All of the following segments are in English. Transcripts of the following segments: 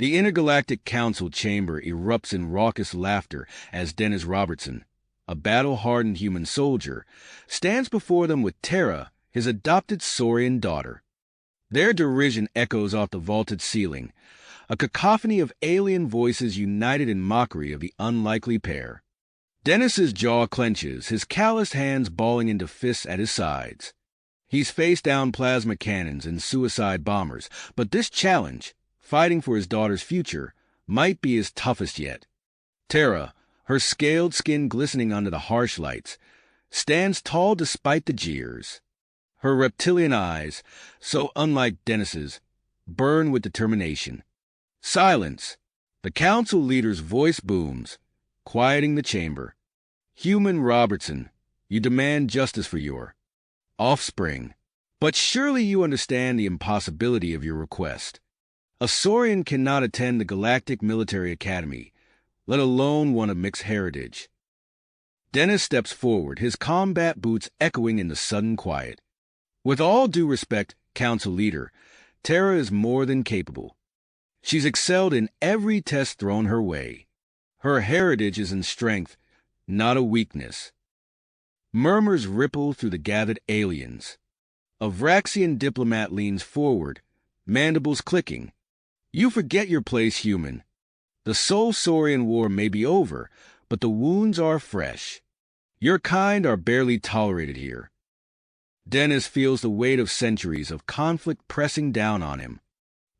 The Intergalactic Council chamber erupts in raucous laughter as Dennis Robertson, a battle-hardened human soldier, stands before them with Terra, his adopted Saurian daughter. Their derision echoes off the vaulted ceiling, a cacophony of alien voices united in mockery of the unlikely pair. Dennis's jaw clenches, his calloused hands balling into fists at his sides. He's faced down plasma cannons and suicide bombers, but this challenge, fighting for his daughter's future, might be his toughest yet. Terra, her scaled skin glistening under the harsh lights, stands tall despite the jeers. Her reptilian eyes, so unlike Dennis's, burn with determination. Silence! The council leader's voice booms, quieting the chamber. Human Robertson, you demand justice for your offspring. But surely you understand the impossibility of your request. A Saurian cannot attend the Galactic Military Academy, let alone one of mixed heritage. Dennis steps forward, his combat boots echoing in the sudden quiet. With all due respect, Council Leader, Terra is more than capable. She's excelled in every test thrown her way. Her heritage is in strength, not a weakness. Murmurs ripple through the gathered aliens. A Vraxian diplomat leans forward, mandibles clicking. You forget your place, human. The Sol Saurian War may be over, but the wounds are fresh. Your kind are barely tolerated here. Dennis feels the weight of centuries of conflict pressing down on him.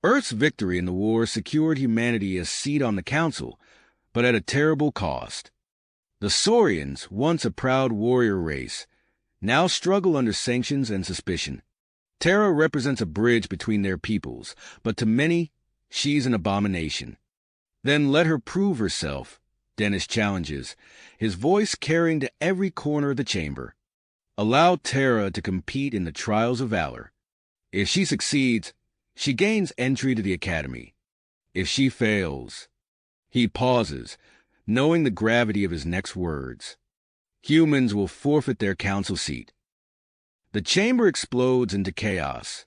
Earth's victory in the war secured humanity a seat on the Council, but at a terrible cost. The Saurians, once a proud warrior race, now struggle under sanctions and suspicion. Terra represents a bridge between their peoples, but to many, she's an abomination. Then let her prove herself, Dennis challenges, his voice carrying to every corner of the chamber. Allow Terra to compete in the trials of valor. If she succeeds, she gains entry to the academy. If she fails... He pauses, knowing the gravity of his next words. Humans will forfeit their council seat. The chamber explodes into chaos.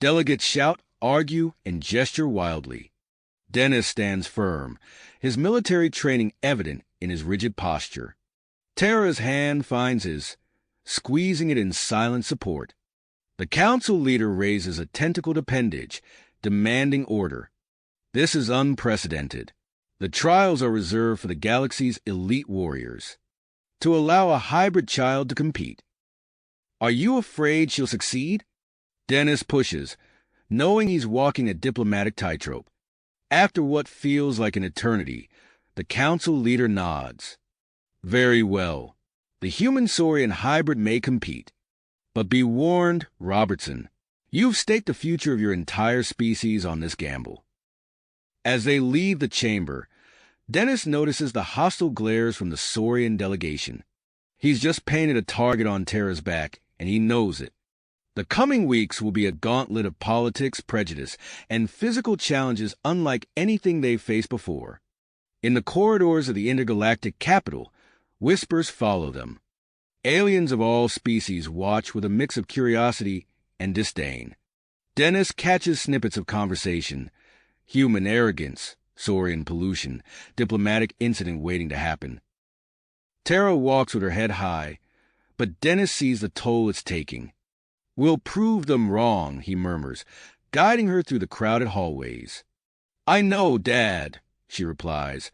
Delegates shout, argue, and gesture wildly. Dennis stands firm, his military training evident in his rigid posture. Terra's hand finds his, squeezing it in silent support. The council leader raises a tentacled appendage, demanding order. This is unprecedented. The trials are reserved for the galaxy's elite warriors. To allow a hybrid child to compete. Are you afraid she'll succeed? Dennis pushes, knowing he's walking a diplomatic tightrope. After what feels like an eternity, the council leader nods. Very well. The human-saurian hybrid may compete. But be warned, Robertson. You've staked the future of your entire species on this gamble. As they leave the chamber, Dennis notices the hostile glares from the Saurian delegation. He's just painted a target on Terra's back, and he knows it. The coming weeks will be a gauntlet of politics, prejudice, and physical challenges unlike anything they've faced before. In the corridors of the intergalactic capital, whispers follow them. Aliens of all species watch with a mix of curiosity and disdain. Dennis catches snippets of conversation. Human arrogance, Saurian pollution, diplomatic incident waiting to happen. Terra walks with her head high, but Dennis sees the toll it's taking. We'll prove them wrong, he murmurs, guiding her through the crowded hallways. I know, Dad, she replies,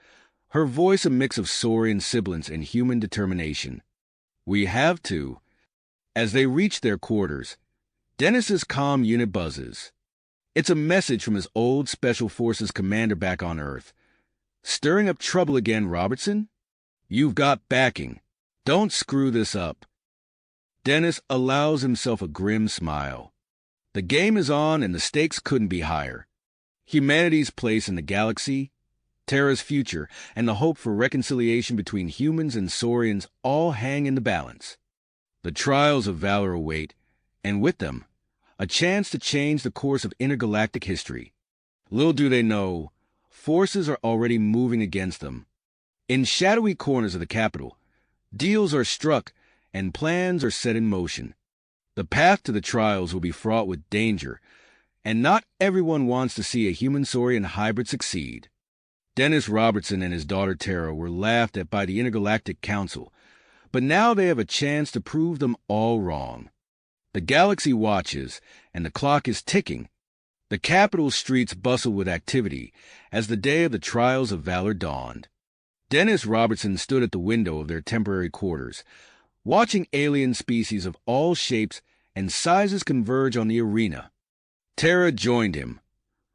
her voice a mix of Saurian sibilance and human determination. We have to. As they reach their quarters, Dennis's comm unit buzzes. It's a message from his old Special Forces commander back on Earth. Stirring up trouble again, Robertson? You've got backing. Don't screw this up. Dennis allows himself a grim smile. The game is on and the stakes couldn't be higher. Humanity's place in the galaxy, Terra's future, and the hope for reconciliation between humans and Saurians all hang in the balance. The trials of valor await, and with them, a chance to change the course of intergalactic history. Little do they know, forces are already moving against them. In shadowy corners of the capital, deals are struck and plans are set in motion. The path to the trials will be fraught with danger, and not everyone wants to see a human-saurian hybrid succeed. Dennis Robertson and his daughter Tara were laughed at by the Intergalactic Council, but now they have a chance to prove them all wrong. The galaxy watches, and the clock is ticking. The capital streets bustle with activity as the day of the trials of valor dawned. Dennis Robertson stood at the window of their temporary quarters, watching alien species of all shapes and sizes converge on the arena. Tara joined him,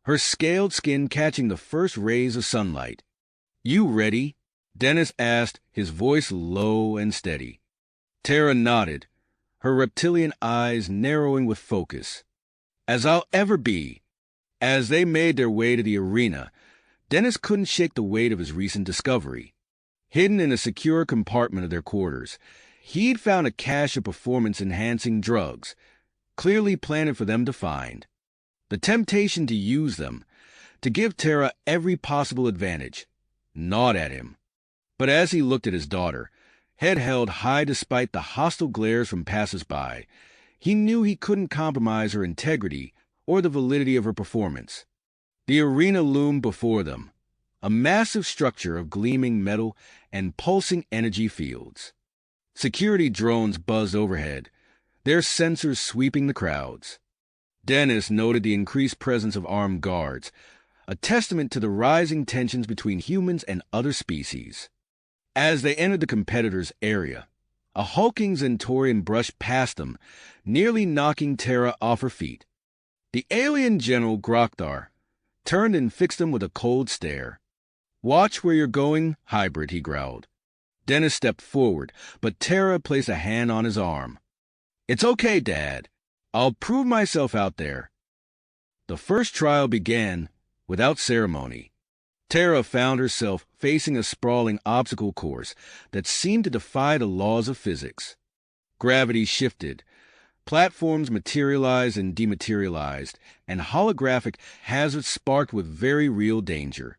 her scaled skin catching the first rays of sunlight. "You ready?" Dennis asked, his voice low and steady. Tara nodded, her reptilian eyes narrowing with focus. "As I'll ever be." As they made their way to the arena, Dennis couldn't shake the weight of his recent discovery. Hidden in a secure compartment of their quarters, he'd found a cache of performance-enhancing drugs, clearly planted for them to find. The temptation to use them, to give Tara every possible advantage, gnawed at him. But as he looked at his daughter, head held high despite the hostile glares from passers-by, he knew he couldn't compromise her integrity or the validity of her performance. The arena loomed before them, a massive structure of gleaming metal and pulsing energy fields. Security drones buzzed overhead, their sensors sweeping the crowds. Dennis noted the increased presence of armed guards, a testament to the rising tensions between humans and other species. As they entered the competitors' area, a hulking Zentorian brushed past them, nearly knocking Tara off her feet. The alien general Grokthar turned and fixed them with a cold stare. "Watch where you're going, hybrid," he growled. Dennis stepped forward, but Tara placed a hand on his arm. "It's okay, Dad. I'll prove myself out there." The first trial began without ceremony. Tara found herself facing a sprawling obstacle course that seemed to defy the laws of physics. Gravity shifted, platforms materialized and dematerialized, and holographic hazards sparked with very real danger.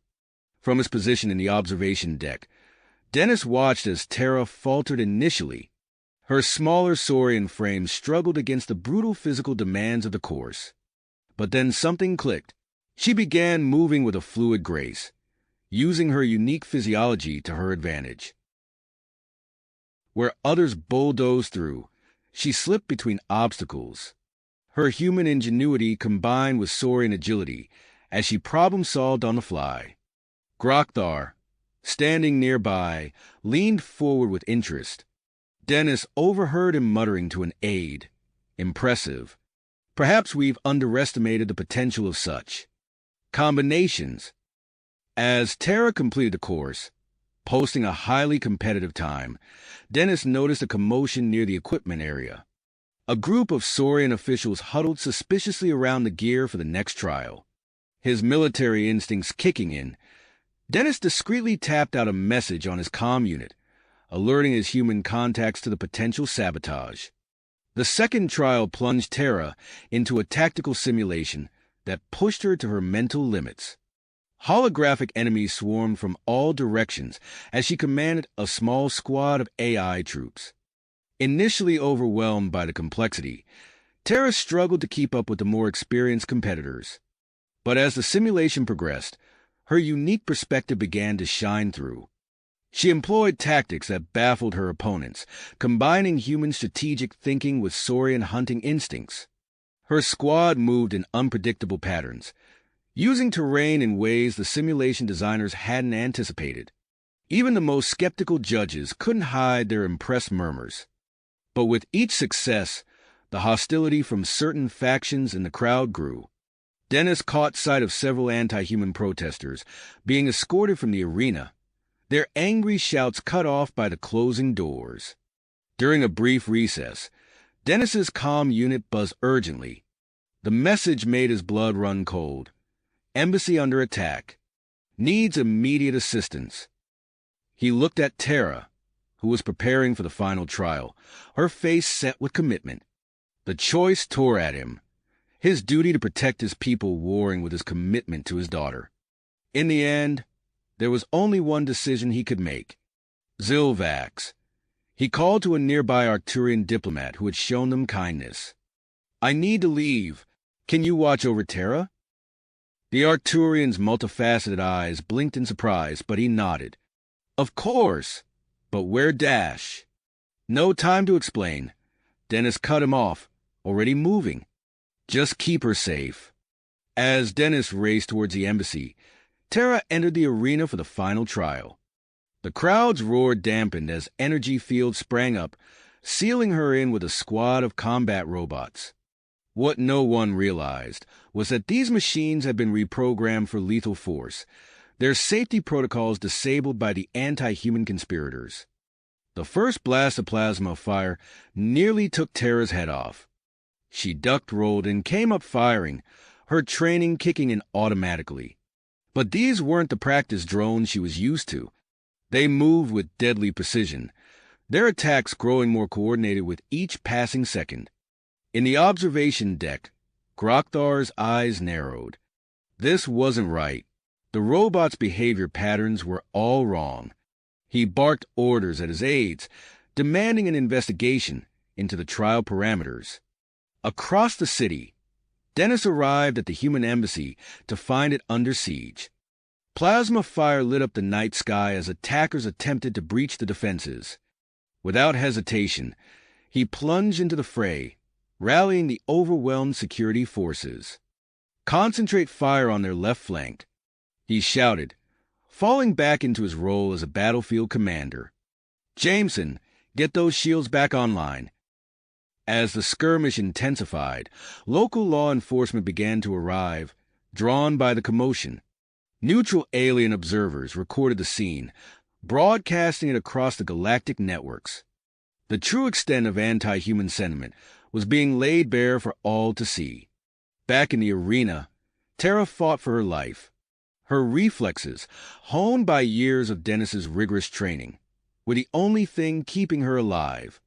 From his position in the observation deck, Dennis watched as Tara faltered initially. Her smaller saurian frame struggled against the brutal physical demands of the course. But then something clicked. She began moving with a fluid grace, using her unique physiology to her advantage. Where others bulldozed through, she slipped between obstacles. Her human ingenuity combined with saurian agility as she problem-solved on the fly. Grokthar, standing nearby, leaned forward with interest. Dennis overheard him muttering to an aide, "Impressive. Perhaps we've underestimated the potential of such combinations." As Tara completed the course, posting a highly competitive time, Dennis noticed a commotion near the equipment area. A group of saurian officials huddled suspiciously around the gear for the next trial. His military instincts kicking in, Dennis discreetly tapped out a message on his comm unit, alerting his human contacts to the potential sabotage. The second trial plunged Tara into a tactical simulation that pushed her to her mental limits. Holographic enemies swarmed from all directions as she commanded a small squad of AI troops. Initially overwhelmed by the complexity, Tara struggled to keep up with the more experienced competitors. But as the simulation progressed, her unique perspective began to shine through. She employed tactics that baffled her opponents, combining human strategic thinking with saurian hunting instincts. Her squad moved in unpredictable patterns, using terrain in ways the simulation designers hadn't anticipated. Even the most skeptical judges couldn't hide their impressed murmurs. But with each success, the hostility from certain factions in the crowd grew. Dennis caught sight of several anti-human protesters being escorted from the arena, their angry shouts cut off by the closing doors. During a brief recess, Dennis's comm unit buzzed urgently. The message made his blood run cold. "Embassy under attack. Needs immediate assistance." He looked at Tara, who was preparing for the final trial, her face set with commitment. The choice tore at him, his duty to protect his people warring with his commitment to his daughter. In the end, there was only one decision he could make. Zilvax. He called to a nearby Arcturian diplomat who had shown them kindness. "I need to leave. Can you watch over Terra? The Arcturian's multifaceted eyes blinked in surprise, but he nodded. Of course, but where Dash? No time to explain. Dennis cut him off, already moving. Just keep her safe. As Dennis raced towards the embassy, Terra entered the arena for the final trial. The crowd's roar dampened as energy fields sprang up, sealing her in with a squad of combat robots. What no one realized was that these machines had been reprogrammed for lethal force, their safety protocols disabled by the anti-human conspirators. The first blast of plasma fire nearly took Terra's head off. She ducked, rolled, and came up firing, her training kicking in automatically. But these weren't the practice drones she was used to. They moved with deadly precision, their attacks growing more coordinated with each passing second. In the observation deck, Grokthar's eyes narrowed. This wasn't right. The robot's behavior patterns were all wrong. He barked orders at his aides, demanding an investigation into the trial parameters. Across the city, Dennis arrived at the human embassy to find it under siege. Plasma fire lit up the night sky as attackers attempted to breach the defenses. Without hesitation, he plunged into the fray, rallying the overwhelmed security forces. Concentrate fire on their left flank, he shouted, falling back into his role as a battlefield commander. Jameson, get those shields back online. As the skirmish intensified, local law enforcement began to arrive, drawn by the commotion. Neutral alien observers recorded the scene, broadcasting it across the galactic networks. The true extent of anti-human sentiment was being laid bare for all to see. Back in the arena, Terra fought for her life. Her reflexes, honed by years of Dennis's rigorous training, were the only thing keeping her alive.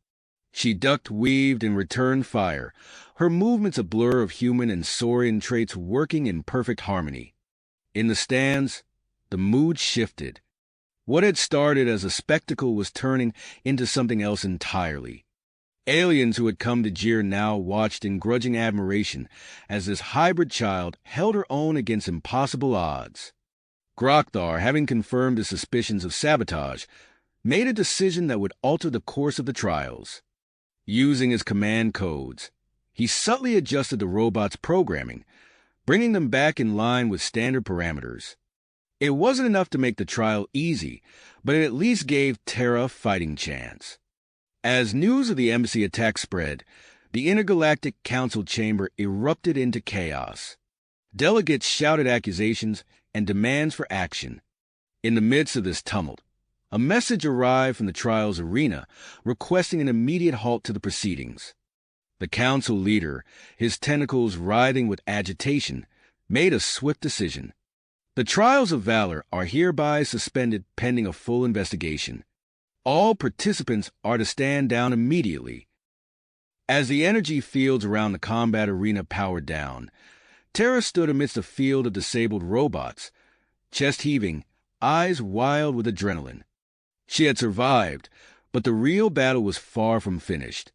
She ducked, weaved, and returned fire, her movements a blur of human and saurian traits working in perfect harmony. In the stands, the mood shifted. What had started as a spectacle was turning into something else entirely. Aliens who had come to jeer now watched in grudging admiration as this hybrid child held her own against impossible odds. Grokthar, having confirmed his suspicions of sabotage, made a decision that would alter the course of the trials. Using his command codes, he subtly adjusted the robot's programming, bringing them back in line with standard parameters. It wasn't enough to make the trial easy, but it at least gave Terra a fighting chance. As news of the embassy attack spread, the Intergalactic Council chamber erupted into chaos. Delegates shouted accusations and demands for action. In the midst of this tumult, a message arrived from the trial's arena requesting an immediate halt to the proceedings. The council leader, his tentacles writhing with agitation, made a swift decision. The trials of valor are hereby suspended pending a full investigation. All participants are to stand down immediately. As the energy fields around the combat arena powered down, Terra stood amidst a field of disabled robots, chest heaving, eyes wild with adrenaline. She had survived, but the real battle was far from finished.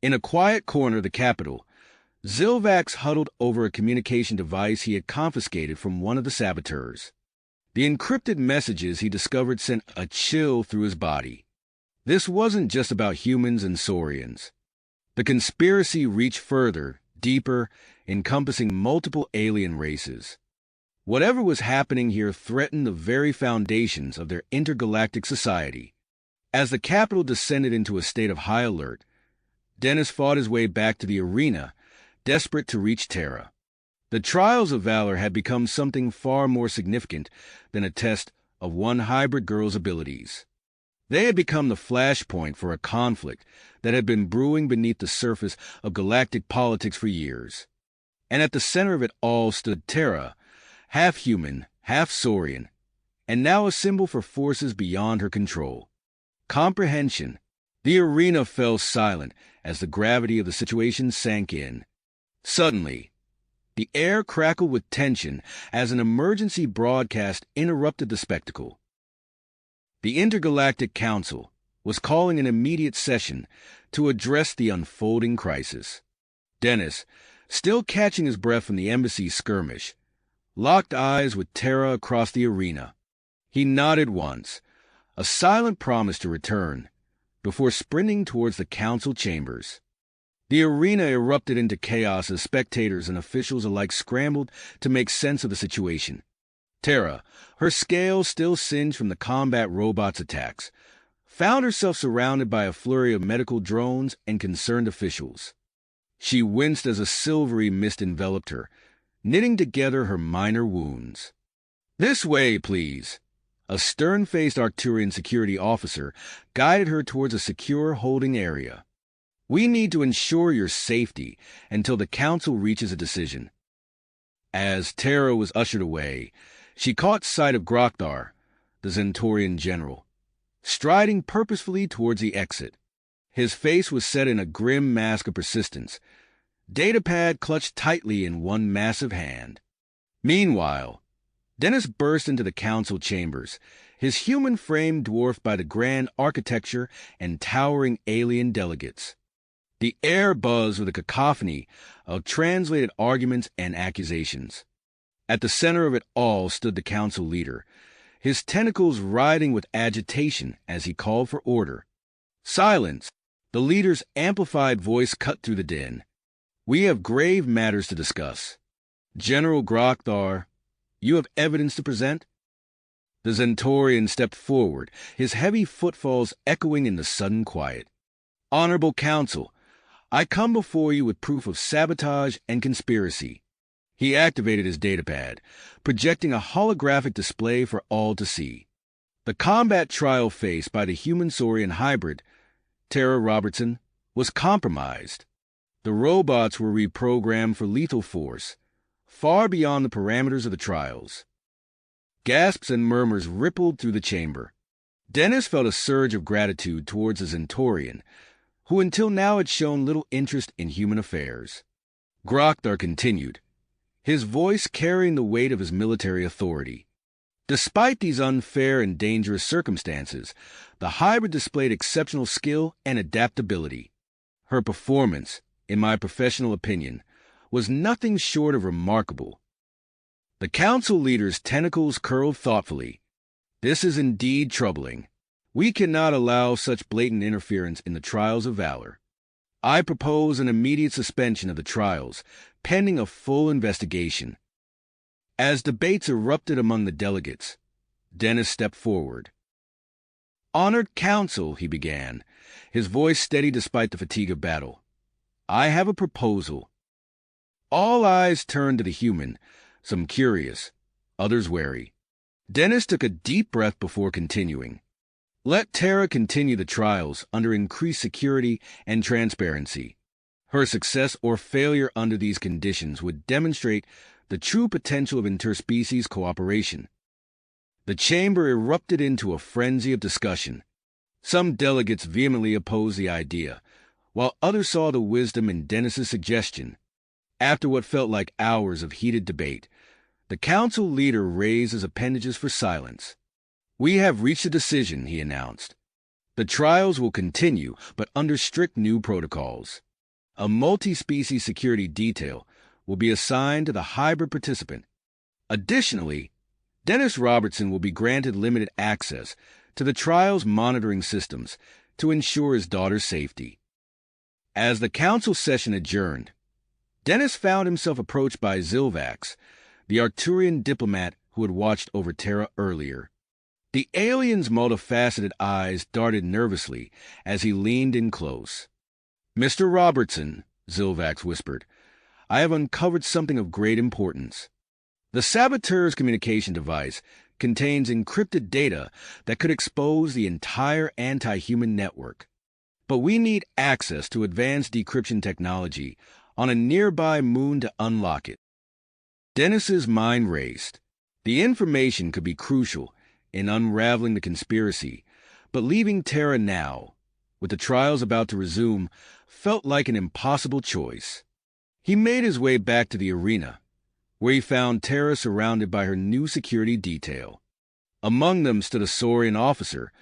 In a quiet corner of the capital, Zilvax huddled over a communication device he had confiscated from one of the saboteurs. The encrypted messages he discovered sent a chill through his body. This wasn't just about humans and saurians. The conspiracy reached further, deeper, encompassing multiple alien races. Whatever was happening here threatened the very foundations of their intergalactic society. As the capital descended into a state of high alert, Dennis fought his way back to the arena, desperate to reach Terra. The trials of valor had become something far more significant than a test of one hybrid girl's abilities. They had become the flashpoint for a conflict that had been brewing beneath the surface of galactic politics for years. And at the center of it all stood Terra, half human, half saurian, and now a symbol for forces beyond her control. Comprehension. The arena fell silent as the gravity of the situation sank in. Suddenly, the air crackled with tension as an emergency broadcast interrupted the spectacle. The Intergalactic Council was calling an immediate session to address the unfolding crisis. Dennis, still catching his breath from the embassy's skirmish, locked eyes with Terra across the arena. He nodded once, a silent promise to return, before sprinting towards the council chambers. The arena erupted into chaos as spectators and officials alike scrambled to make sense of the situation. Terra, her scales still singed from the combat robots' attacks, found herself surrounded by a flurry of medical drones and concerned officials. She winced as a silvery mist enveloped her, knitting together her minor wounds. "This way, please." A stern-faced Arcturian security officer guided her towards a secure holding area. "We need to ensure your safety until the council reaches a decision." As Terra was ushered away, she caught sight of Grokthar, the Zentorian general, striding purposefully towards the exit. His face was set in a grim mask of persistence, datapad clutched tightly in one massive hand. Meanwhile, Dennis burst into the council chambers, his human frame dwarfed by the grand architecture and towering alien delegates. The air buzzed with a cacophony of translated arguments and accusations. At the center of it all stood the council leader, his tentacles writhing with agitation as he called for order. "Silence!" The leader's amplified voice cut through the din. "We have grave matters to discuss. General Grokthar, you have evidence to present?" The Zentorian stepped forward, his heavy footfalls echoing in the sudden quiet. "Honorable Council, I come before you with proof of sabotage and conspiracy." He activated his datapad, projecting a holographic display for all to see. The combat trial faced by the human-saurian hybrid, Terra Robertson, was compromised. The robots were reprogrammed for lethal force, far beyond the parameters of the trials. Gasps and murmurs rippled through the chamber. Dennis felt a surge of gratitude towards the Zentorian, who until now had shown little interest in human affairs. Grokthar continued, his voice carrying the weight of his military authority. "Despite these unfair and dangerous circumstances, the hybrid displayed exceptional skill and adaptability. Her performance, in my professional opinion, was nothing short of remarkable." The council leader's tentacles curled thoughtfully. "This is indeed troubling. We cannot allow such blatant interference in the trials of valor. I propose an immediate suspension of the trials, pending a full investigation." As debates erupted among the delegates, Dennis stepped forward. "Honored Council," he began, his voice steady despite the fatigue of battle. "I have a proposal." All eyes turned to the human, some curious, others wary. Dennis took a deep breath before continuing. "Let Terra continue the trials under increased security and transparency. Her success or failure under these conditions would demonstrate the true potential of interspecies cooperation." The chamber erupted into a frenzy of discussion. Some delegates vehemently opposed the idea, while others saw the wisdom in Dennis's suggestion. After what felt like hours of heated debate, the council leader raised his appendages for silence. "We have reached a decision," he announced. "The trials will continue, but under strict new protocols. A multi-species security detail will be assigned to the hybrid participant. Additionally, Dennis Robertson will be granted limited access to the trial's monitoring systems to ensure his daughter's safety." As the council session adjourned, Dennis found himself approached by Zilvax, the Arcturian diplomat who had watched over Terra earlier. The alien's multifaceted eyes darted nervously as he leaned in close. "Mr. Robertson," Zilvax whispered, "I have uncovered something of great importance. The saboteur's communication device contains encrypted data that could expose the entire anti-human network. But we need access to advanced decryption technology on a nearby moon to unlock it." Dennis's mind raced. The information could be crucial in unraveling the conspiracy, but leaving Terra now, with the trials about to resume, felt like an impossible choice. He made his way back to the arena, where he found Terra surrounded by her new security detail. Among them stood a Saurian officer,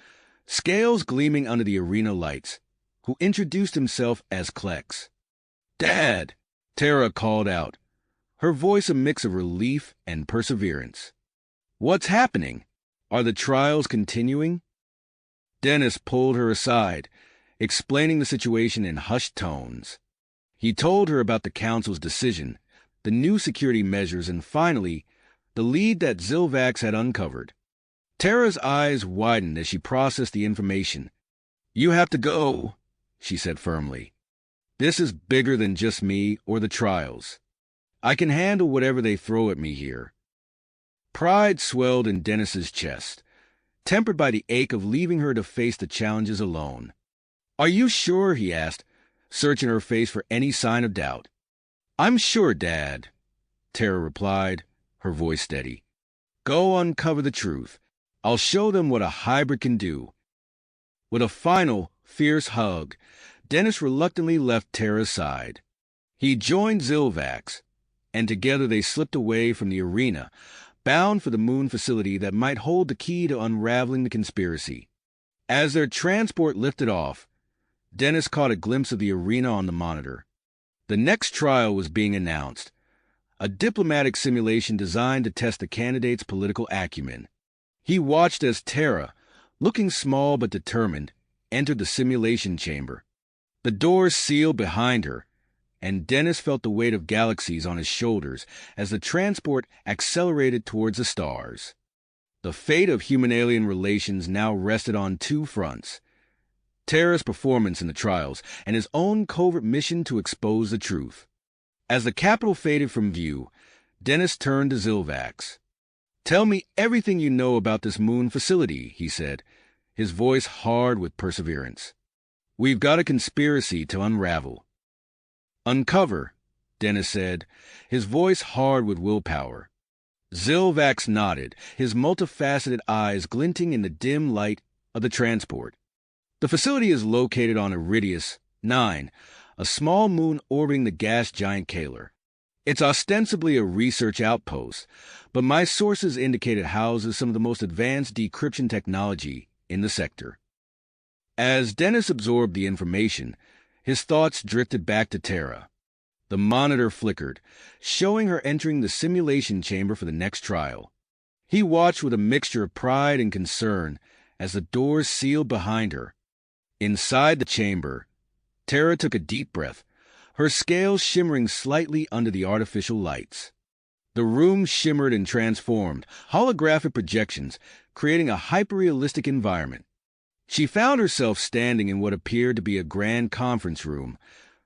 scales gleaming under the arena lights, who introduced himself as Klex. "Dad!" Tara called out, her voice a mix of relief and perseverance. What's happening? Are the trials continuing? Dennis pulled her aside, explaining the situation in hushed tones. He told her about the council's decision, the new security measures, and finally, the lead that Zilvax had uncovered. Tara's eyes widened as she processed the information. You have to go, she said firmly. This is bigger than just me or the trials. I can handle whatever they throw at me here. Pride swelled in Dennis's chest, tempered by the ache of leaving her to face the challenges alone. Are you sure? He asked, searching her face for any sign of doubt. I'm sure, Dad, Tara replied, her voice steady. Go uncover the truth. I'll show them what a hybrid can do. With a final, fierce hug, Dennis reluctantly left Tara's side. He joined Zilvax, and together they slipped away from the arena, bound for the moon facility that might hold the key to unraveling the conspiracy. As their transport lifted off, Dennis caught a glimpse of the arena on the monitor. The next trial was being announced, a diplomatic simulation designed to test the candidate's political acumen. He watched as Tara, looking small but determined, entered the simulation chamber. The doors sealed behind her, and Dennis felt the weight of galaxies on his shoulders as the transport accelerated towards the stars. The fate of human-alien relations now rested on two fronts: Tara's performance in the trials and his own covert mission to expose the truth. As the capital faded from view, Dennis turned to Zilvax. Tell me everything you know about this moon facility, he said, his voice hard with perseverance. We've got a conspiracy to unravel. Uncover, Dennis said, his voice hard with willpower. Zilvax nodded, his multifaceted eyes glinting in the dim light of the transport. The facility is located on Aridus 9, a small moon orbiting the gas giant Kaler. It's ostensibly a research outpost, but my sources indicate it houses some of the most advanced decryption technology in the sector. As Dennis absorbed the information, his thoughts drifted back to Tara. The monitor flickered, showing her entering the simulation chamber for the next trial. He watched with a mixture of pride and concern as the doors sealed behind her. Inside the chamber, Tara took a deep breath, her scales shimmering slightly under the artificial lights. The room shimmered and transformed, holographic projections, creating a hyper-realistic environment. She found herself standing in what appeared to be a grand conference room,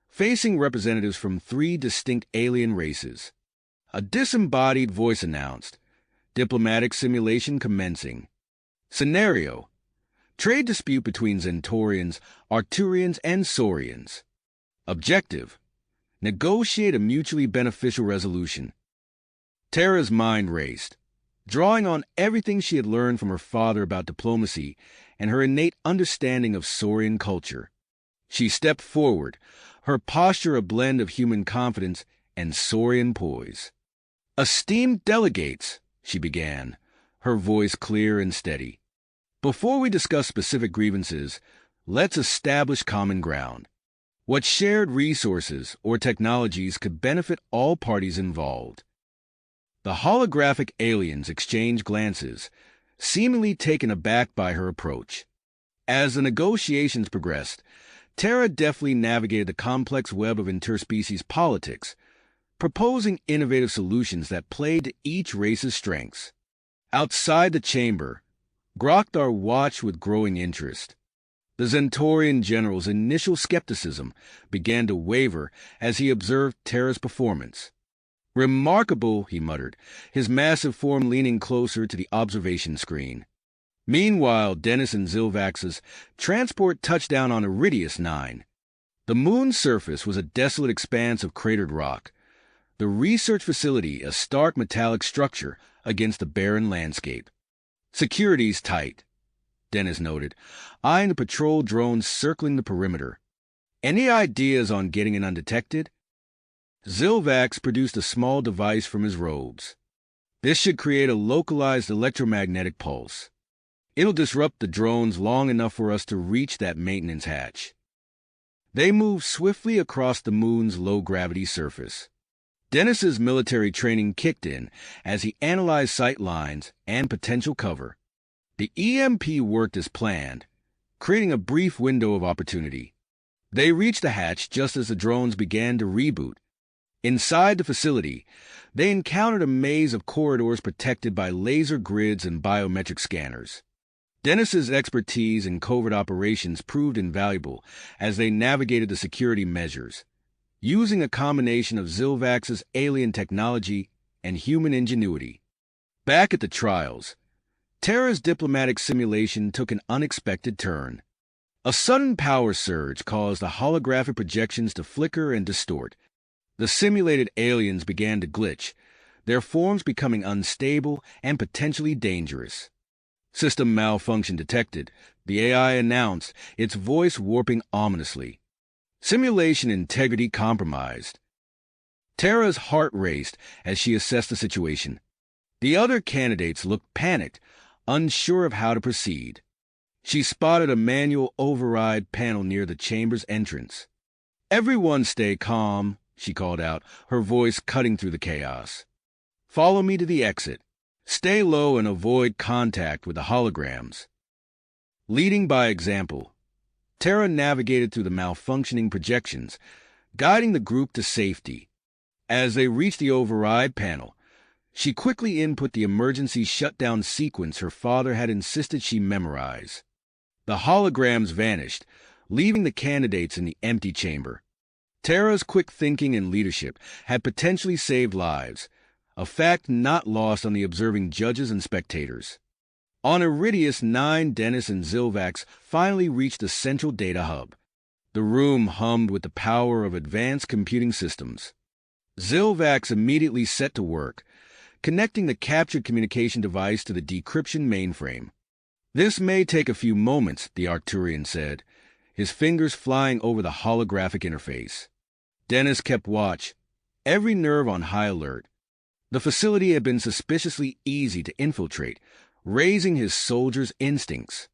facing representatives from 3 distinct alien races. A disembodied voice announced, "Diplomatic simulation commencing. Scenario: trade dispute between Zentorians, Arturians, and Saurians. Objective: negotiate a mutually beneficial resolution." Tara's mind raced, drawing on everything she had learned from her father about diplomacy and her innate understanding of Saurian culture. She stepped forward, her posture a blend of human confidence and Saurian poise. "Esteemed delegates," she began, her voice clear and steady. "Before we discuss specific grievances, let's establish common ground. What shared resources or technologies could benefit all parties involved?" The holographic aliens exchanged glances, seemingly taken aback by her approach. As the negotiations progressed, Tara deftly navigated the complex web of interspecies politics, proposing innovative solutions that played to each race's strengths. Outside the chamber, Grokthar watched with growing interest. The Zentorian general's initial skepticism began to waver as he observed Tara's performance. "Remarkable," he muttered, his massive form leaning closer to the observation screen. Meanwhile, Dennis and Zilvax's transport touched down on Aridus 9. The moon's surface was a desolate expanse of cratered rock, the research facility a stark metallic structure against the barren landscape. "Security's tight," Dennis noted, eyeing the patrol drones circling the perimeter. "Any ideas on getting it undetected?" Zilvax produced a small device from his robes. "This should create a localized electromagnetic pulse. It'll disrupt the drones long enough for us to reach that maintenance hatch." They moved swiftly across the moon's low-gravity surface. Dennis's military training kicked in as he analyzed sight lines and potential cover. The EMP worked as planned, creating a brief window of opportunity. They reached the hatch just as the drones began to reboot. Inside the facility, they encountered a maze of corridors protected by laser grids and biometric scanners. Dennis's expertise in covert operations proved invaluable as they navigated the security measures, using a combination of Zilvax's alien technology and human ingenuity. Back at the trials, Terra's diplomatic simulation took an unexpected turn. A sudden power surge caused the holographic projections to flicker and distort. The simulated aliens began to glitch, their forms becoming unstable and potentially dangerous. System malfunction detected, the AI announced, its voice warping ominously. Simulation integrity compromised. Terra's heart raced as she assessed the situation. The other candidates looked panicked, unsure of how to proceed. She spotted a manual override panel near the chamber's entrance. "Everyone stay calm," she called out, her voice cutting through the chaos. "Follow me to the exit. Stay low and avoid contact with the holograms." Leading by example, Terra navigated through the malfunctioning projections, guiding the group to safety. As they reached the override panel, she quickly input the emergency shutdown sequence her father had insisted she memorize. The holograms vanished, leaving the candidates in the empty chamber. Terra's quick thinking and leadership had potentially saved lives, a fact not lost on the observing judges and spectators. On Aridus 9, Dennis and Zilvax finally reached the central data hub. The room hummed with the power of advanced computing systems. Zilvax immediately set to work, connecting the captured communication device to the decryption mainframe. "This may take a few moments," the Arcturian said, his fingers flying over the holographic interface. Dennis kept watch, every nerve on high alert. The facility had been suspiciously easy to infiltrate, raising his soldiers' instincts.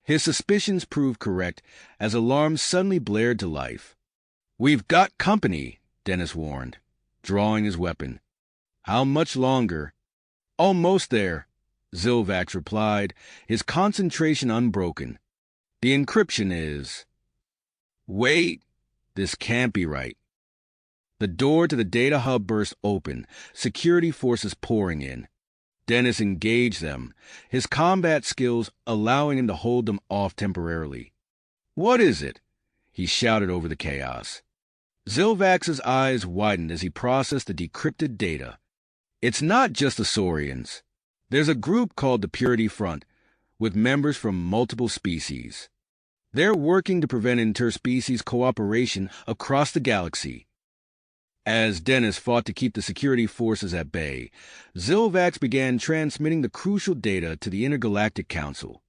His suspicions proved correct as alarms suddenly blared to life. "We've got company," Dennis warned, drawing his weapon. "How much longer?" "Almost there," Zilvax replied, his concentration unbroken. "The encryption is—" "Wait, this can't be right." The door to the data hub burst open, security forces pouring in. Dennis engaged them, his combat skills allowing him to hold them off temporarily. "What is it?" he shouted over the chaos. Zilvax's eyes widened as he processed the decrypted data. "It's not just the Saurians. There's a group called the Purity Front, with members from multiple species. They're working to prevent interspecies cooperation across the galaxy." As Dennis fought to keep the security forces at bay, Zilvax began transmitting the crucial data to the Intergalactic Council.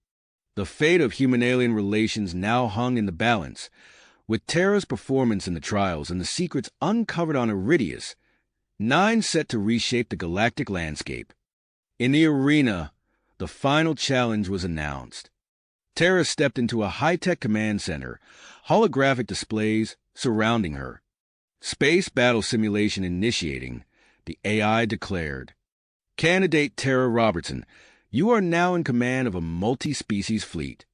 The fate of human-alien relations now hung in the balance. With Terra's performance in the trials and the secrets uncovered on Aridus, 9 set to reshape the galactic landscape. In the arena, the final challenge was announced. Terra stepped into a high-tech command center, holographic displays surrounding her. "Space battle simulation initiating," the AI declared. "Candidate Terra Robertson, you are now in command of a multi-species fleet.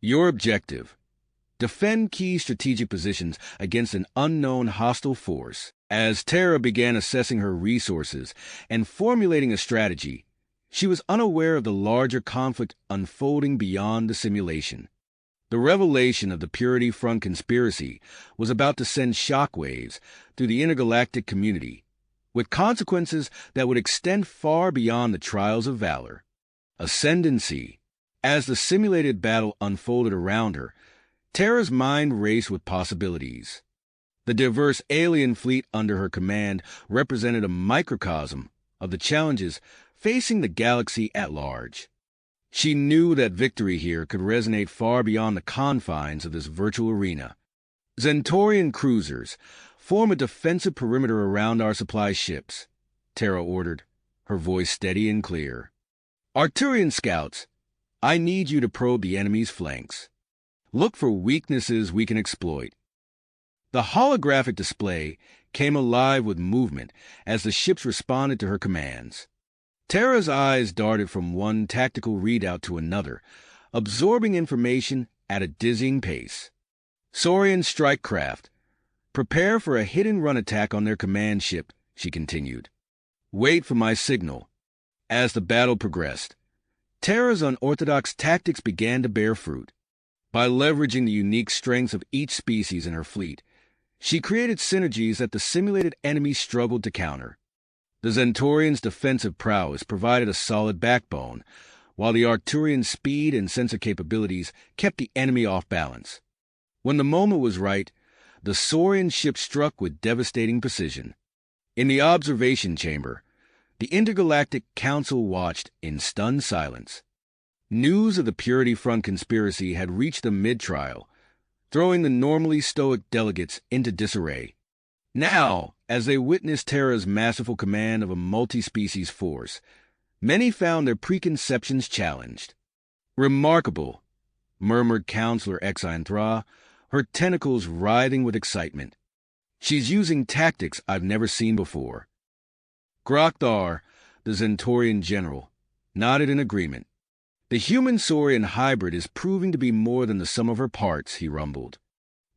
Your objective: defend key strategic positions against an unknown hostile force." As Terra began assessing her resources and formulating a strategy, she was unaware of the larger conflict unfolding beyond the simulation. The revelation of the Purity Front conspiracy was about to send shockwaves through the intergalactic community, with consequences that would extend far beyond the trials of valor. Ascendancy. As the simulated battle unfolded around her, Terra's mind raced with possibilities. The diverse alien fleet under her command represented a microcosm of the challenges facing the galaxy at large. She knew that victory here could resonate far beyond the confines of this virtual arena. "Zentorian cruisers, form a defensive perimeter around our supply ships," Terra ordered, her voice steady and clear. "Arcturian scouts, I need you to probe the enemy's flanks. Look for weaknesses we can exploit. The holographic display came alive with movement as the ships responded to her commands. Terra's eyes darted from one tactical readout to another, absorbing information at a dizzying pace. Saurian strike craft. Prepare for a hit-and-run attack on their command ship, she continued. Wait for my signal. As the battle progressed, Terra's unorthodox tactics began to bear fruit. By leveraging the unique strengths of each species in her fleet, she created synergies that the simulated enemy struggled to counter. The Zentorian's defensive prowess provided a solid backbone, while the Arcturian's speed and sensor capabilities kept the enemy off balance. When the moment was right, the Saurian ship struck with devastating precision. In the observation chamber, the Intergalactic Council watched in stunned silence. News of the Purity Front conspiracy had reached them mid-trial, throwing the normally stoic delegates into disarray. Now, as they witnessed Terra's masterful command of a multi-species force, many found their preconceptions challenged. Remarkable, murmured Counselor Exine Thra, her tentacles writhing with excitement. She's using tactics I've never seen before. Grokthar, the Zentorian general, nodded in agreement. The human-saurian hybrid is proving to be more than the sum of her parts, he rumbled.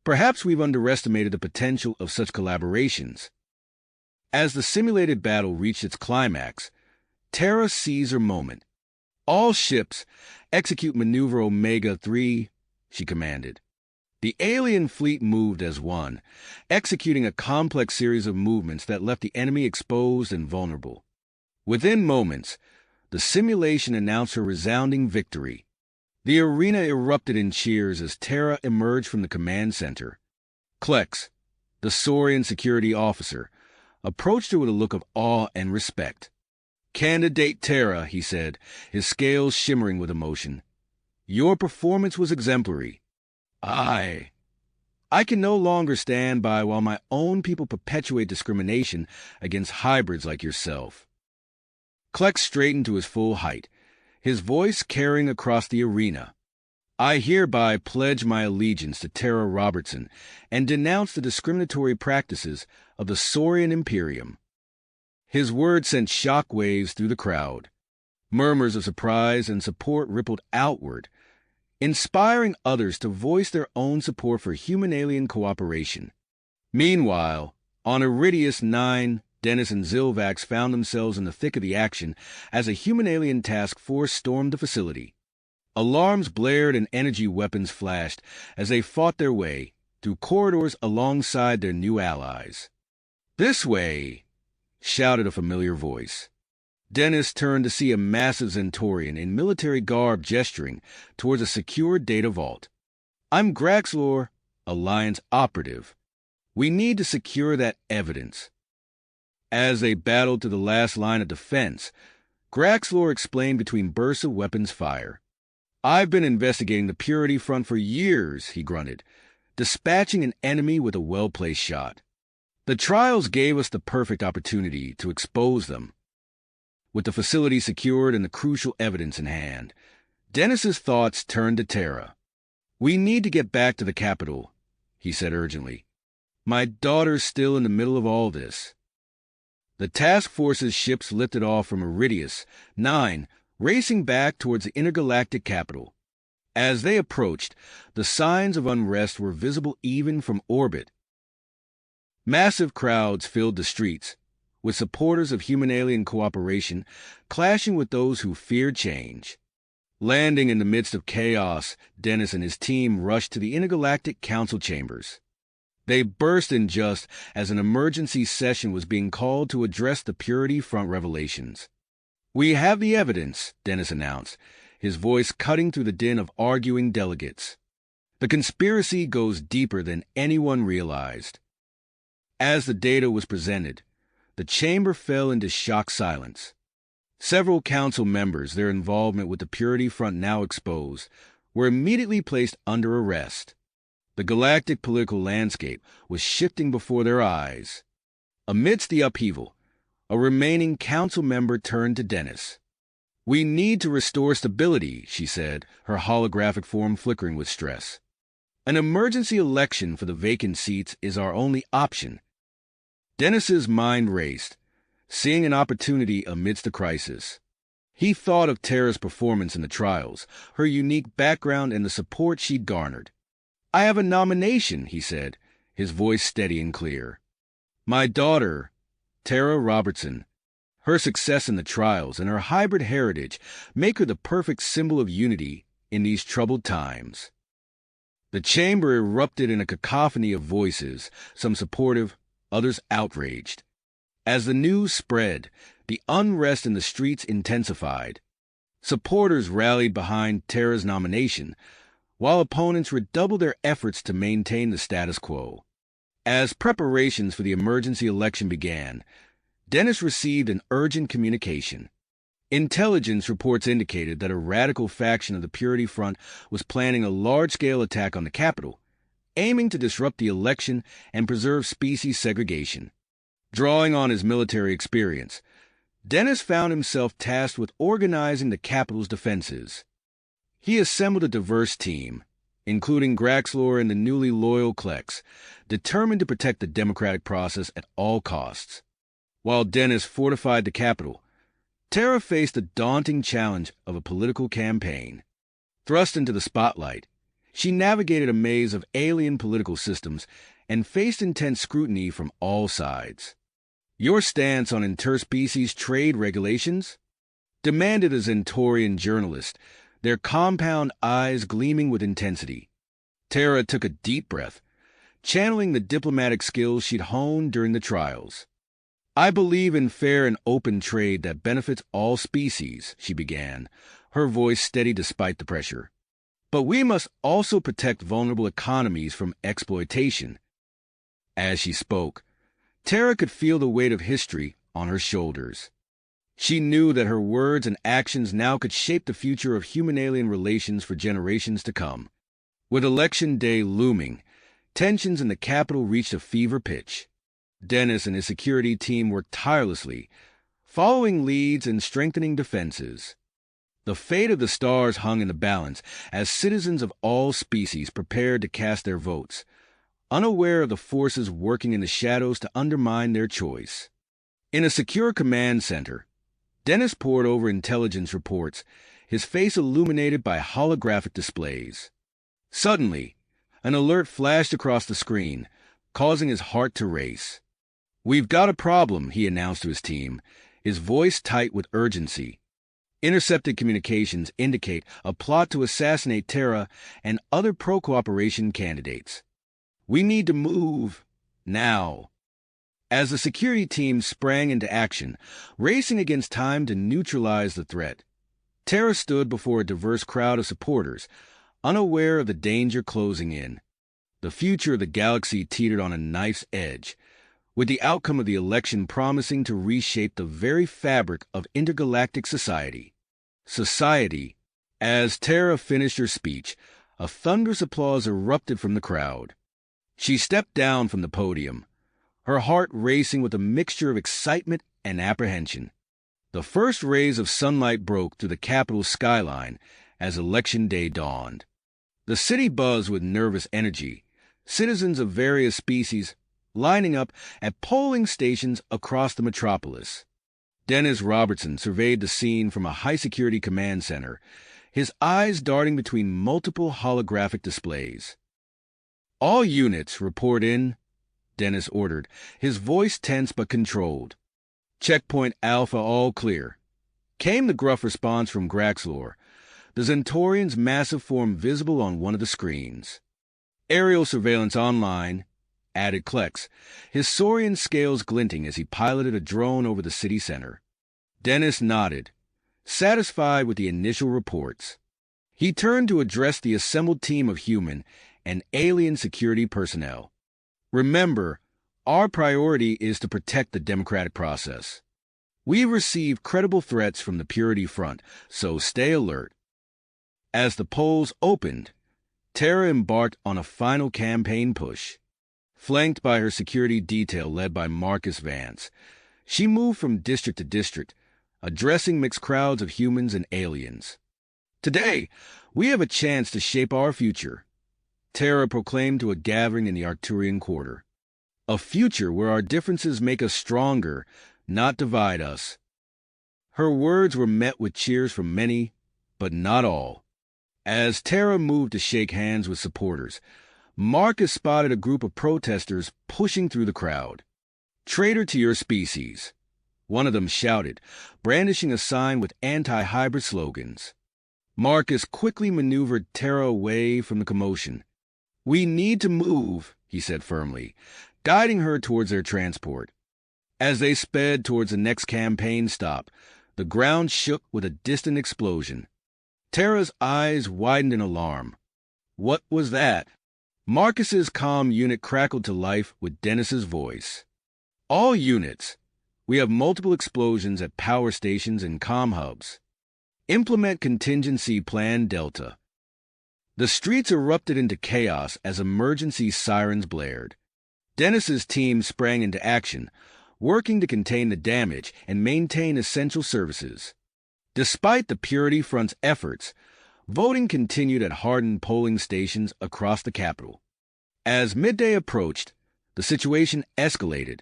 Perhaps we've underestimated the potential of such collaborations. As the simulated battle reached its climax, Terra seized her moment. All ships, execute Maneuver Omega-3, she commanded. The alien fleet moved as one, executing a complex series of movements that left the enemy exposed and vulnerable. Within moments, the simulation announced her resounding victory. The arena erupted in cheers as Terra emerged from the command center. Klex, the Saurian security officer, approached her with a look of awe and respect. "Candidate Terra," he said, his scales shimmering with emotion. "Your performance was exemplary. I can no longer stand by while my own people perpetuate discrimination against hybrids like yourself." Klex straightened to his full height, his voice carrying across the arena. "I hereby pledge my allegiance to Terra Robertson and denounce the discriminatory practices of the Saurian Imperium." His words sent shock waves through the crowd. Murmurs of surprise and support rippled outward, inspiring others to voice their own support for human-alien cooperation. Meanwhile, on Aridus 9, Dennis and Zilvax found themselves in the thick of the action as a human-alien task force stormed the facility. Alarms blared and energy weapons flashed as they fought their way through corridors alongside their new allies. "This way!" shouted a familiar voice. Dennis turned to see a massive Zentorian in military garb gesturing towards a secure data vault. "I'm Graxlor, Alliance operative. We need to secure that evidence." As they battled to the last line of defense, Graxlor explained between bursts of weapons fire. "I've been investigating the Purity Front for years," he grunted, dispatching an enemy with a well-placed shot. "The trials gave us the perfect opportunity to expose them." With the facility secured and the crucial evidence in hand, Dennis's thoughts turned to Terra. "We need to get back to the capital," he said urgently. "My daughter's still in the middle of all this." The task force's ships lifted off from Aridus 9, racing back towards the intergalactic capital. As they approached, the signs of unrest were visible even from orbit. Massive crowds filled the streets, with supporters of human-alien cooperation clashing with those who feared change. Landing in the midst of chaos, Dennis and his team rushed to the Intergalactic Council chambers. They burst in just as an emergency session was being called to address the Purity Front revelations. "We have the evidence," Dennis announced, his voice cutting through the din of arguing delegates. "The conspiracy goes deeper than anyone realized." As the data was presented, the chamber fell into shocked silence. Several council members, their involvement with the Purity Front now exposed, were immediately placed under arrest. The galactic political landscape was shifting before their eyes. Amidst the upheaval, a remaining council member turned to Dennis. "We need to restore stability," she said, her holographic form flickering with stress. An emergency election for the vacant seats is our only option. Dennis's mind raced, seeing an opportunity amidst the crisis. He thought of Tara's performance in the trials, her unique background, and the support she'd garnered. "I have a nomination," he said, his voice steady and clear. "My daughter, Tara Robertson. Her success in the trials and her hybrid heritage make her the perfect symbol of unity in these troubled times." The chamber erupted in a cacophony of voices, some supportive, others outraged. As the news spread, the unrest in the streets intensified. Supporters rallied behind Tara's nomination, while opponents redoubled their efforts to maintain the status quo. As preparations for the emergency election began, Dennis received an urgent communication. Intelligence reports indicated that a radical faction of the Purity Front was planning a large-scale attack on the Capitol, aiming to disrupt the election and preserve species segregation. Drawing on his military experience, Dennis found himself tasked with organizing the Capitol's defenses. He assembled a diverse team, including Graxlor and the newly loyal Klex, determined to protect the democratic process at all costs. While Dennis fortified the Capitol, Tara faced the daunting challenge of a political campaign. Thrust into the spotlight, she navigated a maze of alien political systems and faced intense scrutiny from all sides. "Your stance on interspecies trade regulations?" demanded a Zentorian journalist, their compound eyes gleaming with intensity. Tara took a deep breath, channeling the diplomatic skills she'd honed during the trials. "I believe in fair and open trade that benefits all species," she began, her voice steady despite the pressure. "But we must also protect vulnerable economies from exploitation." As she spoke, Tara could feel the weight of history on her shoulders. She knew that her words and actions now could shape the future of human-alien relations for generations to come. With Election Day looming, tensions in the Capitol reached a fever pitch. Dennis and his security team worked tirelessly, following leads and strengthening defenses. The fate of the stars hung in the balance as citizens of all species prepared to cast their votes, unaware of the forces working in the shadows to undermine their choice. In a secure command center, Dennis pored over intelligence reports, his face illuminated by holographic displays. Suddenly, an alert flashed across the screen, causing his heart to race. "We've got a problem," he announced to his team, his voice tight with urgency. Intercepted communications indicate a plot to assassinate Tara and other pro-cooperation candidates. "We need to move now." As the security team sprang into action, racing against time to neutralize the threat, Tara stood before a diverse crowd of supporters, unaware of the danger closing in. The future of the galaxy teetered on a knife's edge, with the outcome of the election promising to reshape the very fabric of intergalactic society. As Tara finished her speech, a thunderous applause erupted from the crowd. She stepped down from the podium, her heart racing with a mixture of excitement and apprehension. The first rays of sunlight broke through the Capitol's skyline as Election Day dawned. The city buzzed with nervous energy, citizens of various species lining up at polling stations across the metropolis. Dennis Robertson surveyed the scene from a high-security command center, his eyes darting between multiple holographic displays. "All units report in," Dennis ordered, his voice tense but controlled. "Checkpoint Alpha all clear," came the gruff response from Graxlor, the Zentorian's massive form visible on one of the screens. "Aerial surveillance online," added Klex, his saurian scales glinting as he piloted a drone over the city center. Dennis nodded, satisfied with the initial reports. He turned to address the assembled team of human and alien security personnel. "Remember, our priority is to protect the democratic process. We've received credible threats from the Purity Front, so stay alert." As the polls opened, Tara embarked on a final campaign push. Flanked by her security detail led by Marcus Vance, she moved from district to district, addressing mixed crowds of humans and aliens. "Today, we have a chance to shape our future." Terra proclaimed to a gathering in the Arcturian quarter. A future where our differences make us stronger, not divide us. Her words were met with cheers from many, but not all. As Terra moved to shake hands with supporters, Marcus spotted a group of protesters pushing through the crowd. "Traitor to your species," one of them shouted, brandishing a sign with anti-hybrid slogans. Marcus quickly maneuvered Terra away from the commotion. "We need to move," he said firmly, guiding her towards their transport. As they sped towards the next campaign stop, the ground shook with a distant explosion. Terra's eyes widened in alarm. What was that? Marcus's comm unit crackled to life with Dennis's voice. "All units, we have multiple explosions at power stations and comm hubs. Implement contingency plan Delta." The streets erupted into chaos as emergency sirens blared. Dennis's team sprang into action, working to contain the damage and maintain essential services. Despite the Purity Front's efforts, voting continued at hardened polling stations across the capital. As midday approached, the situation escalated.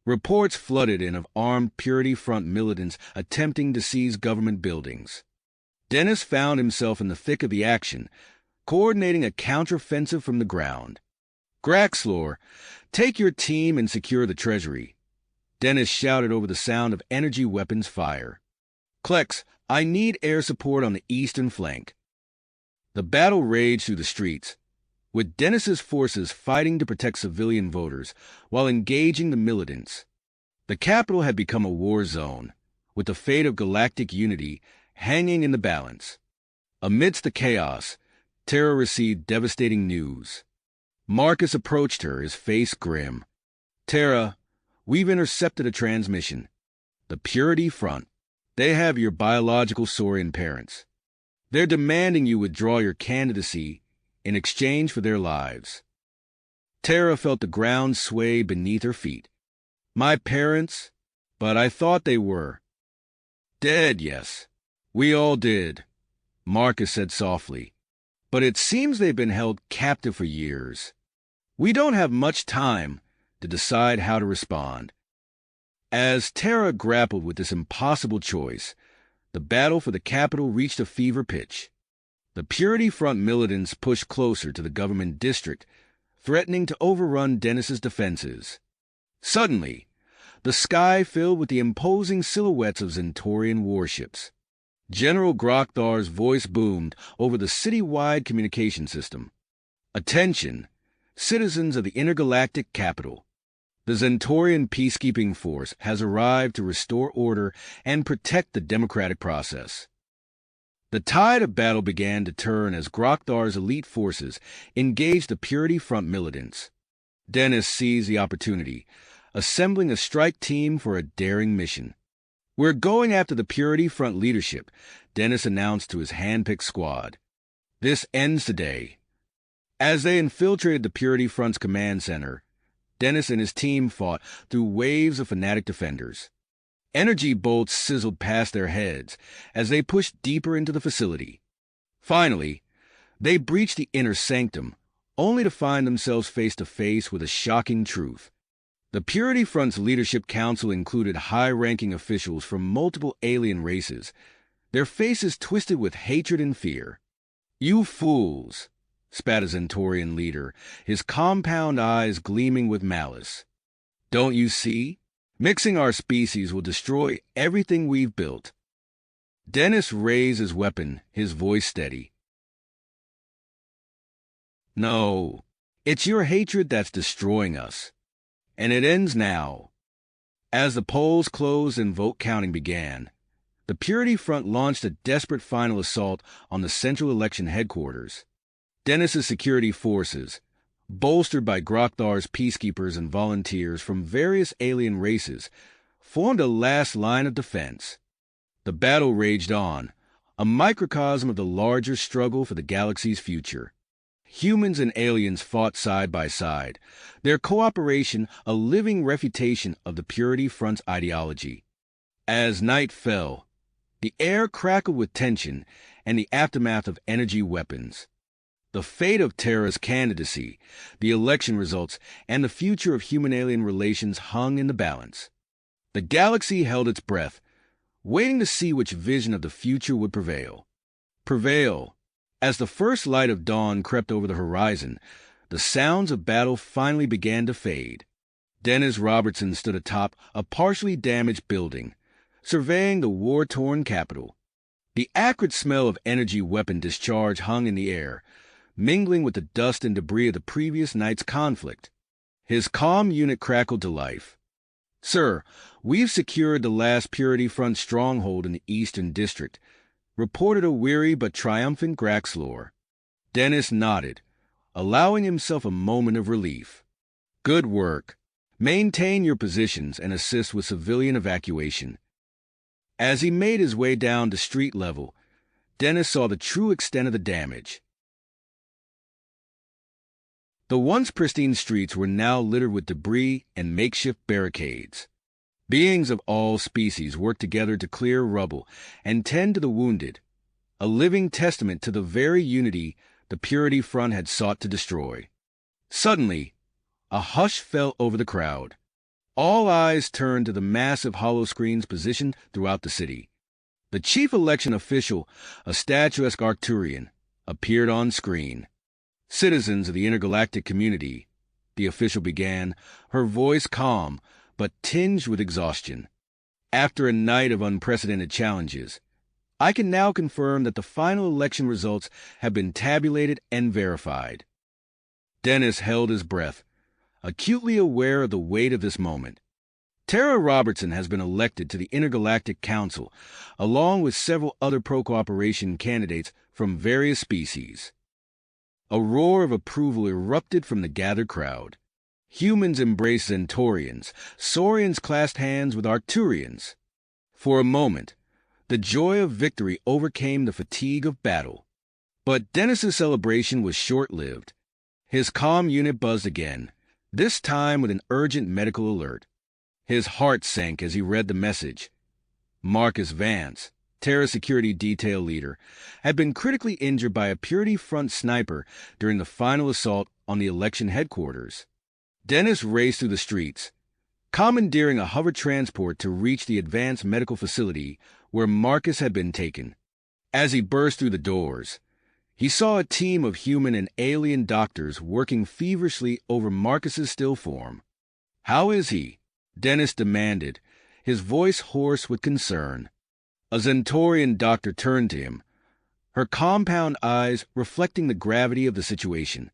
Reports flooded in of armed Purity Front militants attempting to seize government buildings. Dennis found himself in the thick of the action, coordinating a counteroffensive from the ground. "Graxlor, take your team and secure the treasury," Dennis shouted over the sound of energy weapons fire. "Klex, I need air support on the eastern flank." The battle raged through the streets, with Dennis's forces fighting to protect civilian voters while engaging the militants. The capital had become a war zone, with the fate of galactic unity hanging in the balance. Amidst the chaos, Terra received devastating news. Marcus approached her, his face grim. "Terra, we've intercepted a transmission. The Purity Front. They have your biological Saurian parents. They're demanding you withdraw your candidacy in exchange for their lives." Terra felt the ground sway beneath her feet. "My parents? But I thought they were." "Dead, yes. We all did," Marcus said softly. "But it seems they've been held captive for years. We don't have much time to decide how to respond." As Terra grappled with this impossible choice, the battle for the capital reached a fever pitch. The Purity Front militants pushed closer to the government district, threatening to overrun Dennis's defenses. Suddenly, the sky filled with the imposing silhouettes of Zentorian warships. General Grokthar's voice boomed over the city-wide communication system. "Attention, citizens of the intergalactic capital. The Zentorian peacekeeping force has arrived to restore order and protect the democratic process." The tide of battle began to turn as Grokthar's elite forces engaged the Purity Front militants. Dennis seized the opportunity, assembling a strike team for a daring mission. "We're going after the Purity Front leadership," Dennis announced to his hand-picked squad. "This ends today." As they infiltrated the Purity Front's command center, Dennis and his team fought through waves of fanatic defenders. Energy bolts sizzled past their heads as they pushed deeper into the facility. Finally, they breached the inner sanctum, only to find themselves face to face with a shocking truth. The Purity Front's leadership council included high-ranking officials from multiple alien races, their faces twisted with hatred and fear. "You fools," spat a Zentorian leader, his compound eyes gleaming with malice. "Don't you see? Mixing our species will destroy everything we've built." Dennis raised his weapon, his voice steady. "No, it's your hatred that's destroying us. And it ends now." As the polls closed and vote counting began, the Purity Front launched a desperate final assault on the Central Election Headquarters. Dennis's security forces, bolstered by Grokthar's peacekeepers and volunteers from various alien races, formed a last line of defense. The battle raged on, a microcosm of the larger struggle for the galaxy's future. Humans and aliens fought side by side, their cooperation a living refutation of the Purity Front's ideology. As night fell, the air crackled with tension and the aftermath of energy weapons. The fate of Terra's candidacy, the election results, and the future of human-alien relations hung in the balance. The galaxy held its breath, waiting to see which vision of the future would prevail. As the first light of dawn crept over the horizon, the sounds of battle finally began to fade. Dennis Robertson stood atop a partially damaged building, surveying the war-torn capital. The acrid smell of energy weapon discharge hung in the air, mingling with the dust and debris of the previous night's conflict. His comm unit crackled to life. "Sir, we've secured the last Purity Front stronghold in the Eastern District," reported a weary but triumphant Graxlor. Dennis nodded, allowing himself a moment of relief. "Good work. Maintain your positions and assist with civilian evacuation." As he made his way down to street level, Dennis saw the true extent of the damage. The once pristine streets were now littered with debris and makeshift barricades. Beings of all species worked together to clear rubble and tend to the wounded, a living testament to the very unity the Purity Front had sought to destroy. Suddenly, a hush fell over the crowd. All eyes turned to the massive holoscreens positioned throughout the city. The chief election official, a statuesque Arcturian, appeared on screen. "Citizens of the intergalactic community," the official began, her voice calm but tinged with exhaustion. "After a night of unprecedented challenges, I can now confirm that the final election results have been tabulated and verified." Dennis held his breath, acutely aware of the weight of this moment. Tara Robertson has been elected to the Intergalactic Council, along with several other pro-cooperation candidates from various species. A roar of approval erupted from the gathered crowd. Humans embraced Centaurians, Saurians clasped hands with Arcturians. For a moment, the joy of victory overcame the fatigue of battle. But Dennis's celebration was short-lived. His comm unit buzzed again, this time with an urgent medical alert. His heart sank as he read the message. Marcus Vance, Terra Security Detail Leader, had been critically injured by a Purity Front sniper during the final assault on the election headquarters. Dennis raced through the streets, commandeering a hover transport to reach the advanced medical facility where Marcus had been taken. As he burst through the doors, he saw a team of human and alien doctors working feverishly over Marcus's still form. "How is he?" Dennis demanded, his voice hoarse with concern. A Centaurian doctor turned to him, her compound eyes reflecting the gravity of the situation.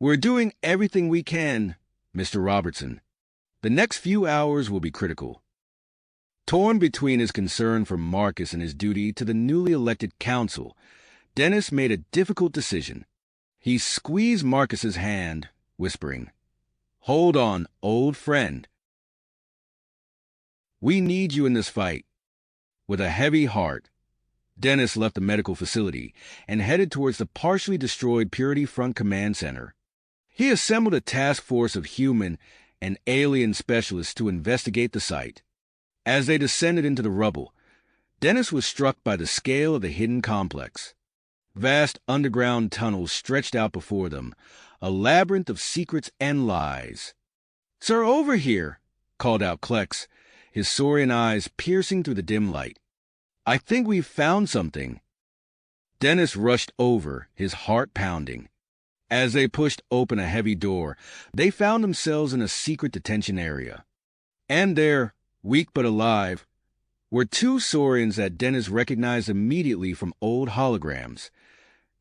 "We're doing everything we can, Mr. Robertson. The next few hours will be critical." Torn between his concern for Marcus and his duty to the newly elected council, Dennis made a difficult decision. He squeezed Marcus's hand, whispering, "Hold on, old friend. We need you in this fight." With a heavy heart, Dennis left the medical facility and headed towards the partially destroyed Purity Front Command Center. He assembled a task force of human and alien specialists to investigate the site. As they descended into the rubble, Dennis was struck by the scale of the hidden complex. Vast underground tunnels stretched out before them, a labyrinth of secrets and lies. "Sir, over here," called out Klex, his saurian eyes piercing through the dim light. "I think we've found something." Dennis rushed over, his heart pounding. As they pushed open a heavy door, they found themselves in a secret detention area. And there, weak but alive, were two saurians that Dennis recognized immediately from old holograms,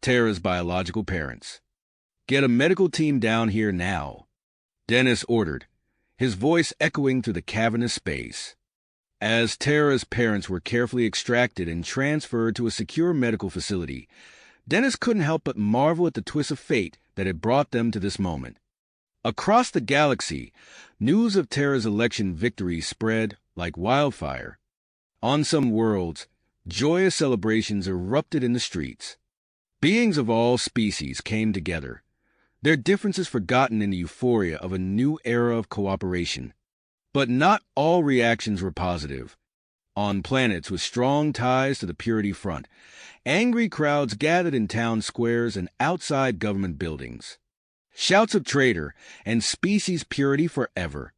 Terra's biological parents. "Get a medical team down here now," Dennis ordered, his voice echoing through the cavernous space. As Terra's parents were carefully extracted and transferred to a secure medical facility, Dennis couldn't help but marvel at the twist of fate that had brought them to this moment. Across the galaxy, news of Terra's election victory spread like wildfire. On some worlds, joyous celebrations erupted in the streets. Beings of all species came together, their differences forgotten in the euphoria of a new era of cooperation. But not all reactions were positive. On planets with strong ties to the Purity Front, angry crowds gathered in town squares and outside government buildings. Shouts of traitor and species purity forever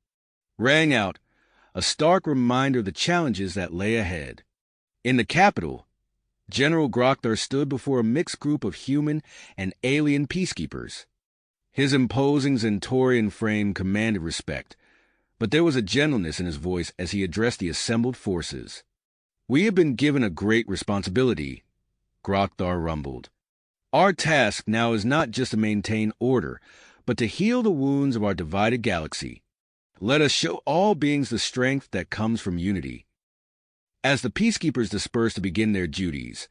rang out, a stark reminder of the challenges that lay ahead. In the capital, General Grokthar stood before a mixed group of human and alien peacekeepers. His imposing Zentorian frame commanded respect, but there was a gentleness in his voice as he addressed the assembled forces. "We have been given a great responsibility," Grokthar rumbled. "Our task now is not just to maintain order, but to heal the wounds of our divided galaxy. Let us show all beings the strength that comes from unity." As the peacekeepers dispersed to begin their duties,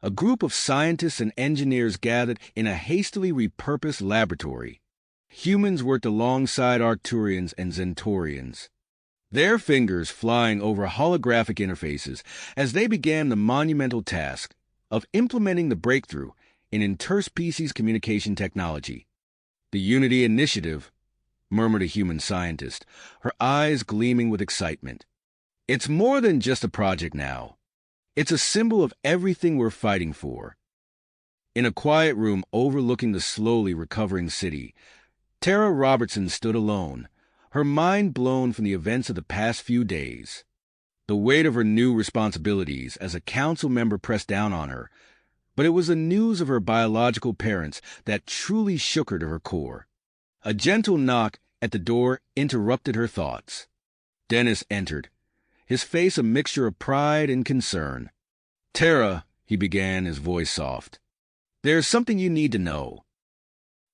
a group of scientists and engineers gathered in a hastily repurposed laboratory. Humans worked alongside Arcturians and Zentorians, their fingers flying over holographic interfaces as they began the monumental task of implementing the breakthrough in interspecies communication technology. "The Unity Initiative," murmured a human scientist, her eyes gleaming with excitement. "It's more than just a project now. It's a symbol of everything we're fighting for." In a quiet room overlooking the slowly recovering city, Tara Robertson stood alone, her mind blown from the events of the past few days. The weight of her new responsibilities as a council member pressed down on her, but it was the news of her biological parents that truly shook her to her core. A gentle knock at the door interrupted her thoughts. Dennis entered, his face a mixture of pride and concern. "Tara," he began, his voice soft, "there's something you need to know."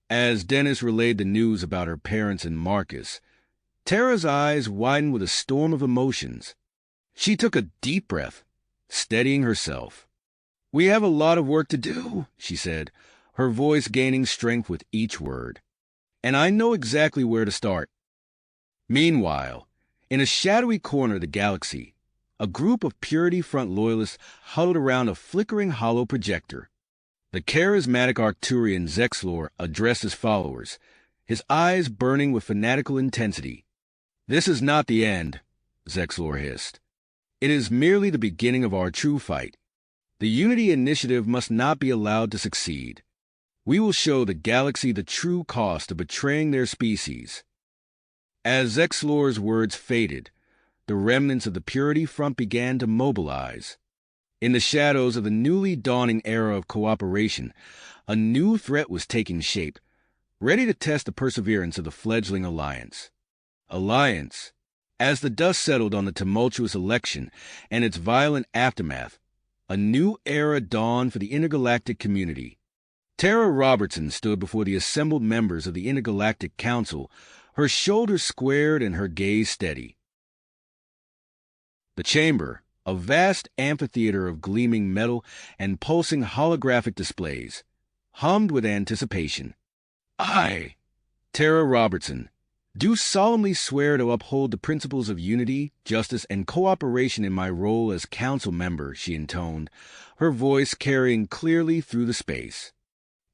As Dennis relayed the news about her parents and Marcus, Tara's eyes widened with a storm of emotions. She took a deep breath, steadying herself. "We have a lot of work to do," she said, her voice gaining strength with each word. "And I know exactly where to start." Meanwhile, in a shadowy corner of the galaxy, a group of Purity Front loyalists huddled around a flickering hollow projector. The charismatic Arcturian Zexlor addressed his followers, his eyes burning with fanatical intensity. "This is not the end," Zexlor hissed. "It is merely the beginning of our true fight. The Unity Initiative must not be allowed to succeed. We will show the galaxy the true cost of betraying their species." As Zexlor's words faded, the remnants of the Purity Front began to mobilize. In the shadows of the newly dawning era of cooperation, a new threat was taking shape, ready to test the perseverance of the fledgling alliance. As the dust settled on the tumultuous election and its violent aftermath, a new era dawned for the intergalactic community. Tara Robertson stood before the assembled members of the Intergalactic Council, her shoulders squared and her gaze steady. The chamber, a vast amphitheater of gleaming metal and pulsing holographic displays, hummed with anticipation. "I, Tara Robertson, do solemnly swear to uphold the principles of unity, justice, and cooperation in my role as council member," she intoned, her voice carrying clearly through the space.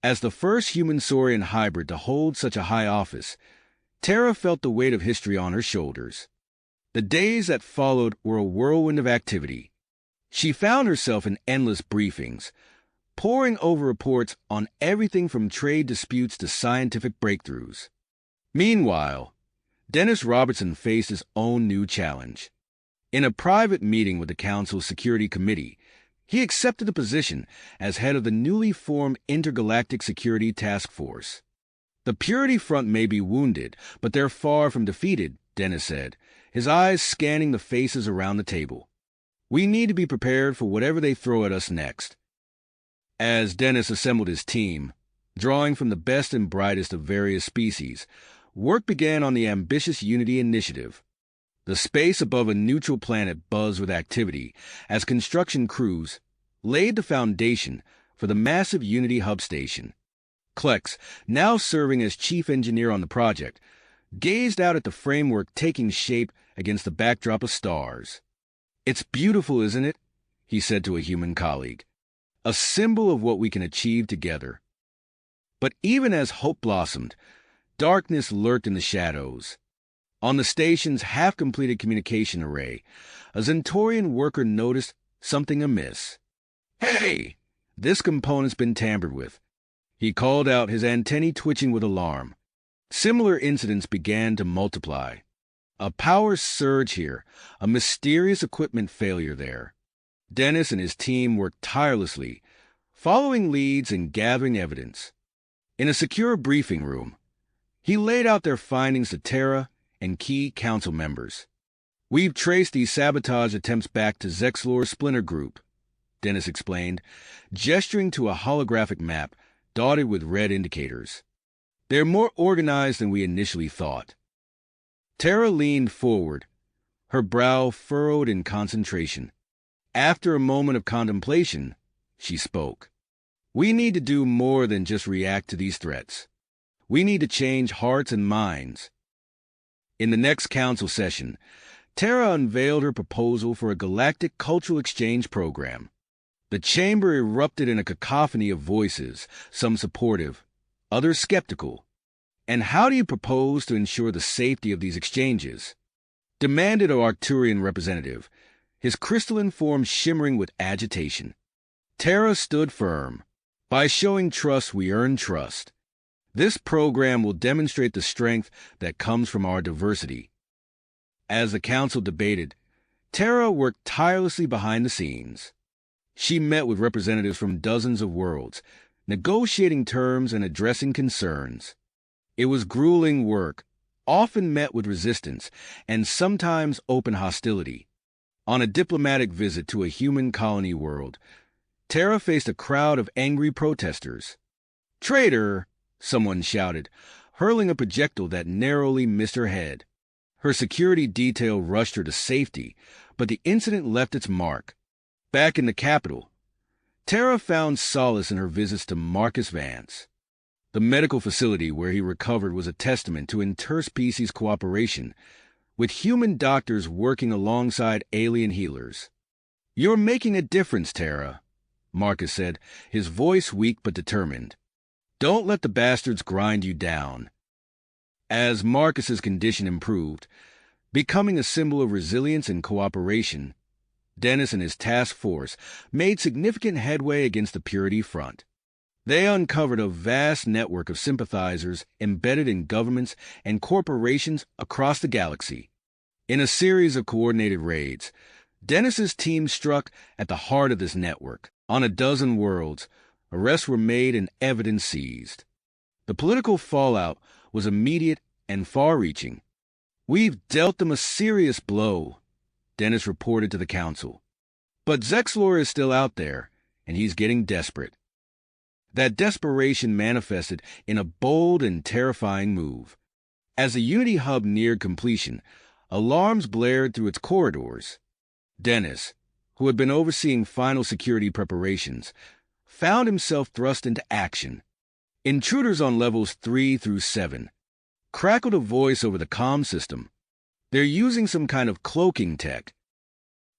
As the first human-saurian hybrid to hold such a high office, Tara felt the weight of history on her shoulders. The days that followed were a whirlwind of activity. She found herself in endless briefings, poring over reports on everything from trade disputes to scientific breakthroughs. Meanwhile, Dennis Robertson faced his own new challenge. In a private meeting with the Council's Security Committee, he accepted a position as head of the newly formed Intergalactic Security Task Force. "The Purity Front may be wounded, but they're far from defeated," Dennis said, his eyes scanning the faces around the table. "We need to be prepared for whatever they throw at us next." As Dennis assembled his team, drawing from the best and brightest of various species, work began on the ambitious Unity Initiative. The space above a neutral planet buzzed with activity as construction crews laid the foundation for the massive Unity Hub Station. Klex, now serving as chief engineer on the project, gazed out at the framework taking shape against the backdrop of stars. "It's beautiful, isn't it?" he said to a human colleague. "A symbol of what we can achieve together." But even as hope blossomed, darkness lurked in the shadows. On the station's half-completed communication array, a Zentorian worker noticed something amiss. "Hey! This component's been tampered with." He called out, his antennae twitching with alarm. Similar incidents began to multiply. A power surge here, a mysterious equipment failure there. Dennis and his team worked tirelessly, following leads and gathering evidence. In a secure briefing room, he laid out their findings to Terra and key council members. "We've traced these sabotage attempts back to Zexlor's splinter group," Dennis explained, gesturing to a holographic map dotted with red indicators. "They're more organized than we initially thought." Terra leaned forward, her brow furrowed in concentration. After a moment of contemplation, she spoke. "We need to do more than just react to these threats. We need to change hearts and minds." In the next council session, Terra unveiled her proposal for a galactic cultural exchange program. The chamber erupted in a cacophony of voices, some supportive, others skeptical. "And how do you propose to ensure the safety of these exchanges?" demanded an Arcturian representative, his crystalline form shimmering with agitation. Terra stood firm. "By showing trust, we earn trust. This program will demonstrate the strength that comes from our diversity." As the council debated, Terra worked tirelessly behind the scenes. She met with representatives from dozens of worlds, negotiating terms and addressing concerns. It was grueling work, often met with resistance, and sometimes open hostility. On a diplomatic visit to a human colony world, Terra faced a crowd of angry protesters. "Traitor!" someone shouted, hurling a projectile that narrowly missed her head. Her security detail rushed her to safety, but the incident left its mark. Back in the capital, Terra found solace in her visits to Marcus Vance. The medical facility where he recovered was a testament to interspecies cooperation, with human doctors working alongside alien healers. "You're making a difference, Terra," Marcus said, his voice weak but determined. "Don't let the bastards grind you down." As Marcus's condition improved, becoming a symbol of resilience and cooperation, Dennis and his task force made significant headway against the Purity Front. They uncovered a vast network of sympathizers embedded in governments and corporations across the galaxy. In a series of coordinated raids, Dennis's team struck at the heart of this network. On a dozen worlds, arrests were made and evidence seized. The political fallout was immediate and far-reaching. "We've dealt them a serious blow," Dennis reported to the council. "But Zexlor is still out there, and he's getting desperate." That desperation manifested in a bold and terrifying move. As the Unity Hub neared completion, alarms blared through its corridors. Dennis, who had been overseeing final security preparations, found himself thrust into action. "Intruders on levels 3 through 7. Crackled a voice over the comm system. "They're using some kind of cloaking tech."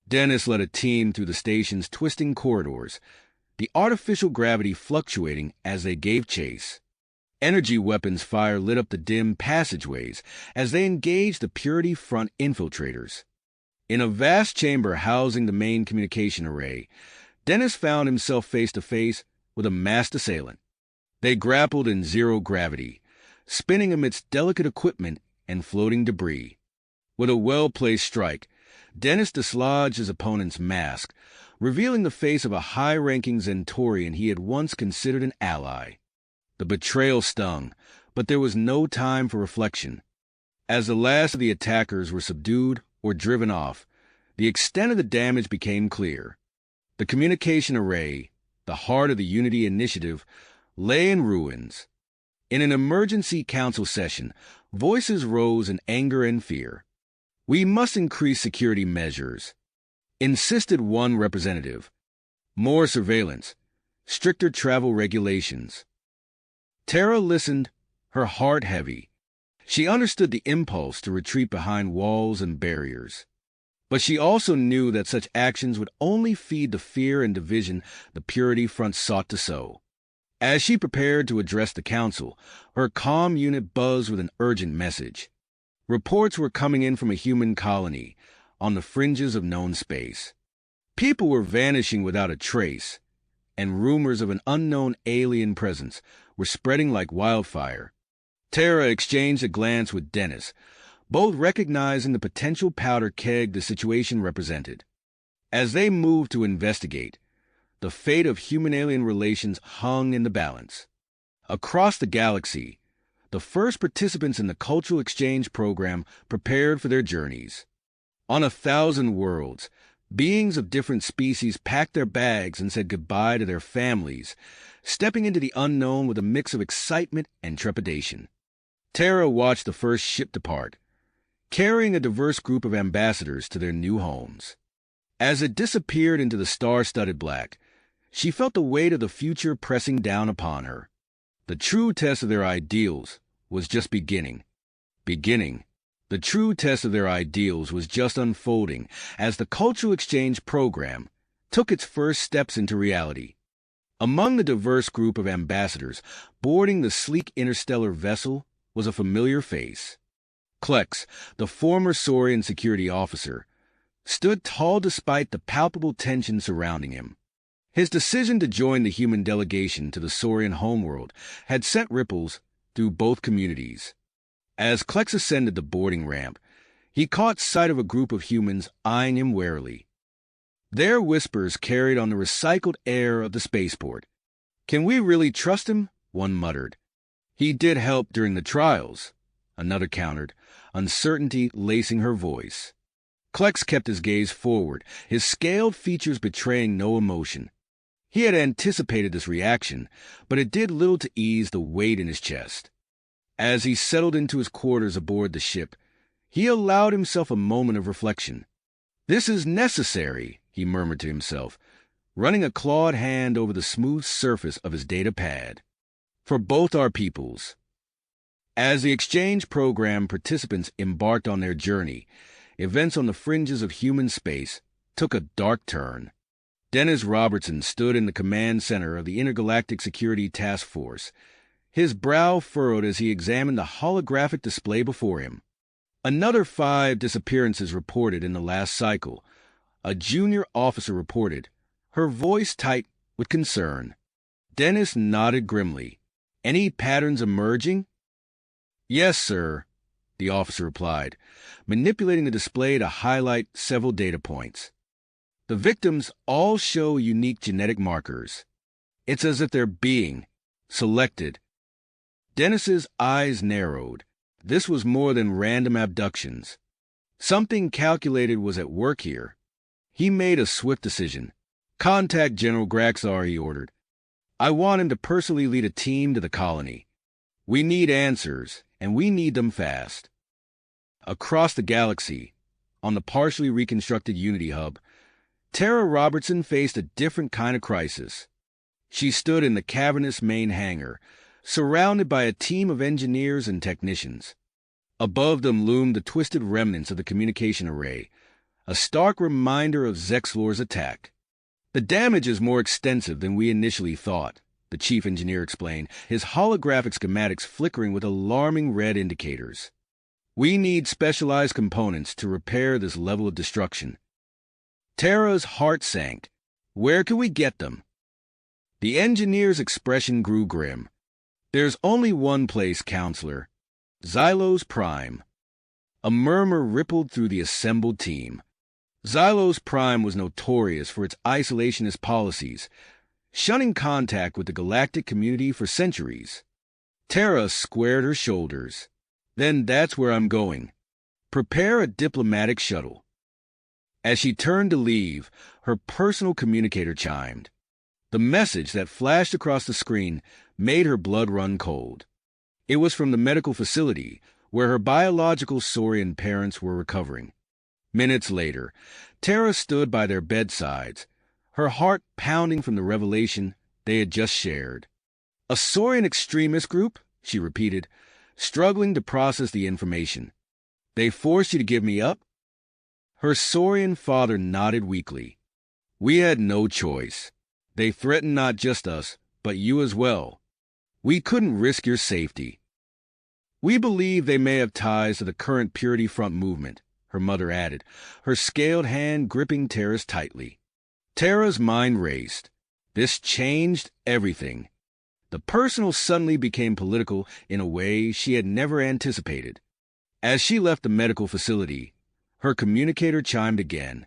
Dennis led a team through the station's twisting corridors, the artificial gravity fluctuating as they gave chase. Energy weapons fire lit up the dim passageways as they engaged the Purity Front infiltrators. In a vast chamber housing the main communication array, Dennis found himself face to face with a masked assailant. They grappled in zero gravity, spinning amidst delicate equipment and floating debris. With a well-placed strike, Dennis dislodged his opponent's mask, revealing the face of a high-ranking Zentorian he had once considered an ally. The betrayal stung, but there was no time for reflection. As the last of the attackers were subdued or driven off, the extent of the damage became clear. The communication array, the heart of the Unity Initiative, lay in ruins. In an emergency council session, voices rose in anger and fear. "We must increase security measures," insisted one representative. "More surveillance, stricter travel regulations." Terra listened, her heart heavy. She understood the impulse to retreat behind walls and barriers. But she also knew that such actions would only feed the fear and division the Purity Front sought to sow. As she prepared to address the council, her comm unit buzzed with an urgent message. Reports were coming in from a human colony on the fringes of known space. People were vanishing without a trace, and rumors of an unknown alien presence were spreading like wildfire. Tara exchanged a glance with Dennis, both recognizing the potential powder keg the situation represented. As they moved to investigate, the fate of human-alien relations hung in the balance. Across the galaxy, the first participants in the cultural exchange program prepared for their journeys. On 1,000 worlds, beings of different species packed their bags and said goodbye to their families, stepping into the unknown with a mix of excitement and trepidation. Tara watched the first ship depart, carrying a diverse group of ambassadors to their new homes. As it disappeared into the star-studded black, she felt the weight of the future pressing down upon her. The true test of their ideals was just beginning. The true test of their ideals was just unfolding as the cultural exchange program took its first steps into reality. Among the diverse group of ambassadors boarding the sleek interstellar vessel was a familiar face. Klex, the former Saurian security officer, stood tall despite the palpable tension surrounding him. His decision to join the human delegation to the Saurian homeworld had sent ripples through both communities. As Klex ascended the boarding ramp, he caught sight of a group of humans eyeing him warily. Their whispers carried on the recycled air of the spaceport. "Can we really trust him?" one muttered. "He did help during the trials," another countered, uncertainty lacing her voice. Klex kept his gaze forward, his scaled features betraying no emotion. He had anticipated this reaction, but it did little to ease the weight in his chest. As he settled into his quarters aboard the ship, he allowed himself a moment of reflection. "This is necessary," he murmured to himself, running a clawed hand over the smooth surface of his data pad. "For both our peoples." As the exchange program participants embarked on their journey, events on the fringes of human space took a dark turn. Dennis Robertson stood in the command center of the Intergalactic Security Task Force, his brow furrowed as he examined the holographic display before him. Another 5 disappearances reported in the last cycle, a junior officer reported, her voice tight with concern. Dennis nodded grimly. "Any patterns emerging?" "Yes, sir," the officer replied, manipulating the display to highlight several data points. "The victims all show unique genetic markers. It's as if they're being selected." Dennis's eyes narrowed. This was more than random abductions. Something calculated was at work here. He made a swift decision. "Contact General Graxar," he ordered. "I want him to personally lead a team to the colony. We need answers, and we need them fast." Across the galaxy, on the partially reconstructed Unity Hub, Tara Robertson faced a different kind of crisis. She stood in the cavernous main hangar, surrounded by a team of engineers and technicians. Above them loomed the twisted remnants of the communication array, a stark reminder of Zexlor's attack. "The damage is more extensive than we initially thought," the chief engineer explained, his holographic schematics flickering with alarming red indicators. "We need specialized components to repair this level of destruction." Tara's heart sank. "Where can we get them?" The engineer's expression grew grim. "There's only one place, Counselor. Xylos Prime." A murmur rippled through the assembled team. Xylos Prime was notorious for its isolationist policies, shunning contact with the galactic community for centuries. Tara squared her shoulders. "Then that's where I'm going. Prepare a diplomatic shuttle." As she turned to leave, her personal communicator chimed. The message that flashed across the screen made her blood run cold. It was from the medical facility where her biological Saurian parents were recovering. Minutes later, Tara stood by their bedsides, her heart pounding from the revelation they had just shared. "A Saurian extremist group?" she repeated, struggling to process the information. "They forced you to give me up?" Her Saurian father nodded weakly. "We had no choice. They threatened not just us, but you as well. We couldn't risk your safety." We believe they may have ties to the current Purity Front movement, her mother added, her scaled hand gripping Tara's tightly. Tara's mind raced. This changed everything. The personal suddenly became political in a way she had never anticipated. As she left the medical facility, her communicator chimed again.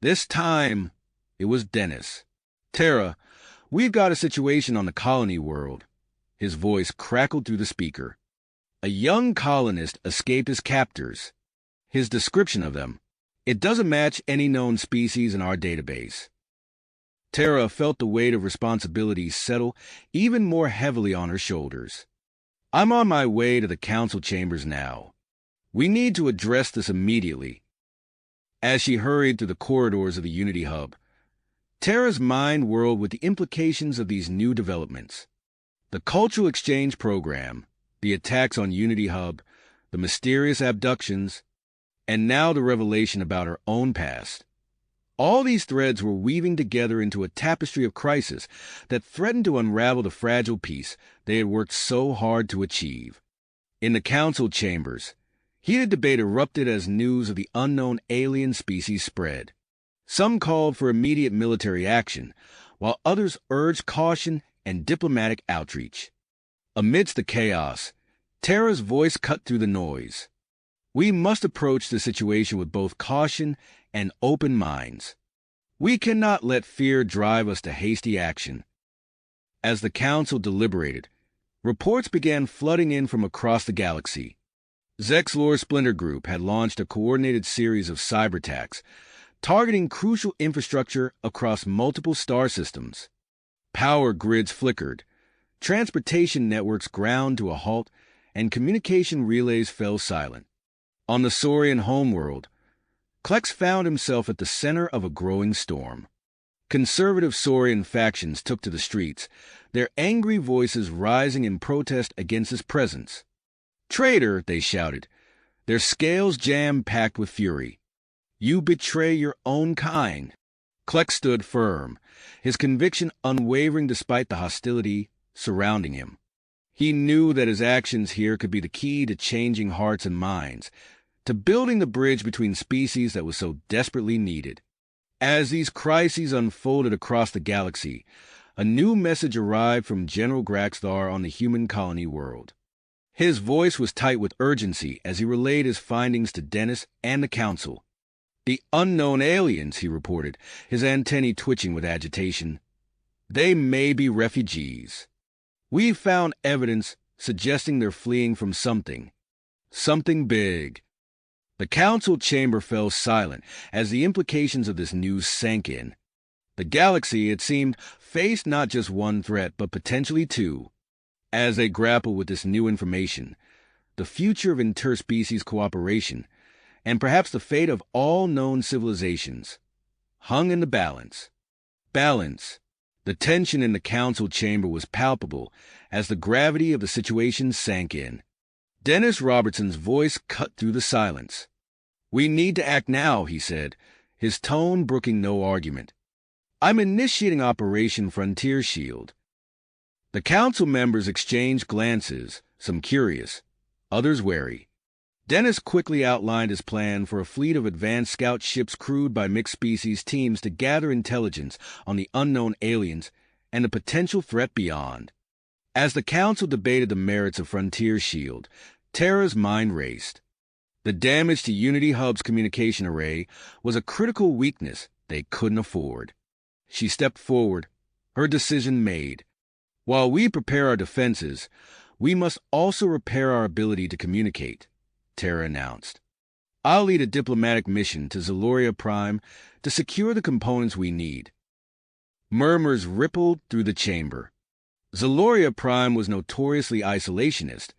This time, it was Dennis. Tara, we've got a situation on the colony world. His voice crackled through the speaker. A young colonist escaped his captors. His description of them, it doesn't match any known species in our database. Tara felt the weight of responsibility settle even more heavily on her shoulders. I'm on my way to the council chambers now. We need to address this immediately. As she hurried through the corridors of the Unity Hub, Tara's mind whirled with the implications of these new developments. The cultural exchange program, the attacks on Unity Hub, the mysterious abductions, and now the revelation about her own past. All these threads were weaving together into a tapestry of crisis that threatened to unravel the fragile peace they had worked so hard to achieve. In the council chambers, heated debate erupted as news of the unknown alien species spread. Some called for immediate military action, while others urged caution and diplomatic outreach. Amidst the chaos, Tara's voice cut through the noise. We must approach the situation with both caution and open minds. We cannot let fear drive us to hasty action. As the council deliberated, reports began flooding in from across the galaxy. Zexlor's Splinter Group had launched a coordinated series of cyber attacks, targeting crucial infrastructure across multiple star systems. Power grids flickered, transportation networks ground to a halt, and communication relays fell silent. On the Saurian homeworld, Klex found himself at the center of a growing storm. Conservative Saurian factions took to the streets, their angry voices rising in protest against his presence. "Traitor," they shouted, their scales jam-packed with fury. "You betray your own kind." Klex stood firm, his conviction unwavering despite the hostility surrounding him. He knew that his actions here could be the key to changing hearts and minds, to building the bridge between species that was so desperately needed. As these crises unfolded across the galaxy, a new message arrived from General Graxthar on the human colony world. His voice was tight with urgency as he relayed his findings to Dennis and the Council. "The unknown aliens," he reported, his antennae twitching with agitation. "They may be refugees. We've found evidence suggesting they're fleeing from something big." The council chamber fell silent as the implications of this news sank in. The galaxy, it seemed, faced not just one threat, but potentially two. As they grappled with this new information, the future of interspecies cooperation, and perhaps the fate of all known civilizations, hung in the balance. The tension in the council chamber was palpable as the gravity of the situation sank in. Dennis Robertson's voice cut through the silence. "We need to act now," he said, his tone brooking no argument. "I'm initiating Operation Frontier Shield." The council members exchanged glances, some curious, others wary. Dennis quickly outlined his plan for a fleet of advanced scout ships crewed by mixed-species teams to gather intelligence on the unknown aliens and the potential threat beyond. As the council debated the merits of Frontier Shield, Tara's mind raced. The damage to Unity Hub's communication array was a critical weakness they couldn't afford. She stepped forward, her decision made. "While we prepare our defenses, we must also repair our ability to communicate," Tara announced. "I'll lead a diplomatic mission to Zoria Prime to secure the components we need." Murmurs rippled through the chamber. Zoria Prime was notoriously isolationist,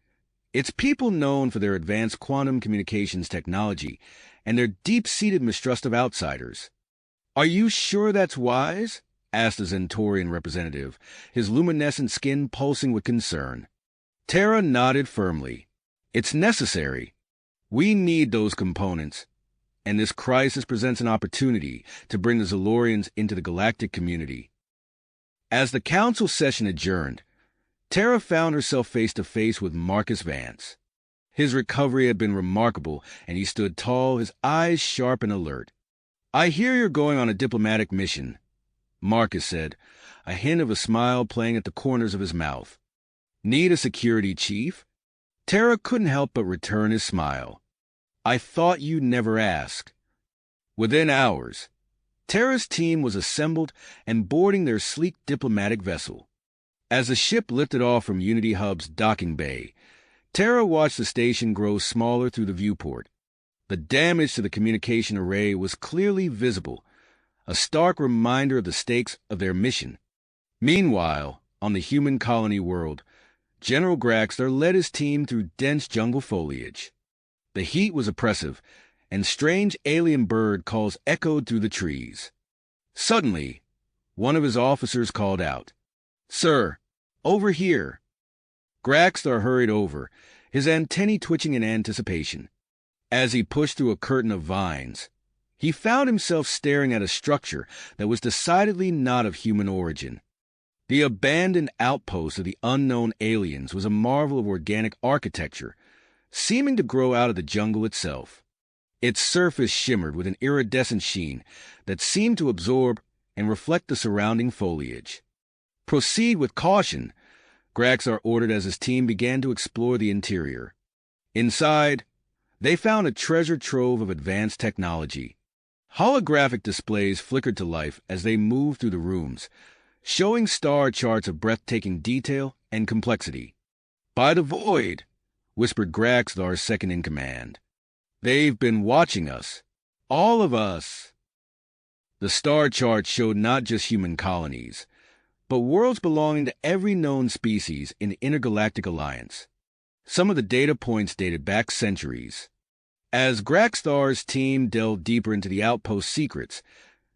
its people known for their advanced quantum communications technology and their deep-seated mistrust of outsiders. "Are you sure that's wise?" asked a Zentorian representative, his luminescent skin pulsing with concern. Tara nodded firmly. "It's necessary. We need those components, and this crisis presents an opportunity to bring the Zolorians into the galactic community." As the council session adjourned, Tara found herself face to face with Marcus Vance. His recovery had been remarkable, and he stood tall, his eyes sharp and alert. "I hear you're going on a diplomatic mission," Marcus said, a hint of a smile playing at the corners of his mouth. "Need a security chief?" Terra couldn't help but return his smile. "I thought you'd never ask." Within hours, Terra's team was assembled and boarding their sleek diplomatic vessel. As the ship lifted off from Unity Hub's docking bay, Terra watched the station grow smaller through the viewport. The damage to the communication array was clearly visible, a stark reminder of the stakes of their mission. Meanwhile, on the human colony world, General Graxter led his team through dense jungle foliage. The heat was oppressive, and strange alien bird calls echoed through the trees. Suddenly, one of his officers called out, "Sir, over here." Graxter hurried over, his antennae twitching in anticipation. As he pushed through a curtain of vines, he found himself staring at a structure that was decidedly not of human origin. The abandoned outpost of the unknown aliens was a marvel of organic architecture, seeming to grow out of the jungle itself. Its surface shimmered with an iridescent sheen that seemed to absorb and reflect the surrounding foliage. "Proceed with caution," Graxar ordered as his team began to explore the interior. Inside, they found a treasure trove of advanced technology. Holographic displays flickered to life as they moved through the rooms, showing star charts of breathtaking detail and complexity. "By the void," whispered Graxar's second-in-command. "They've been watching us. All of us." The star charts showed not just human colonies, but worlds belonging to every known species in the Intergalactic Alliance. Some of the data points dated back centuries. As Graxar's team delved deeper into the outpost's secrets,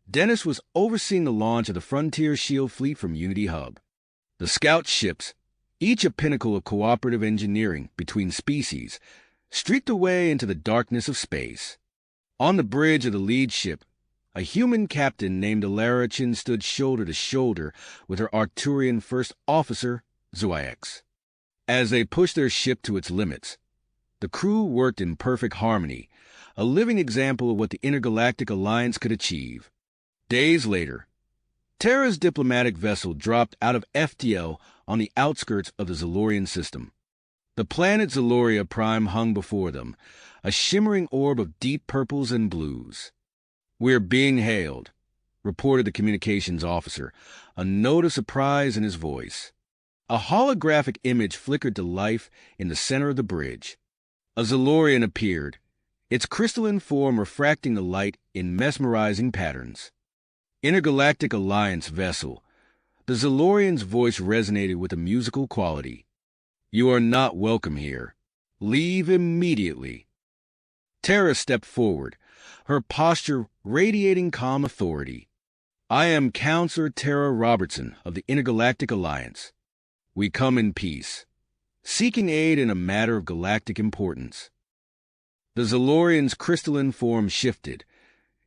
Dennis was overseeing the launch of the Frontier Shield Fleet from Unity Hub. The scout ships, each a pinnacle of cooperative engineering between species, streaked away into the darkness of space. On the bridge of the lead ship, a human captain named Alarichin stood shoulder to shoulder with her Arcturian first officer, Zoria. As they pushed their ship to its limits, the crew worked in perfect harmony, a living example of what the Intergalactic Alliance could achieve. Days later, Terra's diplomatic vessel dropped out of FTL on the outskirts of the Zolorian system. The planet Zoria Prime hung before them, a shimmering orb of deep purples and blues. "We're being hailed," reported the communications officer, a note of surprise in his voice. A holographic image flickered to life in the center of the bridge. A Zolorian appeared, its crystalline form refracting the light in mesmerizing patterns. "Intergalactic Alliance vessel." The Zolorian's voice resonated with a musical quality. "You are not welcome here. Leave immediately." Terra stepped forward, her posture radiating calm authority. "I am Counselor Terra Robertson of the Intergalactic Alliance. We come in peace, seeking aid in a matter of galactic importance." The Zolorian's crystalline form shifted,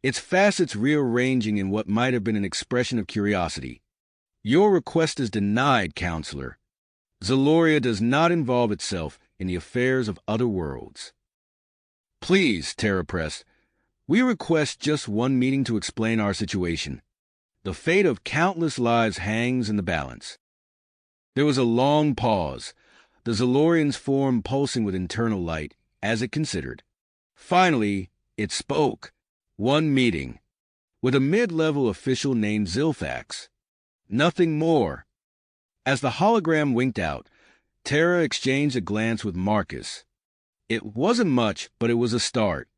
its facets rearranging in what might have been an expression of curiosity. "Your request is denied, Counselor. Zoloria does not involve itself in the affairs of other worlds." "Please," Terra pressed, "we request just one meeting to explain our situation. The fate of countless lives hangs in the balance." There was a long pause, the Zolorian's form pulsing with internal light, as it considered. Finally, it spoke. "One meeting, with a mid-level official named Zilfax. Nothing more." As the hologram winked out, Terra exchanged a glance with Marcus. It wasn't much, but it was a start.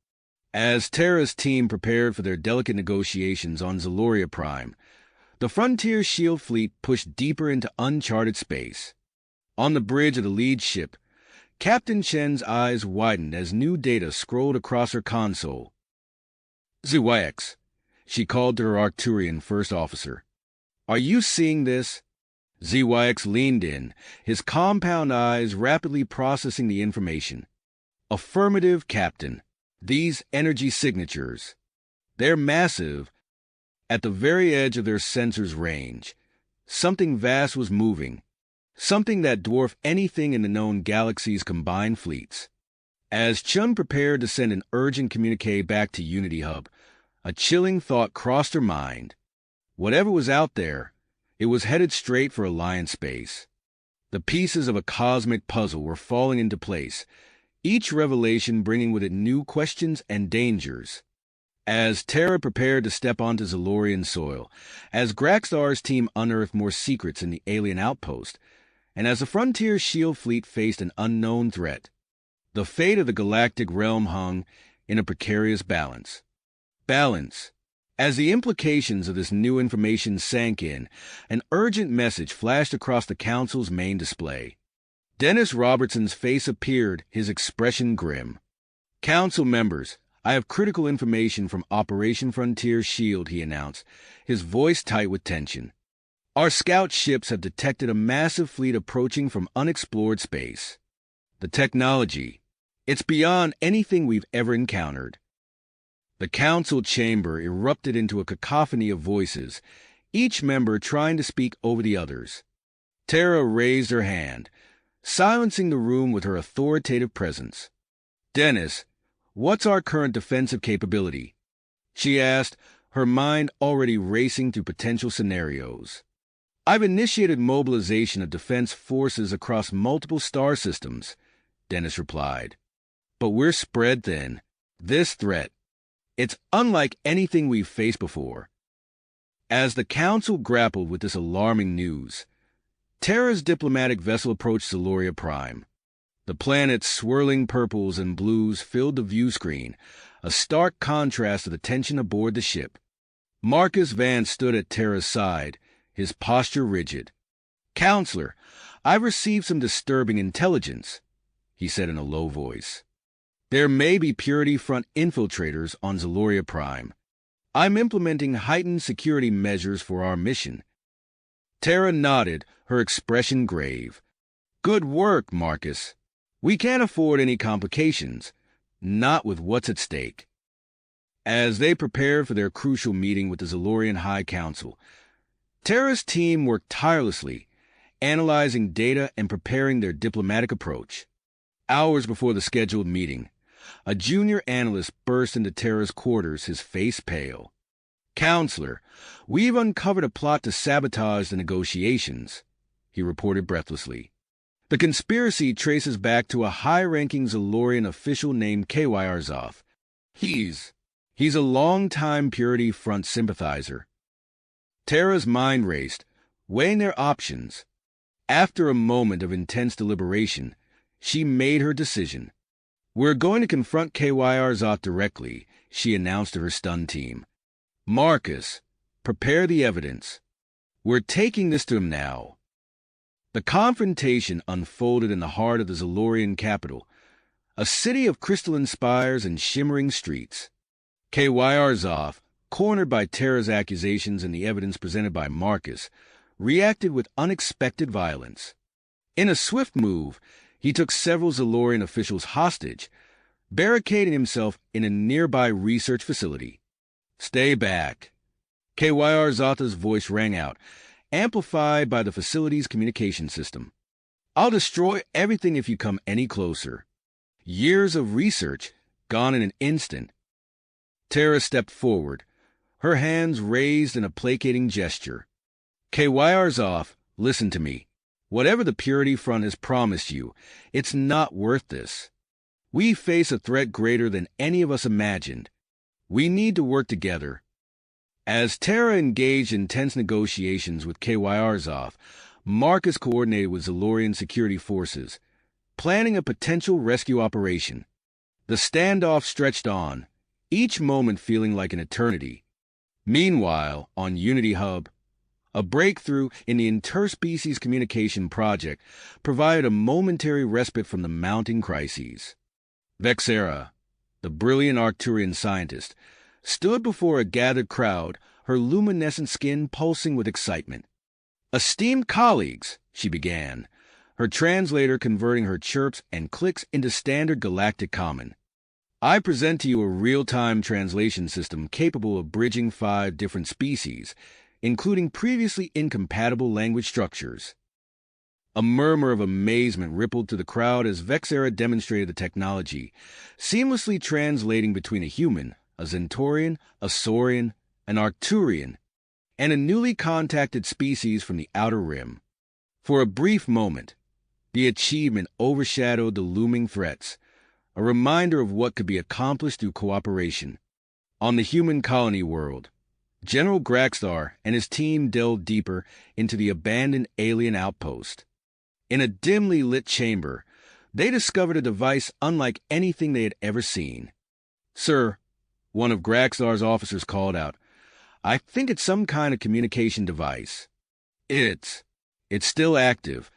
As Terra's team prepared for their delicate negotiations on Zoria Prime, the Frontier Shield Fleet pushed deeper into uncharted space. On the bridge of the lead ship, Captain Chen's eyes widened as new data scrolled across her console. "Zoria," she called to her Arcturian first officer. "Are you seeing this?" Zoria leaned in, his compound eyes rapidly processing the information. "Affirmative, Captain. These energy signatures. They're massive. At the very edge of their sensor's range, something vast was moving, something that dwarfed anything in the known galaxy's combined fleets. As Chun prepared to send an urgent communique back to Unity Hub, a chilling thought crossed her mind. Whatever was out there, it was headed straight for Alliance space. The pieces of a cosmic puzzle were falling into place, each revelation bringing with it new questions and dangers. As Terra prepared to step onto Zalorian soil, as Graxtar's team unearthed more secrets in the alien outpost, and as the Frontier Shield Fleet faced an unknown threat, the fate of the galactic realm hung in a precarious balance. As the implications of this new information sank in, an urgent message flashed across the Council's main display. Dennis Robertson's face appeared, his expression grim. "Council members, I have critical information from Operation Frontier Shield," he announced, his voice tight with tension. "Our scout ships have detected a massive fleet approaching from unexplored space. The technology, it's beyond anything we've ever encountered." The council chamber erupted into a cacophony of voices, each member trying to speak over the others. Terra raised her hand, silencing the room with her authoritative presence. "Dennis, what's our current defensive capability?" she asked, her mind already racing through potential scenarios. "I've initiated mobilization of defense forces across multiple star systems," Dennis replied. "But we're spread thin. This threat, it's unlike anything we've faced before." As the Council grappled with this alarming news, Terra's diplomatic vessel approached Zoria Prime. The planet's swirling purples and blues filled the view screen, a stark contrast to the tension aboard the ship. Marcus Vance stood at Terra's side, his posture rigid. "Counselor, I've received some disturbing intelligence," he said in a low voice. "There may be Purity Front infiltrators on Zoria Prime. I'm implementing heightened security measures for our mission." Terra nodded, her expression grave. "Good work, Marcus. We can't afford any complications, not with what's at stake." As they prepared for their crucial meeting with the Zalorian High Council, Terra's team worked tirelessly, analyzing data and preparing their diplomatic approach. Hours before the scheduled meeting, a junior analyst burst into Terra's quarters, his face pale. "Counselor, we've uncovered a plot to sabotage the negotiations," he reported breathlessly. "The conspiracy traces back to a high-ranking Zalorian official named KY Arzoff. He's a long-time Purity Front sympathizer." Terra's mind raced, weighing their options. After a moment of intense deliberation, she made her decision. "We're going to confront KY Arzoff directly," she announced to her stunned team. "Marcus, prepare the evidence. We're taking this to him now." The confrontation unfolded in the heart of the Zalorian capital, a city of crystalline spires and shimmering streets. KY Arzoff, cornered by Terra's accusations and the evidence presented by Marcus, reacted with unexpected violence. In a swift move, he took several Zalorian officials hostage, barricading himself in a nearby research facility. "Stay back." KY Arzoff's voice rang out, amplified by the facility's communication system. "I'll destroy everything if you come any closer." Years of research, gone in an instant. Terra stepped forward, her hands raised in a placating gesture. "KY Arzoff, listen to me. Whatever the Purity Front has promised you, it's not worth this. We face a threat greater than any of us imagined. We need to work together." As Terra engaged in tense negotiations with KY Arzoff, Marcus coordinated with Zalorian security forces, planning a potential rescue operation. The standoff stretched on, each moment feeling like an eternity. Meanwhile, on Unity Hub, a breakthrough in the Interspecies communication project provided a momentary respite from the mounting crises. Vexera, the brilliant Arcturian scientist, stood before a gathered crowd, her luminescent skin pulsing with excitement. "Esteemed colleagues," she began, her translator converting her chirps and clicks into standard galactic common. "I present to you a real-time translation system capable of bridging 5 different species, including previously incompatible language structures." A murmur of amazement rippled through the crowd as Vexera demonstrated the technology, seamlessly translating between a human, a Zentorian, a Saurian, an Arcturian, and a newly contacted species from the Outer Rim. For a brief moment, the achievement overshadowed the looming threats, a reminder of what could be accomplished through cooperation. On the human colony world, General Graxstar and his team delved deeper into the abandoned alien outpost. In a dimly lit chamber, they discovered a device unlike anything they had ever seen. "Sir," one of Graxstar's officers called out, "I think it's some kind of communication device." It's still active."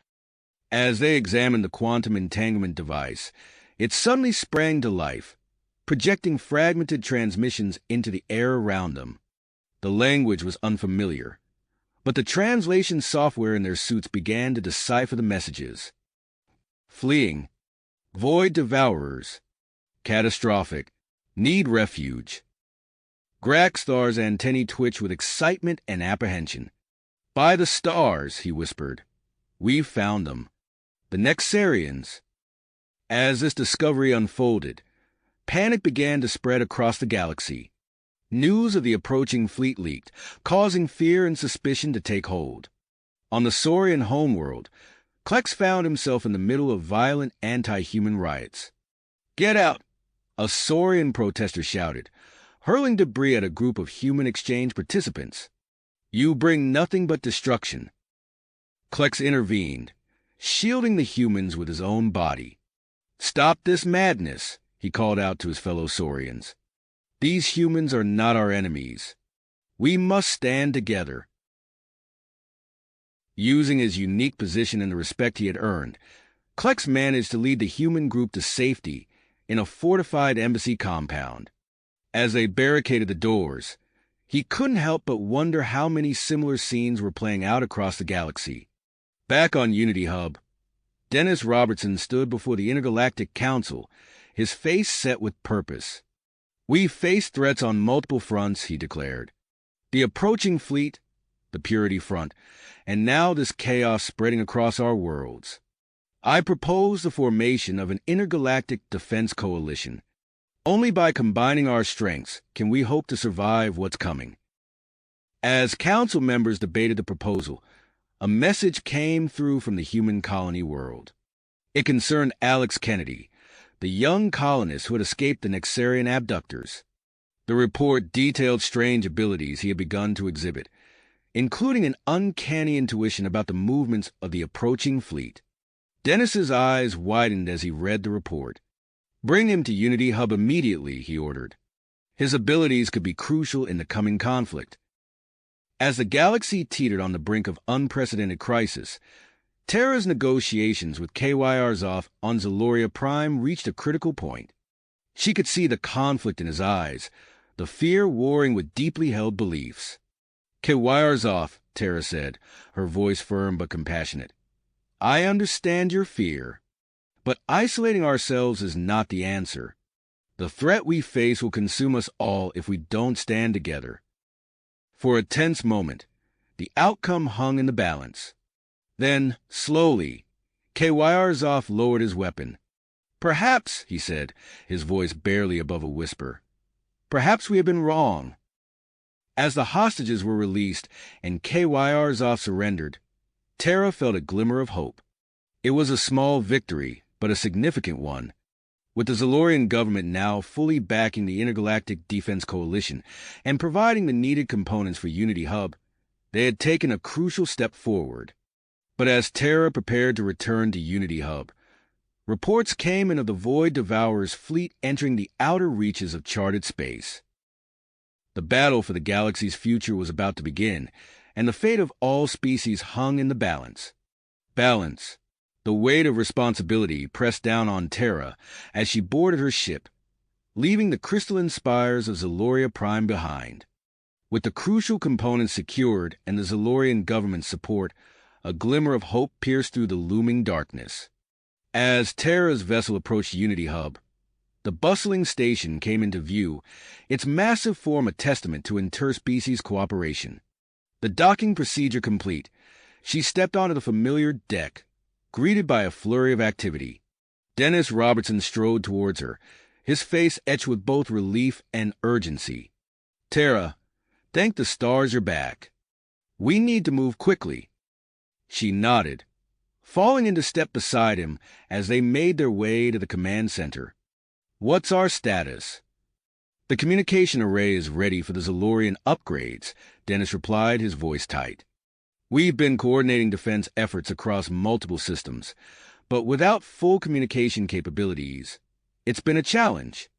As they examined the quantum entanglement device, it suddenly sprang to life, projecting fragmented transmissions into the air around them. The language was unfamiliar, but the translation software in their suits began to decipher the messages. Fleeing, void devourers, catastrophic, need refuge. Graxstar's antennae twitched with excitement and apprehension. "By the stars," he whispered, "we've found them. The Nexarians." As this discovery unfolded, panic began to spread across the galaxy. News of the approaching fleet leaked, causing fear and suspicion to take hold. On the Saurian homeworld, Klex found himself in the middle of violent anti-human riots. "Get out!" a Saurian protester shouted, hurling debris at a group of human exchange participants. "You bring nothing but destruction." Klex intervened, shielding the humans with his own body. "Stop this madness," he called out to his fellow Saurians. "These humans are not our enemies. We must stand together." Using his unique position and the respect he had earned, Klex managed to lead the human group to safety in a fortified embassy compound. As they barricaded the doors, he couldn't help but wonder how many similar scenes were playing out across the galaxy. Back on Unity Hub, Dennis Robertson stood before the Intergalactic Council, his face set with purpose. "We've faced threats on multiple fronts," he declared. "The approaching fleet, the Purity Front, and now this chaos spreading across our worlds. I propose the formation of an intergalactic defense coalition. Only by combining our strengths can we hope to survive what's coming." As council members debated the proposal, a message came through from the human colony world. It concerned Alex Kennedy, the young colonist who had escaped the Nexarian abductors. The report detailed strange abilities he had begun to exhibit, including an uncanny intuition about the movements of the approaching fleet. Dennis's eyes widened as he read the report. "Bring him to Unity Hub immediately," he ordered. His abilities could be crucial in the coming conflict. As the galaxy teetered on the brink of unprecedented crisis, Terra's negotiations with KYR's on Zoria Prime reached a critical point. She could see the conflict in his eyes, the fear warring with deeply held beliefs. "KYR's, Terra said, her voice firm but compassionate. "I understand your fear, but isolating ourselves is not the answer. The threat we face will consume us all if we don't stand together." For a tense moment, the outcome hung in the balance. Then, slowly, KYR's lowered his weapon. "Perhaps," he said, his voice barely above a whisper, "perhaps we have been wrong." As the hostages were released and KYR's surrendered, Terra felt a glimmer of hope. It was a small victory, but a significant one. With the Zolorian government now fully backing the Intergalactic Defense Coalition and providing the needed components for Unity Hub, they had taken a crucial step forward. But as Terra prepared to return to Unity Hub, reports came in of the Void Devourer's fleet entering the outer reaches of charted space. The battle for the galaxy's future was about to begin, and the fate of all species hung in the balance. Balance. The weight of responsibility pressed down on Terra as she boarded her ship, leaving the crystalline spires of Zoria Prime behind. With the crucial components secured and the Zolorian government's support, a glimmer of hope pierced through the looming darkness. As Terra's vessel approached Unity Hub, the bustling station came into view, its massive form a testament to interspecies cooperation. The docking procedure complete, she stepped onto the familiar deck, greeted by a flurry of activity. Dennis Robertson strode towards her, his face etched with both relief and urgency. "Tara, thank the stars you're back. We need to move quickly." She nodded, falling into step beside him as they made their way to the command center. "What's our status?" "The communication array is ready for the Zolorian upgrades," Dennis replied, his voice tight. "We've been coordinating defense efforts across multiple systems, but without full communication capabilities, it's been a challenge."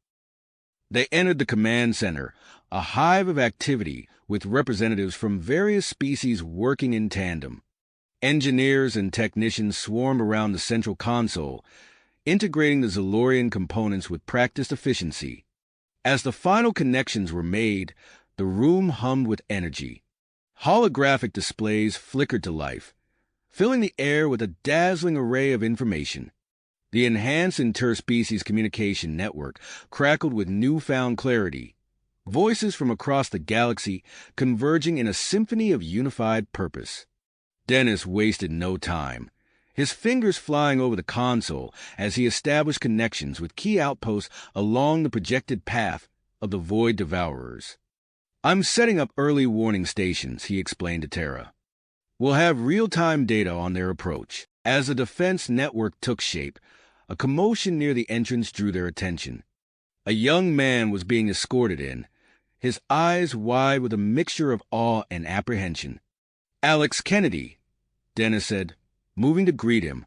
They entered the command center, a hive of activity with representatives from various species working in tandem. Engineers and technicians swarmed around the central console, integrating the Zolorian components with practiced efficiency. As the final connections were made, the room hummed with energy. Holographic displays flickered to life, filling the air with a dazzling array of information. The enhanced Interspecies communication network crackled with newfound clarity, voices from across the galaxy converging in a symphony of unified purpose. Dennis wasted no time, his fingers flying over the console as he established connections with key outposts along the projected path of the Void Devourers. "I'm setting up early warning stations," he explained to Tara. "We'll have real-time data on their approach." As the defense network took shape, a commotion near the entrance drew their attention. A young man was being escorted in, his eyes wide with a mixture of awe and apprehension. "Alex Kennedy," Dennis said, moving to greet him.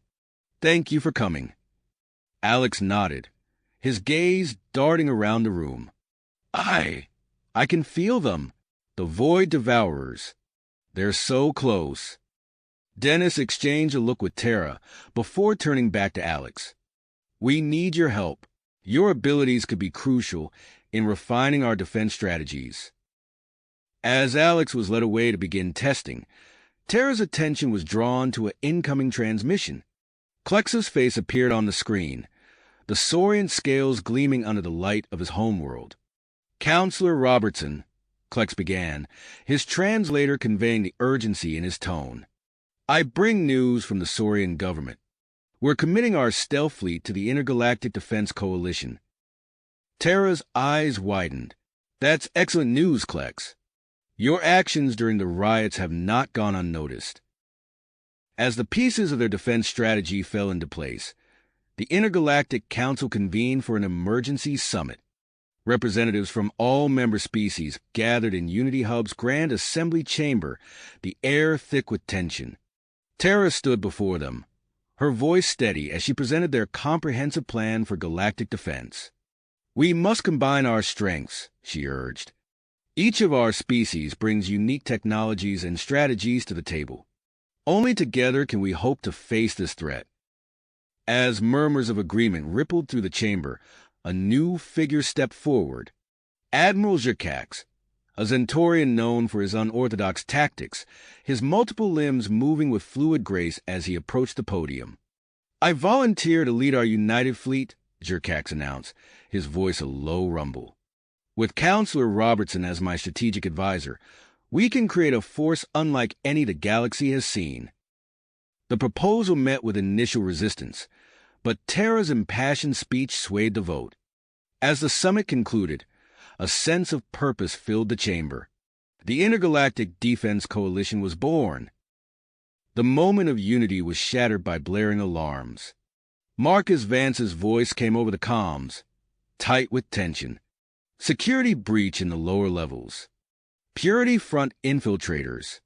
"Thank you for coming." Alex nodded, his gaze darting around the room. I can feel them, the Void Devourers. They're so close." Dennis exchanged a look with Tara before turning back to Alex. "We need your help. Your abilities could be crucial in refining our defense strategies." As Alex was led away to begin testing, Tara's attention was drawn to an incoming transmission. Klex's face appeared on the screen, the Saurian scales gleaming under the light of his homeworld. "Counselor Robertson," Klex began, his translator conveying the urgency in his tone. "I bring news from the Saurian government. We're committing our stealth fleet to the Intergalactic Defense Coalition." Tara's eyes widened. "That's excellent news, Klex. Your actions during the riots have not gone unnoticed." As the pieces of their defense strategy fell into place, the Intergalactic Council convened for an emergency summit. Representatives from all member species gathered in Unity Hub's Grand Assembly Chamber, the air thick with tension. Tara stood before them, her voice steady as she presented their comprehensive plan for galactic defense. "We must combine our strengths," she urged. "Each of our species brings unique technologies and strategies to the table. Only together can we hope to face this threat." As murmurs of agreement rippled through the chamber, a new figure stepped forward. Admiral Zerkax, a Zentorian known for his unorthodox tactics, his multiple limbs moving with fluid grace as he approached the podium. "I volunteer to lead our united fleet," Zerkax announced, his voice a low rumble. "With Counselor Robertson as my strategic advisor, we can create a force unlike any the galaxy has seen." The proposal met with initial resistance, but Tara's impassioned speech swayed the vote. As the summit concluded, a sense of purpose filled the chamber. The Intergalactic Defense Coalition was born. The moment of unity was shattered by blaring alarms. Marcus Vance's voice came over the comms, tight with tension. "Security breach in the lower levels. Purity Front infiltrators."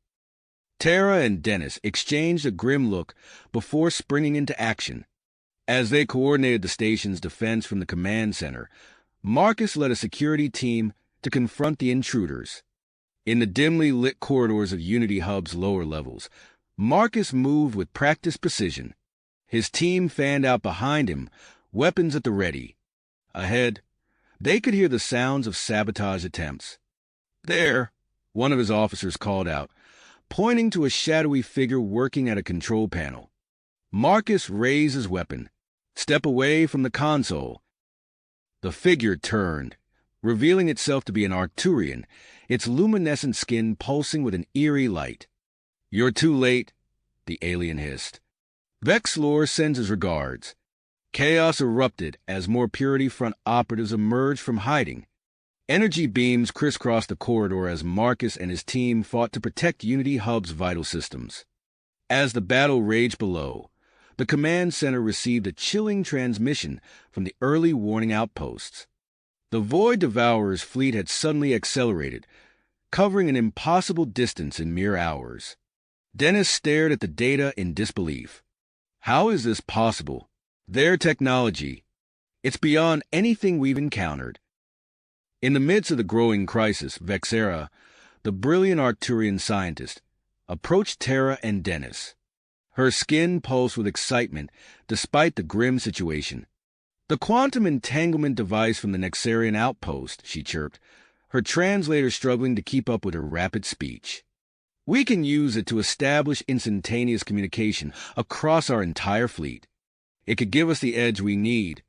Tara and Dennis exchanged a grim look before springing into action. As they coordinated the station's defense from the command center, Marcus led a security team to confront the intruders. In the dimly lit corridors of Unity Hub's lower levels, Marcus moved with practiced precision. His team fanned out behind him, weapons at the ready. Ahead, they could hear the sounds of sabotage attempts. "There," one of his officers called out, pointing to a shadowy figure working at a control panel. Marcus raised his weapon. "Step away from the console." The figure turned, revealing itself to be an Arcturian, its luminescent skin pulsing with an eerie light. "You're too late," the alien hissed. Vexlor sends his regards. Chaos erupted as more Purity Front operatives emerged from hiding. Energy beams crisscrossed the corridor as Marcus and his team fought to protect Unity Hub's vital systems. As the battle raged below, the command center received a chilling transmission from the early warning outposts. The Void Devourer's fleet had suddenly accelerated, covering an impossible distance in mere hours. Dennis stared at the data in disbelief. How is this possible? Their technology. It's beyond anything we've encountered. In the midst of the growing crisis, Vexera, the brilliant Arcturian scientist, approached Terra and Dennis. Her skin pulsed with excitement despite the grim situation. "The quantum entanglement device from the Nexarian outpost," she chirped, her translator struggling to keep up with her rapid speech. "We can use it to establish instantaneous communication across our entire fleet. It could give us the edge we need."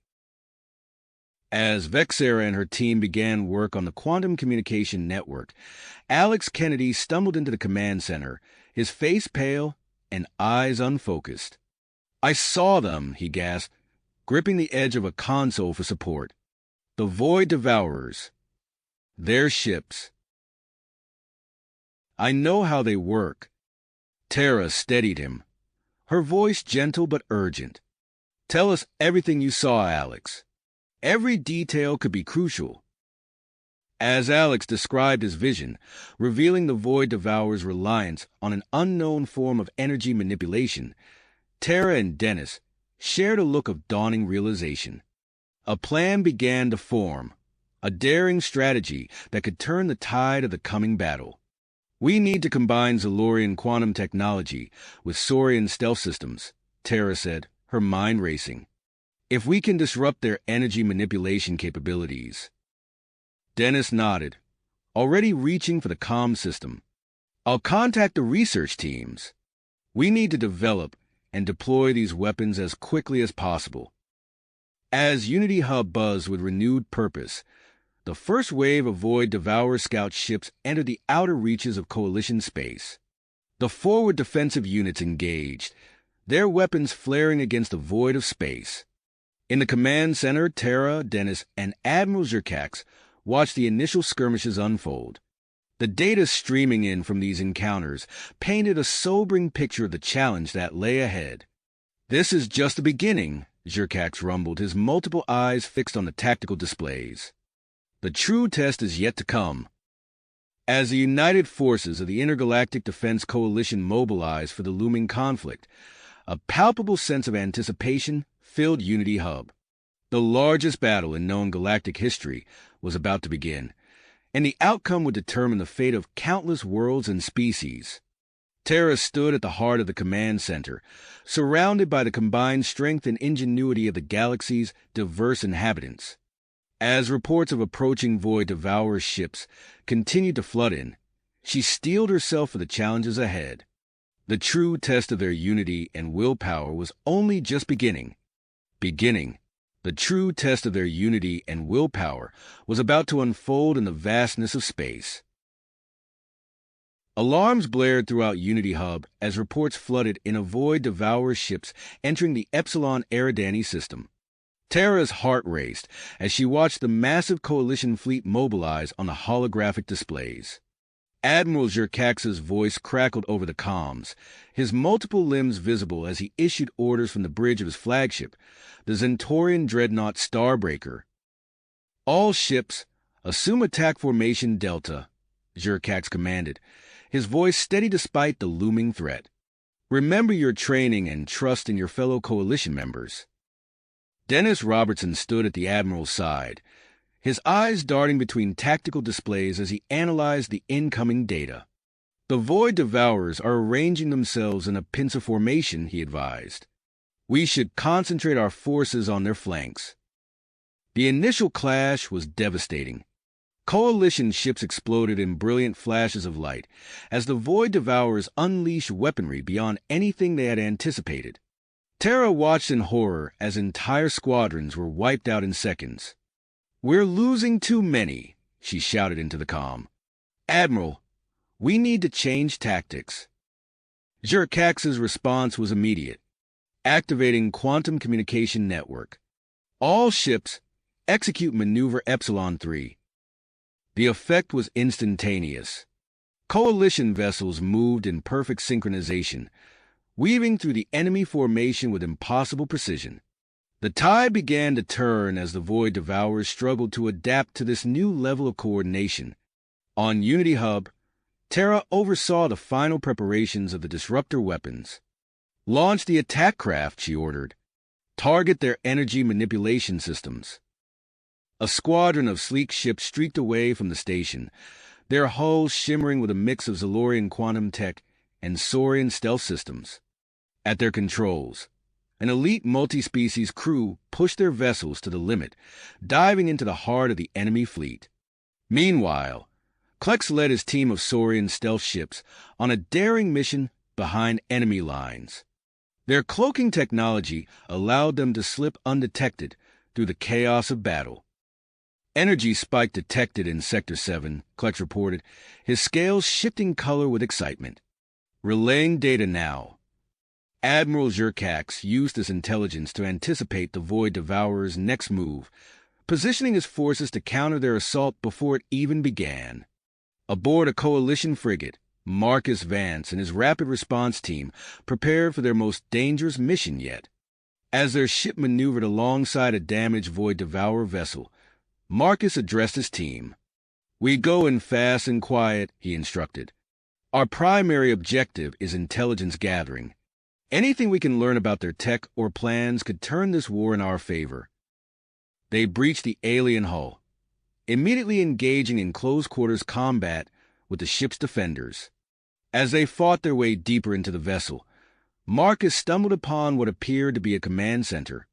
As Vexera and her team began work on the quantum communication network, Alex Kennedy stumbled into the command center, his face pale and eyes unfocused. "I saw them," he gasped, gripping the edge of a console for support. "The Void Devourers. Their ships. I know how they work." Terra steadied him, her voice gentle but urgent. "Tell us everything you saw, Alex. Every detail could be crucial." As Alex described his vision, revealing the Void Devourer's reliance on an unknown form of energy manipulation, Terra and Dennis shared a look of dawning realization. A plan began to form, a daring strategy that could turn the tide of the coming battle. "We need to combine Zolorian quantum technology with Saurian stealth systems," Terra said, her mind racing. "If we can disrupt their energy manipulation capabilities." Dennis nodded, already reaching for the comm system. "I'll contact the research teams. We need to develop and deploy these weapons as quickly as possible." As Unity Hub buzzed with renewed purpose, the first wave of Void Devourer scout ships entered the outer reaches of Coalition space. The forward defensive units engaged, their weapons flaring against the void of space. In the command center, Terra, Dennis, and Admiral Zerkax watched the initial skirmishes unfold. The data streaming in from these encounters painted a sobering picture of the challenge that lay ahead. "This is just the beginning," Zerkax rumbled, his multiple eyes fixed on the tactical displays. "The true test is yet to come." As the united forces of the Intergalactic Defense Coalition mobilized for the looming conflict, a palpable sense of anticipation filled Unity Hub. The largest battle in known galactic history was about to begin, and the outcome would determine the fate of countless worlds and species. Terra stood at the heart of the command center, surrounded by the combined strength and ingenuity of the galaxy's diverse inhabitants. As reports of approaching Void Devourer ships continued to flood in, she steeled herself for the challenges ahead. The true test of their unity and willpower was only just beginning. The true test of their unity and willpower was about to unfold in the vastness of space. Alarms blared throughout Unity Hub as reports flooded in of Void Devourer ships entering the Epsilon Eridani system. Terra's heart raced as she watched the massive Coalition fleet mobilize on the holographic displays. Admiral Zerkax's voice crackled over the comms, his multiple limbs visible as he issued orders from the bridge of his flagship, the Zentorian dreadnought Starbreaker. "All ships, assume attack formation Delta," Zerkax commanded, his voice steady despite the looming threat. "Remember your training and trust in your fellow Coalition members." Dennis Robertson stood at the Admiral's side, his eyes darting between tactical displays as he analyzed the incoming data. "The Void Devourers are arranging themselves in a pincer formation," he advised. "We should concentrate our forces on their flanks." The initial clash was devastating. Coalition ships exploded in brilliant flashes of light as the Void Devourers unleashed weaponry beyond anything they had anticipated. Terra watched in horror as entire squadrons were wiped out in seconds. "We're losing too many," she shouted into the comm. "Admiral, we need to change tactics." Zerkax's response was immediate. Activating quantum communication network. All ships execute maneuver Epsilon 3. The effect was instantaneous. Coalition vessels moved in perfect synchronization, weaving through the enemy formation with impossible precision. The tide began to turn as the Void Devourers struggled to adapt to this new level of coordination. On Unity Hub, Terra oversaw the final preparations of the disruptor weapons. "Launch the attack craft," she ordered. "Target their energy manipulation systems." A squadron of sleek ships streaked away from the station, their hulls shimmering with a mix of Zolorian quantum tech and Saurian stealth systems. At their controls, an elite multi-species crew pushed their vessels to the limit, diving into the heart of the enemy fleet. Meanwhile, Klex led his team of Saurian stealth ships on a daring mission behind enemy lines. Their cloaking technology allowed them to slip undetected through the chaos of battle. "Energy spike detected in Sector 7, Klex reported, his scales shifting color with excitement. "Relaying data now." Admiral Zerkax used his intelligence to anticipate the Void Devourer's next move, positioning his forces to counter their assault before it even began. Aboard a coalition frigate, Marcus Vance and his rapid response team prepared for their most dangerous mission yet. As their ship maneuvered alongside a damaged Void Devourer vessel, Marcus addressed his team. "We go in fast and quiet," he instructed. "Our primary objective is intelligence gathering. Anything we can learn about their tech or plans could turn this war in our favor." They breached the alien hull, immediately engaging in close-quarters combat with the ship's defenders. As they fought their way deeper into the vessel, Marcus stumbled upon what appeared to be a command center.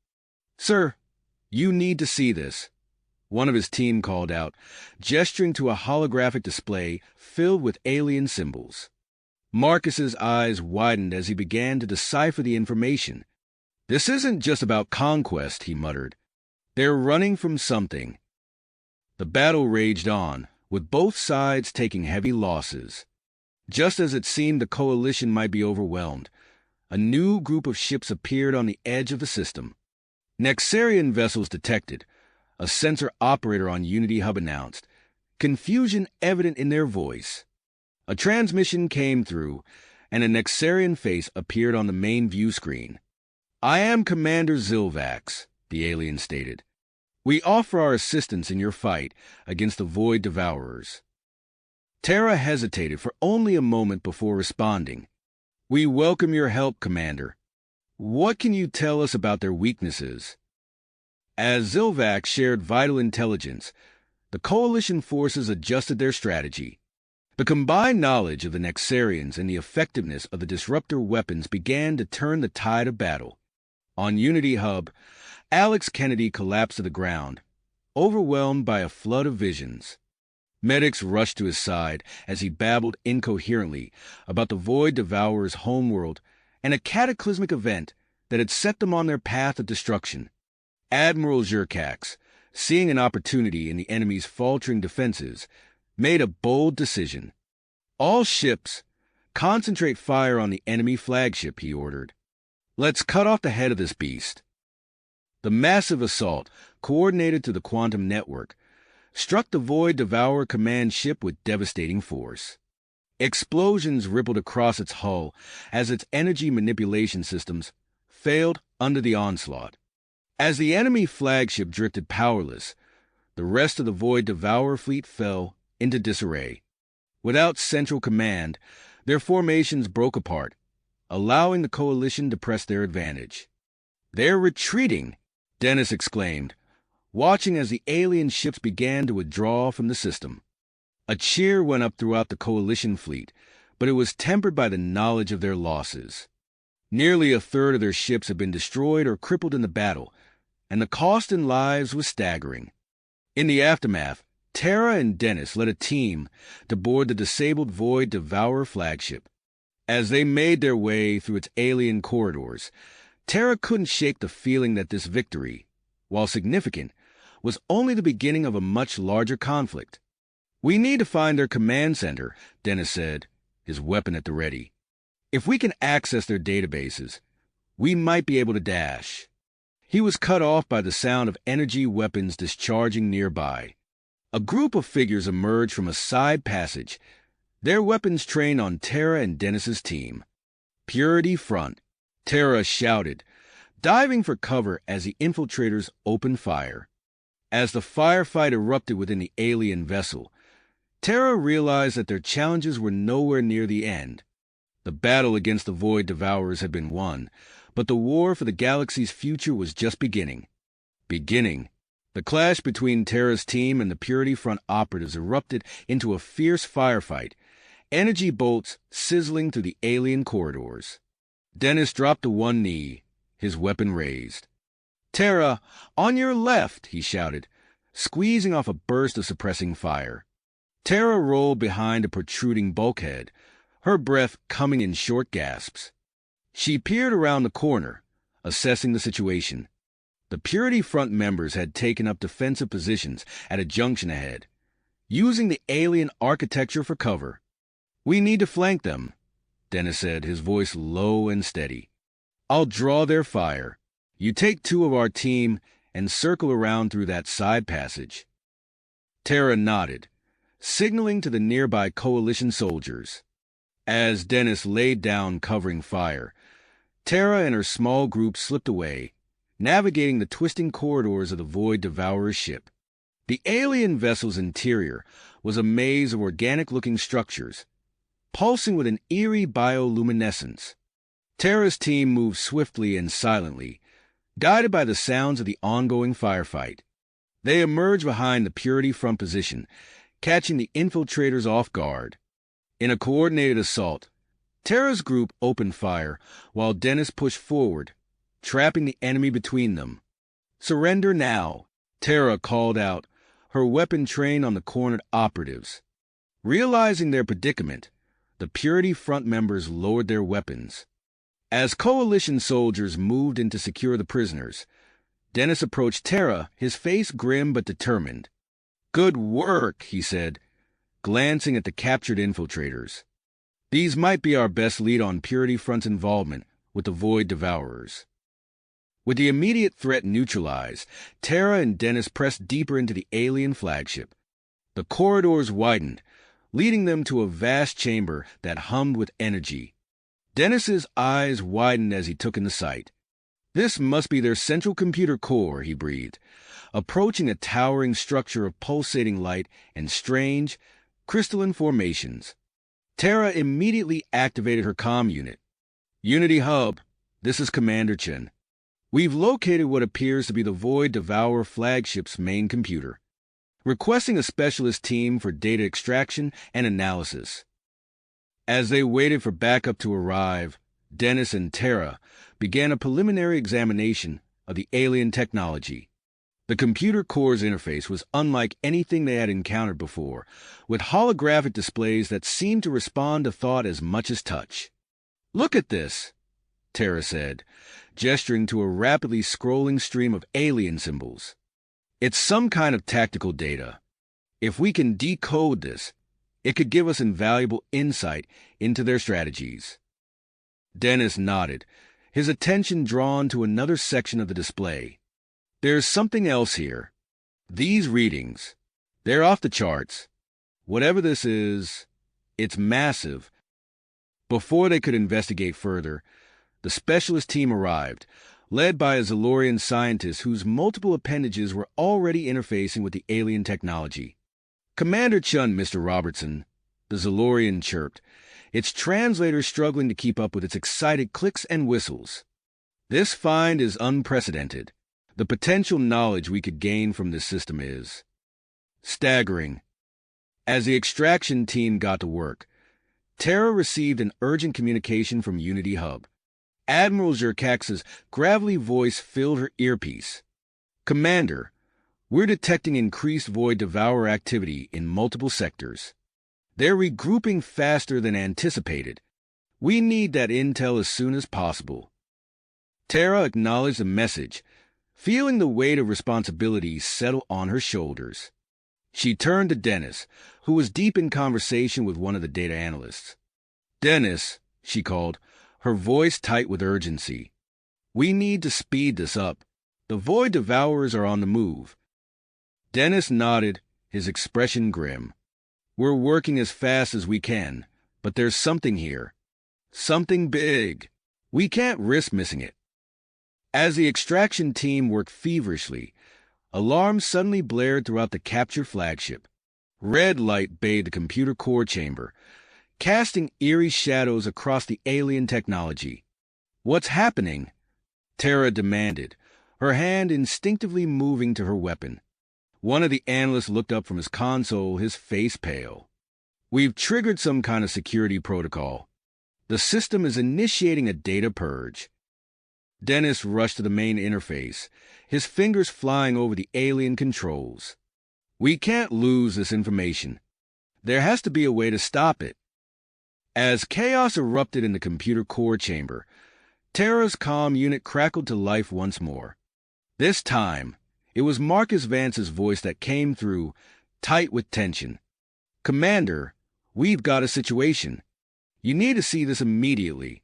"Sir, you need to see this," one of his team called out, gesturing to a holographic display filled with alien symbols. Marcus's eyes widened as he began to decipher the information. "This isn't just about conquest," he muttered. "They're running from something." The battle raged on, with both sides taking heavy losses. Just as it seemed the coalition might be overwhelmed, a new group of ships appeared on the edge of the system. "Nexarian vessels detected," a sensor operator on Unity Hub announced, confusion evident in their voice. A transmission came through, and a Nexarian face appeared on the main view screen. "I am Commander Zilvax," the alien stated. "We offer our assistance in your fight against the Void Devourers." Terra hesitated for only a moment before responding. "We welcome your help, Commander. What can you tell us about their weaknesses?" As Zilvax shared vital intelligence, the Coalition forces adjusted their strategy. The combined knowledge of the Nexarians and the effectiveness of the disruptor weapons began to turn the tide of battle. On Unity Hub, Alex Kennedy collapsed to the ground, overwhelmed by a flood of visions. Medics rushed to his side as he babbled incoherently about the Void Devourer's homeworld and a cataclysmic event that had set them on their path of destruction. Admiral Zerkax, seeing an opportunity in the enemy's faltering defenses, made a bold decision. "All ships, concentrate fire on the enemy flagship," he ordered. "Let's cut off the head of this beast." The massive assault, coordinated through the quantum network, struck the Void Devourer command ship with devastating force. Explosions rippled across its hull as its energy manipulation systems failed under the onslaught. As the enemy flagship drifted powerless, the rest of the Void Devourer fleet fell into disarray. Without central command, their formations broke apart, allowing the Coalition to press their advantage. "They're retreating!" Dennis exclaimed, watching as the alien ships began to withdraw from the system. A cheer went up throughout the Coalition fleet, but it was tempered by the knowledge of their losses. Nearly a third of their ships had been destroyed or crippled in the battle, and the cost in lives was staggering. In the aftermath, Terra and Dennis led a team to board the disabled Void Devourer flagship. As they made their way through its alien corridors, Terra couldn't shake the feeling that this victory, while significant, was only the beginning of a much larger conflict. "We need to find their command center," Dennis said, his weapon at the ready. "If we can access their databases, We might be able to dash. He was cut off by the sound of energy weapons discharging nearby. A group of figures emerged from a side passage, their weapons trained on Tara and Dennis's team. Purity front, Tara shouted, diving for cover as the infiltrators opened fire. As the firefight erupted within the alien vessel, Tara realized that their challenges were nowhere near the end. The battle against the Void Devourers had been won, but the war for the galaxy's future was just beginning. The clash between Tara's team and the Purity Front operatives erupted into a fierce firefight, energy bolts sizzling through the alien corridors. Dennis dropped to one knee, his weapon raised. "Tara, on your left!" he shouted, squeezing off a burst of suppressing fire. Tara rolled behind a protruding bulkhead, her breath coming in short gasps. She peered around the corner, assessing the situation. The Purity Front members had taken up defensive positions at a junction ahead, using the alien architecture for cover. "We need to flank them," Dennis said, his voice low and steady. "I'll draw their fire. You take two of our team and circle around through that side passage." Tara nodded, signaling to the nearby coalition soldiers. As Dennis laid down covering fire, Tara and her small group slipped away, navigating the twisting corridors of the Void Devourer's ship. The alien vessel's interior was a maze of organic-looking structures, pulsing with an eerie bioluminescence. Tara's team moved swiftly and silently, guided by the sounds of the ongoing firefight. They emerged behind the Purity Front position, catching the infiltrators off guard. In a coordinated assault, Tara's group opened fire while Dennis pushed forward, trapping the enemy between them. "Surrender now," Tara called out, her weapon trained on the cornered operatives. Realizing their predicament, the Purity Front members lowered their weapons. As coalition soldiers moved in to secure the prisoners, Dennis approached Tara, his face grim but determined. "Good work," he said, glancing at the captured infiltrators. "These might be our best lead on Purity Front's involvement with the Void Devourers." With the immediate threat neutralized, Tara and Dennis pressed deeper into the alien flagship. The corridors widened, leading them to a vast chamber that hummed with energy. Dennis's eyes widened as he took in the sight. "This must be their central computer core," he breathed, approaching a towering structure of pulsating light and strange, crystalline formations. Tara immediately activated her comm unit. "Unity Hub, this is Commander Chen. We've located what appears to be the Void Devourer flagship's main computer, requesting a specialist team for data extraction and analysis." As they waited for backup to arrive, Dennis and Tara began a preliminary examination of the alien technology. The computer core's interface was unlike anything they had encountered before, with holographic displays that seemed to respond to thought as much as touch. "Look at this," Tara said, gesturing to a rapidly scrolling stream of alien symbols. "It's some kind of tactical data. If we can decode this, it could give us invaluable insight into their strategies." Dennis nodded, his attention drawn to another section of the display. "There's something else here. These readings, they're off the charts. Whatever this is, it's massive." Before they could investigate further, the specialist team arrived, led by a Zolorian scientist whose multiple appendages were already interfacing with the alien technology. "Commander Chun, Mr. Robertson," the Zolorian chirped, its translator struggling to keep up with its excited clicks and whistles. "This find is unprecedented. The potential knowledge we could gain from this system is staggering." As the extraction team got to work, Tara received an urgent communication from Unity Hub. Admiral Zerkax's gravelly voice filled her earpiece. "Commander, we're detecting increased Void Devourer activity in multiple sectors. They're regrouping faster than anticipated. We need that intel as soon as possible." Tara acknowledged the message, feeling the weight of responsibility settle on her shoulders. She turned to Dennis, who was deep in conversation with one of the data analysts. "Dennis," she called, her voice tight with urgency. We need to speed this up. The Void Devourers are on the move. Dennis nodded, his expression grim. We're working as fast as we can, but there's something here. Something big. We can't risk missing it. As the extraction team worked feverishly, alarms suddenly blared throughout the captured flagship. Red light bathed the computer core chamber, casting eerie shadows across the alien technology. What's happening? Tara demanded, her hand instinctively moving to her weapon. One of the analysts looked up from his console, his face pale. We've triggered some kind of security protocol. The system is initiating a data purge. Dennis rushed to the main interface, his fingers flying over the alien controls. We can't lose this information. There has to be a way to stop it. As chaos erupted in the computer core chamber, Tara's comm unit crackled to life once more. This time, it was Marcus Vance's voice that came through, tight with tension. Commander, we've got a situation. You need to see this immediately.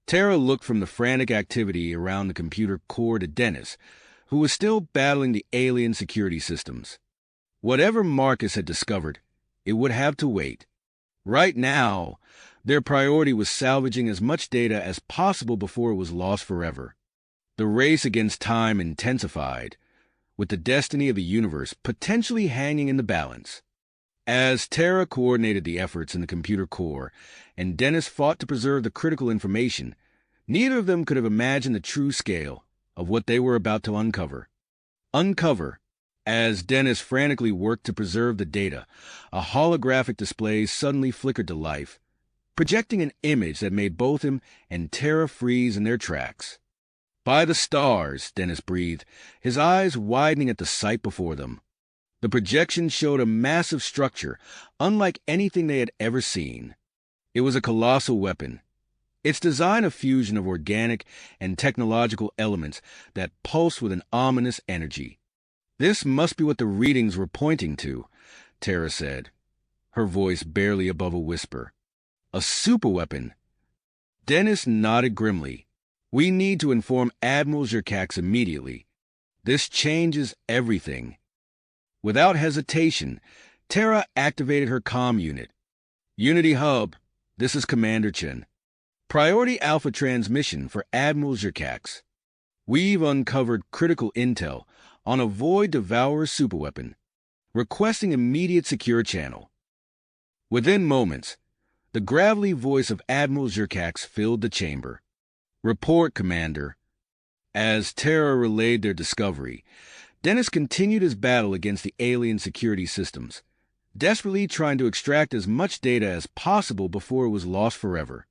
Tara looked from the frantic activity around the computer core to Dennis, who was still battling the alien security systems. Whatever Marcus had discovered, it would have to wait. Right now, their priority was salvaging as much data as possible before it was lost forever. The race against time intensified, with the destiny of the universe potentially hanging in the balance. As Tara coordinated the efforts in the computer core, and Dennis fought to preserve the critical information, neither of them could have imagined the true scale of what they were about to uncover. As Dennis frantically worked to preserve the data, a holographic display suddenly flickered to life, projecting an image that made both him and Tara freeze in their tracks. By the stars, Dennis breathed, his eyes widening at the sight before them. The projection showed a massive structure, unlike anything they had ever seen. It was a colossal weapon, its design a fusion of organic and technological elements that pulsed with an ominous energy. This must be what the readings were pointing to, Tara said, her voice barely above a whisper. A superweapon. Dennis nodded grimly. We need to inform Admiral Zerkax immediately. This changes everything. Without hesitation, Tara activated her comm unit. Unity Hub, this is Commander Chen. Priority Alpha transmission for Admiral Zerkax. We've uncovered critical intel on a Void Devourer superweapon, requesting immediate secure channel. Within moments, the gravelly voice of Admiral Zerkax filled the chamber. Report, Commander. As Tara relayed their discovery, Dennis continued his battle against the alien security systems, desperately trying to extract as much data as possible before it was lost forever.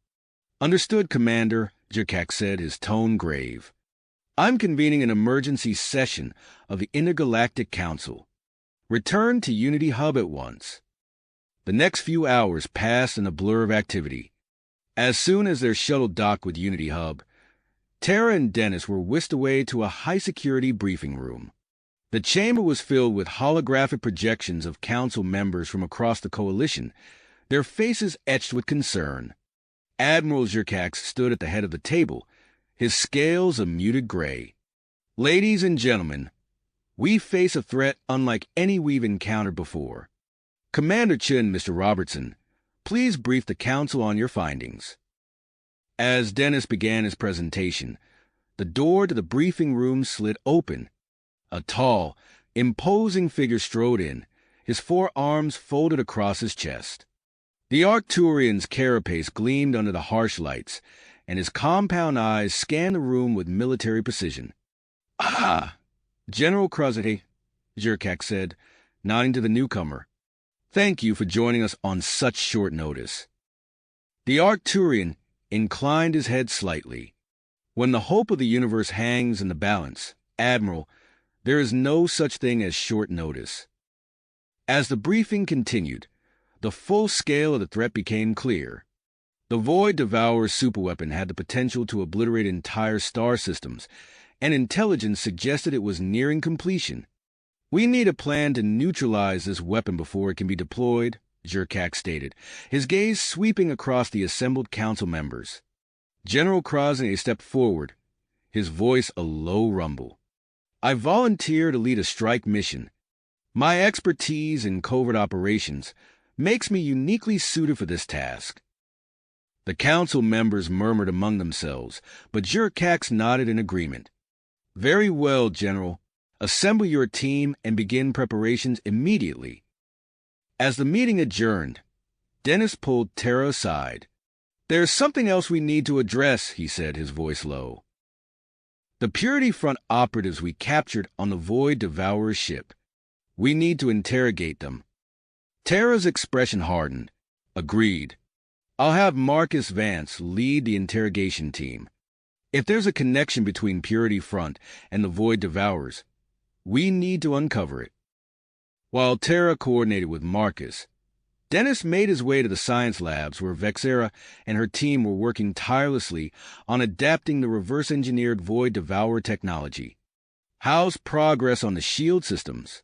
Understood, Commander, Zerkax said, his tone grave. I'm convening an emergency session of the Intergalactic Council. Return to Unity Hub at once. The next few hours passed in a blur of activity. As soon as their shuttle docked with Unity Hub, Tara and Dennis were whisked away to a high-security briefing room. The chamber was filled with holographic projections of council members from across the coalition, their faces etched with concern. Admiral Zerkax stood at the head of the table, his scales a muted gray. Ladies and gentlemen, we face a threat unlike any we've encountered before. Commander Chen, Mr. Robertson, please brief the council on your findings. As Dennis began his presentation, the door to the briefing room slid open. A tall, imposing figure strode in, his forearms folded across his chest. The Arcturian's carapace gleamed under the harsh lights, and his compound eyes scanned the room with military precision. Ah! General Kruzity, Zerkax said, nodding to the newcomer. Thank you for joining us on such short notice. The Arcturian inclined his head slightly. When the hope of the universe hangs in the balance, Admiral, there is no such thing as short notice. As the briefing continued, the full scale of the threat became clear. The Void Devourer superweapon had the potential to obliterate entire star systems, and intelligence suggested it was nearing completion. We need a plan to neutralize this weapon before it can be deployed, Zerkax stated, his gaze sweeping across the assembled council members. General Krasny stepped forward, his voice a low rumble. "I volunteer to lead a strike mission. My expertise in covert operations makes me uniquely suited for this task." The council members murmured among themselves, but Jurkax nodded in agreement. "Very well, General. Assemble your team and begin preparations immediately." As the meeting adjourned, Dennis pulled Tara aside. "There's something else we need to address," he said, his voice low. "The Purity Front operatives we captured on the Void Devourer's ship. We need to interrogate them." Tara's expression hardened. "Agreed. I'll have Marcus Vance lead the interrogation team. If there's a connection between Purity Front and the Void Devourers, we need to uncover it." While Tara coordinated with Marcus, Dennis made his way to the science labs where Vexera and her team were working tirelessly on adapting the reverse-engineered Void Devourer technology. "How's progress on the shield systems?"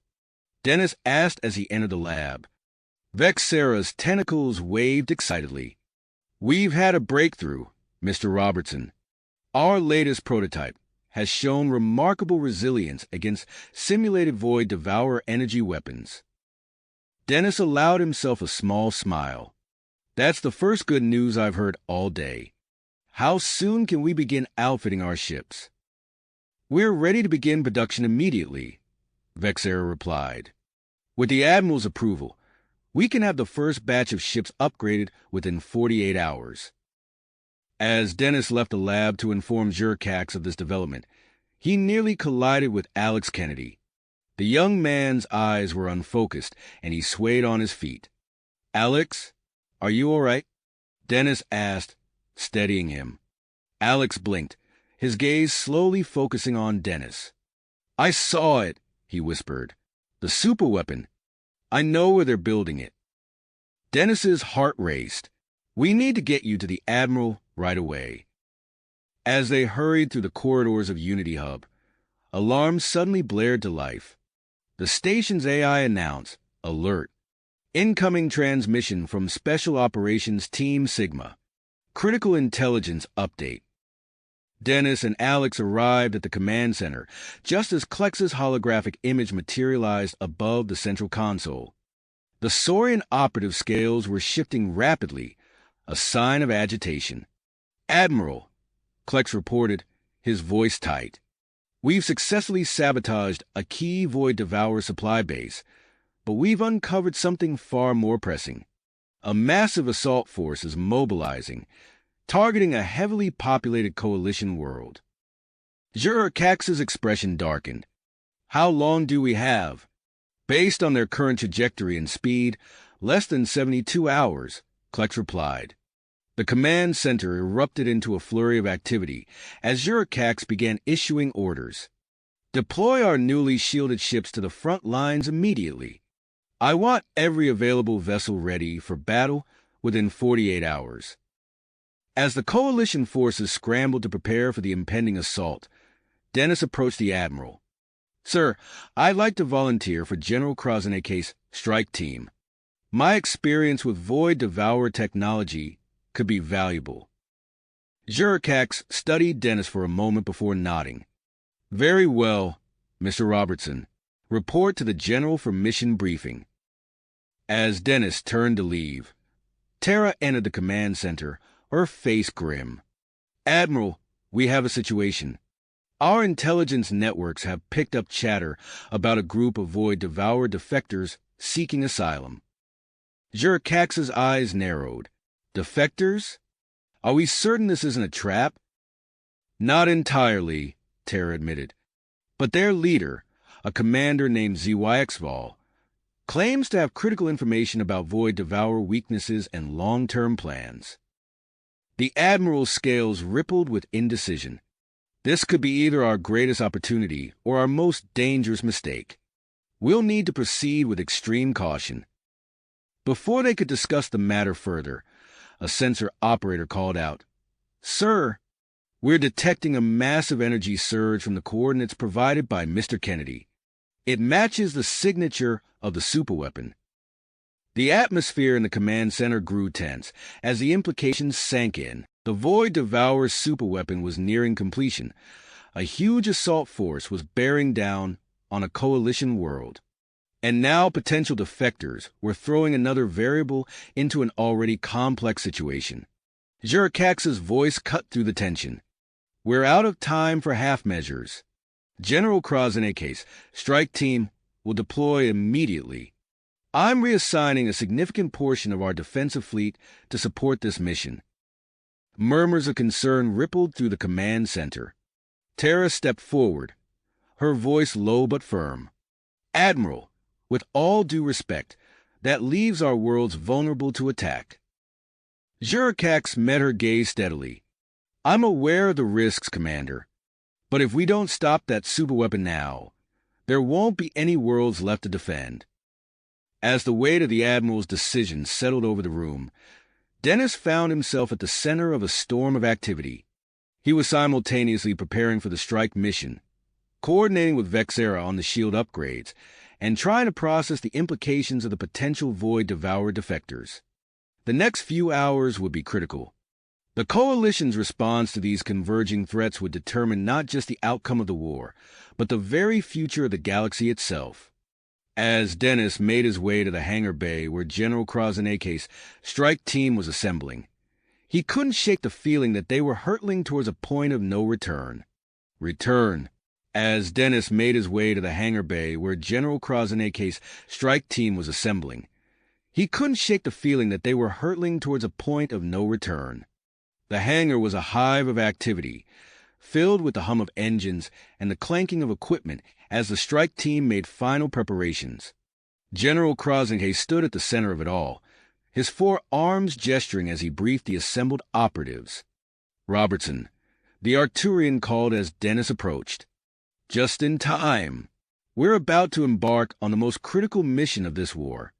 Dennis asked as he entered the lab. Vexera's tentacles waved excitedly. "We've had a breakthrough, Mr. Robertson. Our latest prototype has shown remarkable resilience against simulated Void Devourer energy weapons." Dennis allowed himself a small smile. "That's the first good news I've heard all day. How soon can we begin outfitting our ships?" "We're ready to begin production immediately," Vexera replied. "With the Admiral's approval, we can have the first batch of ships upgraded within 48 hours. As Dennis left the lab to inform Jurkax of this development, he nearly collided with Alex Kennedy. The young man's eyes were unfocused, and he swayed on his feet. "Alex, are you all right?" Dennis asked, steadying him. Alex blinked, his gaze slowly focusing on Dennis. "I saw it," he whispered. "The superweapon. I know where they're building it." Dennis's heart raced. "We need to get you to the Admiral right away." As they hurried through the corridors of Unity Hub, alarms suddenly blared to life. The station's AI announced, "Alert. Incoming transmission from Special Operations Team Sigma. Critical intelligence update." Dennis and Alex arrived at the command center just as Klex's holographic image materialized above the central console. The Saurian operative scales were shifting rapidly, a sign of agitation. "Admiral," Klex reported, his voice tight. "We've successfully sabotaged a key Void Devourer supply base, but we've uncovered something far more pressing. A massive assault force is mobilizing, targeting a heavily populated coalition world." Jurkax's expression darkened. "How long do we have?" "Based on their current trajectory and speed, less than 72 hours, Klex replied. The command center erupted into a flurry of activity as Jurkax began issuing orders. "Deploy our newly shielded ships to the front lines immediately. I want every available vessel ready for battle within 48 hours. As the coalition forces scrambled to prepare for the impending assault, Dennis approached the Admiral. "Sir, I'd like to volunteer for General Krasenike's strike team. My experience with Void Devourer technology could be valuable." Jurkax studied Dennis for a moment before nodding. "Very well, Mr. Robertson. Report to the General for mission briefing." As Dennis turned to leave, Tara entered the command center, her face grim. "Admiral, we have a situation. Our intelligence networks have picked up chatter about a group of Void Devourer defectors seeking asylum." Jurkax's eyes narrowed. "Defectors? Are we certain this isn't a trap?" "Not entirely," Tara admitted. "But their leader, a commander named ZYXVAL, claims to have critical information about Void Devourer weaknesses and long-term plans." The Admiral's scales rippled with indecision. "This could be either our greatest opportunity or our most dangerous mistake. We'll need to proceed with extreme caution." Before they could discuss the matter further, a sensor operator called out, "Sir, we're detecting a massive energy surge from the coordinates provided by Mr. Kennedy. It matches the signature of the superweapon." The atmosphere in the command center grew tense as the implications sank in. The Void Devourer's superweapon was nearing completion, A huge assault force was bearing down on a coalition world. And now potential defectors were throwing another variable into an already complex situation. Jurakax's voice cut through the tension. "We're out of time for half measures. General Kraseneke's strike team will deploy immediately. I'm reassigning a significant portion of our defensive fleet to support this mission." Murmurs of concern rippled through the command center. Tara stepped forward, her voice low but firm. "Admiral, with all due respect, that leaves our worlds vulnerable to attack." Jurakax met her gaze steadily. "I'm aware of the risks, Commander, but if we don't stop that superweapon now, there won't be any worlds left to defend." As the weight of the Admiral's decision settled over the room, Dennis found himself at the center of a storm of activity. He was simultaneously preparing for the strike mission, coordinating with Vexera on the shield upgrades, and trying to process the implications of the potential Void Devourer defectors. The next few hours would be critical. The Coalition's response to these converging threats would determine not just the outcome of the war, but the very future of the galaxy itself. As Dennis made his way to the hangar bay where General Kraseneke's strike team was assembling, he couldn't shake the feeling that they were hurtling towards a point of no return. As Dennis made his way to the hangar bay where General Kraseneke's strike team was assembling, he couldn't shake the feeling that they were hurtling towards a point of no return. The hangar was a hive of activity, filled with the hum of engines and the clanking of equipment as the strike team made final preparations. General Krasenke stood at the center of it all, his 4 arms gesturing as he briefed the assembled operatives. "Robertson," the Arturian called as Dennis approached. "Just in time. We're about to embark on the most critical mission of this war."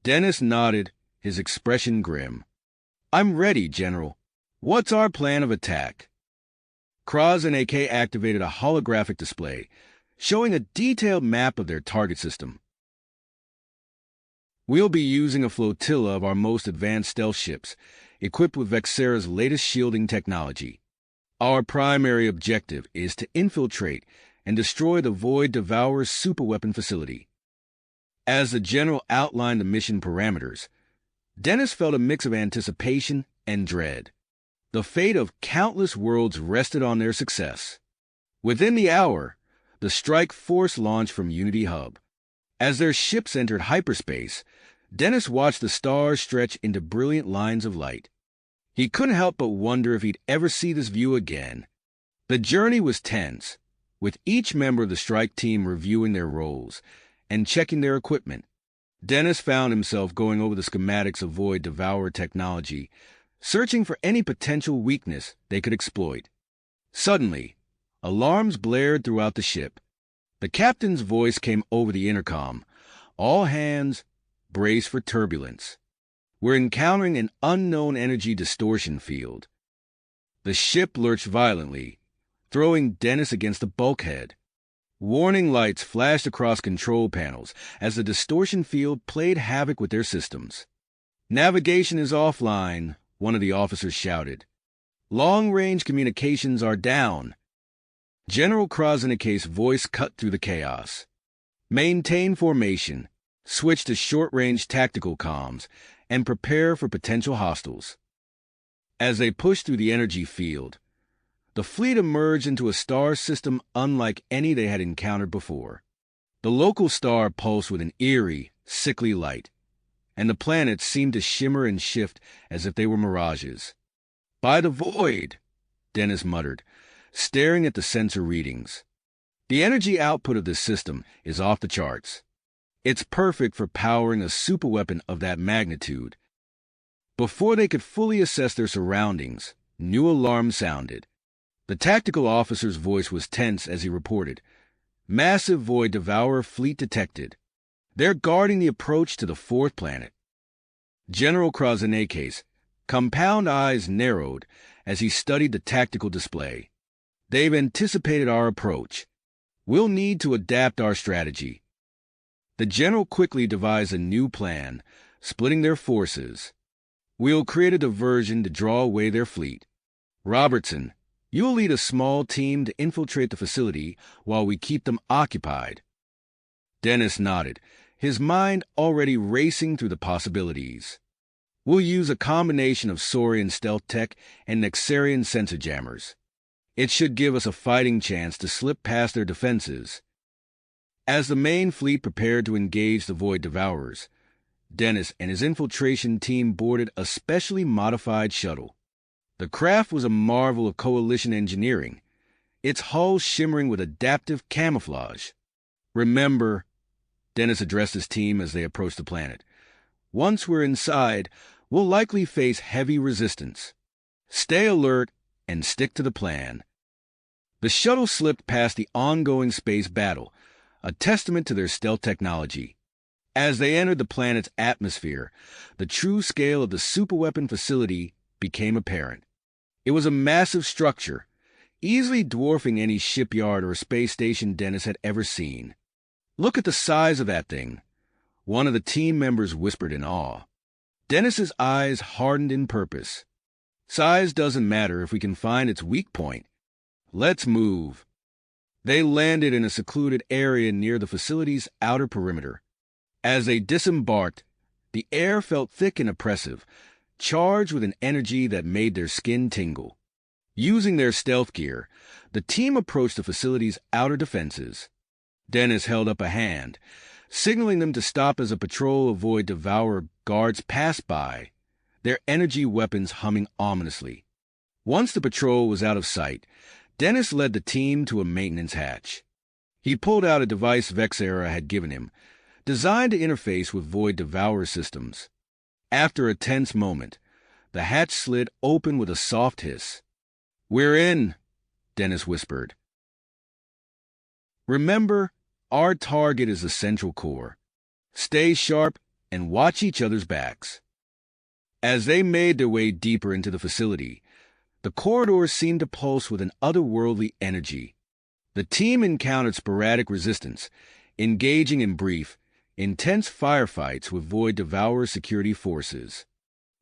Dennis nodded, his expression grim. "I'm ready, General. What's our plan of attack?" Krasenke activated a holographic display, showing a detailed map of their target system. "We'll be using a flotilla of our most advanced stealth ships, equipped with Vexera's latest shielding technology. Our primary objective is to infiltrate and destroy the Void Devourer's superweapon facility." As the general outlined the mission parameters, Dennis felt a mix of anticipation and dread. The fate of countless worlds rested on their success. Within the hour, the strike force launched from Unity Hub. As their ships entered hyperspace, Dennis watched the stars stretch into brilliant lines of light. He couldn't help but wonder if he'd ever see this view again. The journey was tense, with each member of the strike team reviewing their roles and checking their equipment. Dennis found himself going over the schematics of Void Devourer technology, searching for any potential weakness they could exploit. Suddenly, alarms blared throughout the ship. The captain's voice came over the intercom. "All hands, brace for turbulence. We're encountering an unknown energy distortion field." The ship lurched violently, throwing Dennis against the bulkhead. Warning lights flashed across control panels as the distortion field played havoc with their systems. "Navigation is offline," one of the officers shouted. "Long-range communications are down." General Kraseneke's voice cut through the chaos. "Maintain formation, switch to short-range tactical comms, and prepare for potential hostiles." As they pushed through the energy field, the fleet emerged into a star system unlike any they had encountered before. The local star pulsed with an eerie, sickly light, and the planets seemed to shimmer and shift as if they were mirages. "By the void," Dennis muttered, staring at the sensor readings. "The energy output of this system is off the charts. It's perfect for powering a superweapon of that magnitude." Before they could fully assess their surroundings, new alarms sounded. The tactical officer's voice was tense as he reported, "Massive Void Devourer fleet detected. They're guarding the approach to the 4th planet." General Kraseneke's compound eyes narrowed as he studied the tactical display. "They've anticipated our approach. We'll need to adapt our strategy." The general quickly devised a new plan, splitting their forces. "We'll create a diversion to draw away their fleet. Robertson, You'll lead a small team to infiltrate the facility while we keep them occupied." Dennis nodded, his mind already racing through the possibilities. "We'll use a combination of Saurian stealth tech and Nexarian sensor jammers. It should give us a fighting chance to slip past their defenses." As the main fleet prepared to engage the Void Devourers, Dennis and his infiltration team boarded a specially modified shuttle. The craft was a marvel of coalition engineering, its hull shimmering with adaptive camouflage. "Remember," Dennis addressed his team as they approached the planet, "once we're inside, we'll likely face heavy resistance. Stay alert and stick to the plan." The shuttle slipped past the ongoing space battle, a testament to their stealth technology. As they entered the planet's atmosphere, the true scale of the superweapon facility became apparent. It was a massive structure, easily dwarfing any shipyard or space station Dennis had ever seen. "Look at the size of that thing," one of the team members whispered in awe. Dennis's eyes hardened in purpose. "Size doesn't matter if we can find its weak point. Let's move." They landed in a secluded area near the facility's outer perimeter. As they disembarked, the air felt thick and oppressive, charged with an energy that made their skin tingle. Using their stealth gear, the team approached the facility's outer defenses. Dennis held up a hand, signaling them to stop as a patrol of Void Devourer guards passed by, their energy weapons humming ominously. Once the patrol was out of sight, Dennis led the team to a maintenance hatch. He pulled out a device Vexera had given him, designed to interface with Void Devourer systems. After a tense moment, the hatch slid open with a soft hiss. "We're in," Dennis whispered. "Remember, our target is the central core. Stay sharp and watch each other's backs." As they made their way deeper into the facility, the corridors seemed to pulse with an otherworldly energy. The team encountered sporadic resistance, engaging in brief, intense firefights with Void Devourer security forces.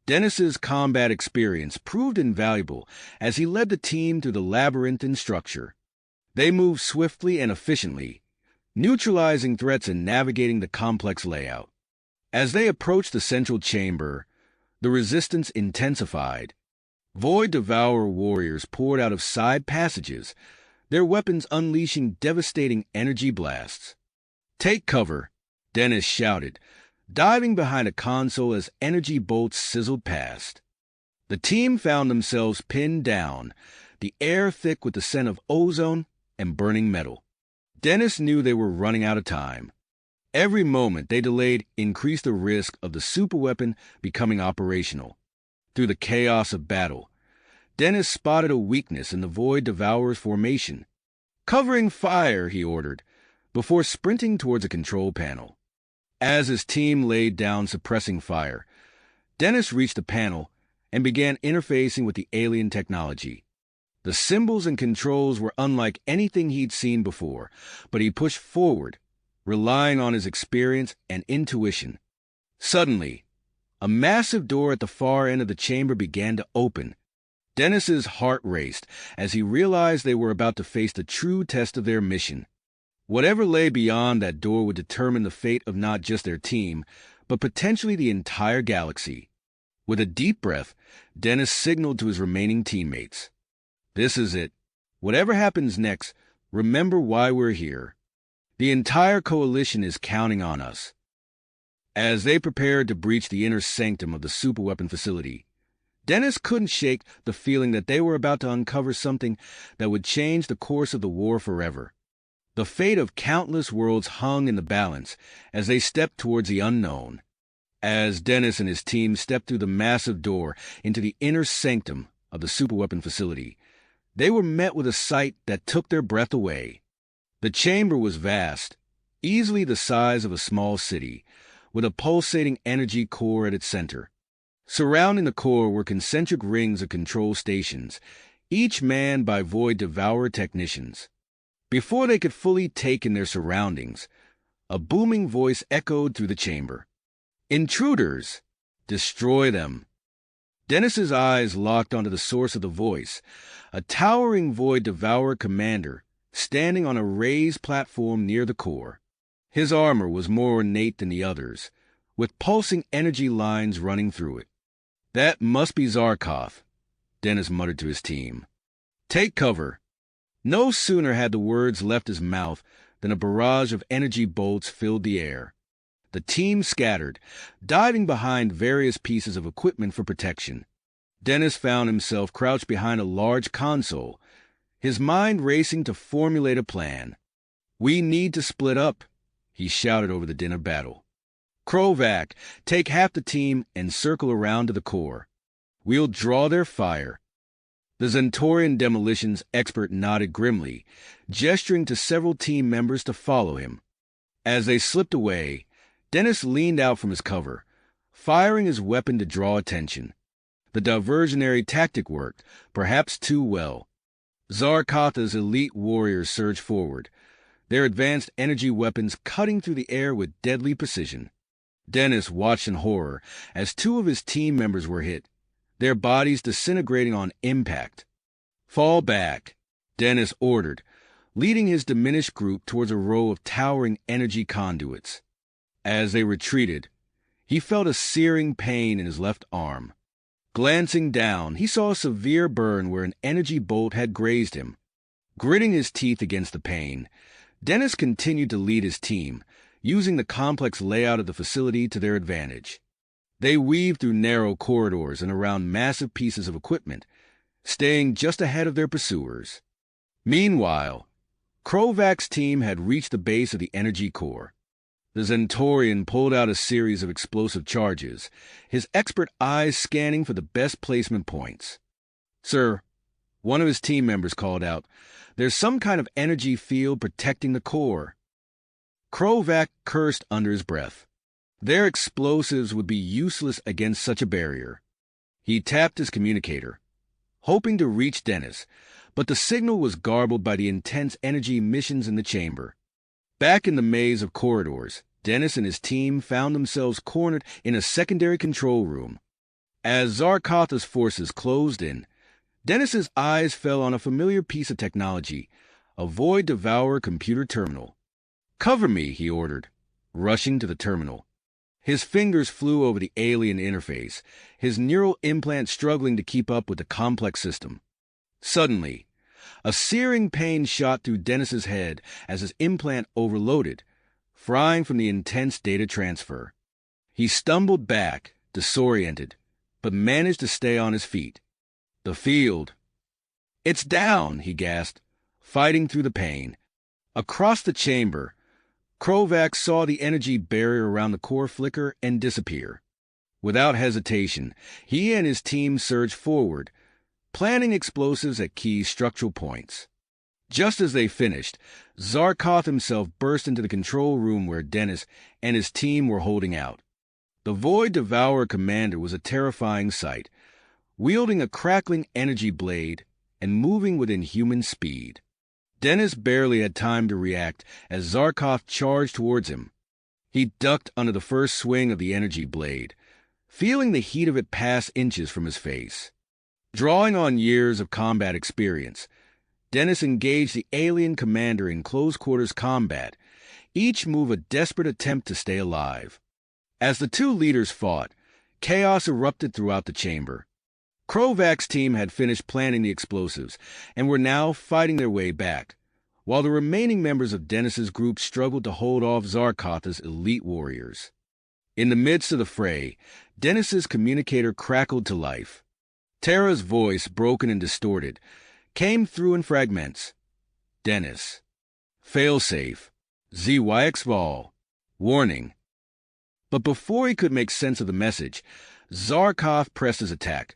Dennis's combat experience proved invaluable as he led the team through the labyrinthine structure. They moved swiftly and efficiently, neutralizing threats and navigating the complex layout. As they approached the central chamber, the resistance intensified. Void Devourer warriors poured out of side passages, their weapons unleashing devastating energy blasts. "Take cover," Dennis shouted, diving behind a console as energy bolts sizzled past. The team found themselves pinned down, the air thick with the scent of ozone and burning metal. Dennis knew they were running out of time. Every moment they delayed increased the risk of the superweapon becoming operational. Through the chaos of battle, Dennis spotted a weakness in the Void Devourer's formation. "Covering fire," he ordered, before sprinting towards a control panel. As his team laid down suppressing fire, Dennis reached the panel and began interfacing with the alien technology. The symbols and controls were unlike anything he'd seen before, but he pushed forward, relying on his experience and intuition. Suddenly, a massive door at the far end of the chamber began to open. Dennis's heart raced as he realized they were about to face the true test of their mission. Whatever lay beyond that door would determine the fate of not just their team, but potentially the entire galaxy. With a deep breath, Dennis signaled to his remaining teammates. "This is it. Whatever happens next, remember why we're here. The entire coalition is counting on us." As they prepared to breach the inner sanctum of the superweapon facility, Dennis couldn't shake the feeling that they were about to uncover something that would change the course of the war forever. The fate of countless worlds hung in the balance as they stepped towards the unknown. As Dennis and his team stepped through the massive door into the inner sanctum of the superweapon facility, they were met with a sight that took their breath away. The chamber was vast, easily the size of a small city, with a pulsating energy core at its center. Surrounding the core were concentric rings of control stations, each manned by Void Devourer technicians. Before they could fully take in their surroundings, a booming voice echoed through the chamber. "Intruders! Destroy them!" Dennis's eyes locked onto the source of the voice, a towering Void Devourer commander standing on a raised platform near the core. His armor was more ornate than the others, with pulsing energy lines running through it. "That must be Zarkoth," Dennis muttered to his team. "Take cover." No sooner had the words left his mouth than a barrage of energy bolts filled the air. The team scattered, diving behind various pieces of equipment for protection. Dennis found himself crouched behind a large console, his mind racing to formulate a plan. "We need to split up," he shouted over the din of battle. "Krovac, take half the team and circle around to the core. We'll draw their fire." The Zentorian demolitions expert nodded grimly, gesturing to several team members to follow him. As they slipped away, Dennis leaned out from his cover, firing his weapon to draw attention. The diversionary tactic worked, perhaps too well. Zarkotha's elite warriors surged forward, their advanced energy weapons cutting through the air with deadly precision. Dennis watched in horror as two of his team members were hit, their bodies disintegrating on impact. "Fall back," Dennis ordered, leading his diminished group towards a row of towering energy conduits. As they retreated, he felt a searing pain in his left arm. Glancing down, he saw a severe burn where an energy bolt had grazed him. Gritting his teeth against the pain, Dennis continued to lead his team, using the complex layout of the facility to their advantage. They weaved through narrow corridors and around massive pieces of equipment, staying just ahead of their pursuers. Meanwhile, Krovac's team had reached the base of the energy core. The Zentorian pulled out a series of explosive charges, his expert eyes scanning for the best placement points. "Sir," one of his team members called out, "there's some kind of energy field protecting the core." Krovac cursed under his breath. Their explosives would be useless against such a barrier. He tapped his communicator, hoping to reach Dennis, but the signal was garbled by the intense energy emissions in the chamber. Back in the maze of corridors, Dennis and his team found themselves cornered in a secondary control room. As Zarkotha's forces closed in, Dennis's eyes fell on a familiar piece of technology, a Void Devourer computer terminal. "Cover me," he ordered, rushing to the terminal. His fingers flew over the alien interface, his neural implant struggling to keep up with the complex system. Suddenly, a searing pain shot through Dennis's head as his implant overloaded, frying from the intense data transfer. He stumbled back, disoriented, but managed to stay on his feet. The field. "It's down," he gasped, fighting through the pain. Across the chamber, Krovac saw the energy barrier around the core flicker and disappear. Without hesitation, he and his team surged forward, planting explosives at key structural points. Just as they finished, Zarkoth himself burst into the control room where Dennis and his team were holding out. The Void Devourer commander was a terrifying sight, wielding a crackling energy blade and moving with inhuman speed. Dennis barely had time to react as Zarkoth charged towards him. He ducked under the first swing of the energy blade, feeling the heat of it pass inches from his face. Drawing on years of combat experience, Dennis engaged the alien commander in close-quarters combat, each move a desperate attempt to stay alive. As the two leaders fought, chaos erupted throughout the chamber. Krovac's team had finished planting the explosives and were now fighting their way back, while the remaining members of Dennis's group struggled to hold off Zarkotha's elite warriors. In the midst of the fray, Dennis's communicator crackled to life. Terra's voice, broken and distorted, came through in fragments. "Dennis. Failsafe. ZYXVOL. Warning." But before he could make sense of the message, Zarkoth pressed his attack,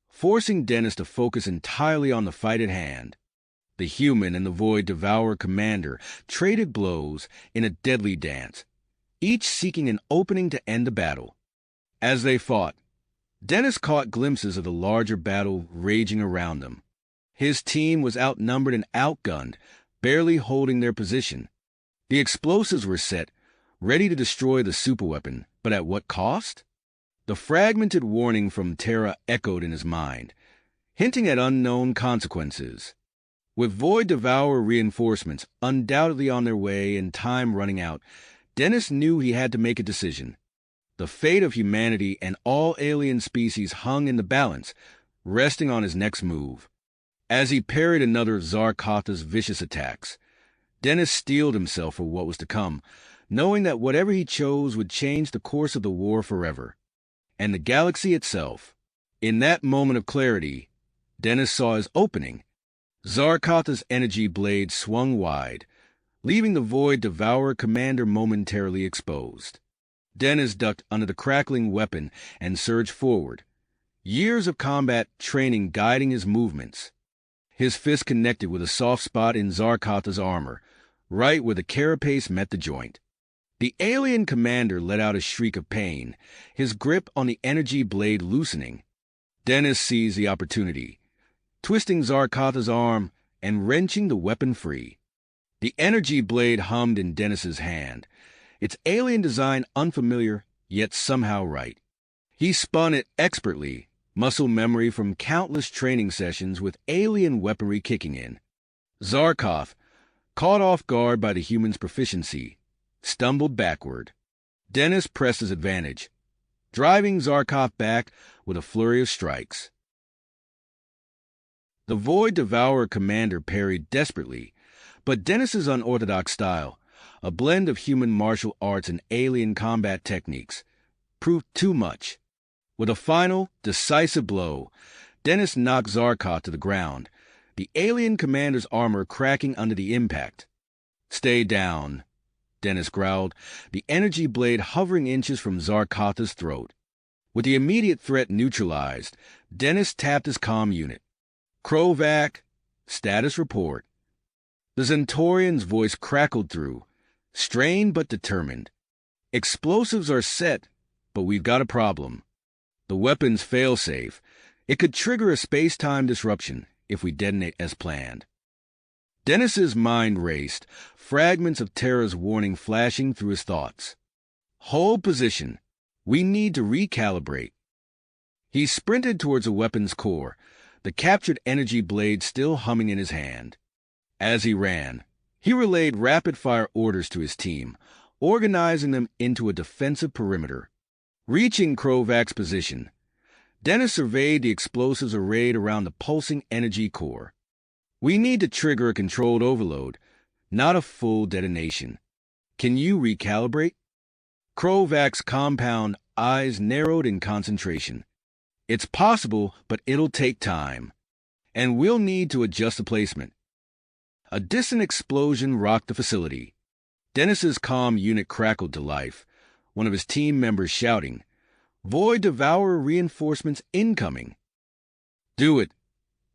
forcing Dennis to focus entirely on the fight at hand. The human and the Void Devourer commander traded blows in a deadly dance, each seeking an opening to end the battle. As they fought, Dennis caught glimpses of the larger battle raging around them. His team was outnumbered and outgunned, barely holding their position. The explosives were set, ready to destroy the superweapon, but at what cost? The fragmented warning from Terra echoed in his mind, hinting at unknown consequences. With Void Devourer reinforcements undoubtedly on their way and time running out, Dennis knew he had to make a decision. The fate of humanity and all alien species hung in the balance, resting on his next move. As he parried another of Zarkatha's vicious attacks, Dennis steeled himself for what was to come, knowing that whatever he chose would change the course of the war forever. And the galaxy itself. In that moment of clarity, Dennis saw his opening. Zarkatha's energy blade swung wide, leaving the Void Devourer commander momentarily exposed. Dennis ducked under the crackling weapon and surged forward, years of combat training guiding his movements. His fist connected with a soft spot in Zarkatha's armor, right where the carapace met the joint. The alien commander let out a shriek of pain, his grip on the energy blade loosening. Dennis seized the opportunity, twisting Zarkatha's arm and wrenching the weapon free. The energy blade hummed in Dennis's hand, its alien design unfamiliar, yet somehow right. He spun it expertly, muscle memory from countless training sessions with alien weaponry kicking in. Zarkatha, caught off guard by the human's proficiency, stumbled backward. Dennis pressed his advantage, driving Zarkatha back with a flurry of strikes. The Void Devourer commander parried desperately, but Dennis's unorthodox style, a blend of human martial arts and alien combat techniques, proved too much. With a final, decisive blow, Dennis knocked Zarkatha to the ground, the alien commander's armor cracking under the impact. "Stay down," Dennis growled, the energy blade hovering inches from Zarkatha's throat. With the immediate threat neutralized, Dennis tapped his comm unit. "Krovac, status report." The Centaurian's voice crackled through, strained but determined. "Explosives are set, but we've got a problem. The weapon's failsafe. It could trigger a space-time disruption if we detonate as planned." Dennis's mind raced, fragments of Terra's warning flashing through his thoughts. "Hold position. We need to recalibrate." He sprinted towards the weapon's core, the captured energy blade still humming in his hand. As he ran, he relayed rapid-fire orders to his team, organizing them into a defensive perimeter. Reaching Krovac's position, Dennis surveyed the explosives arrayed around the pulsing energy core. "We need to trigger a controlled overload, not a full detonation. Can you recalibrate?" Krovac's compound eyes narrowed in concentration. "It's possible, but it'll take time. And we'll need to adjust the placement." A distant explosion rocked the facility. Dennis's comm unit crackled to life, one of his team members shouting, "Void Devourer reinforcements incoming." "Do it,"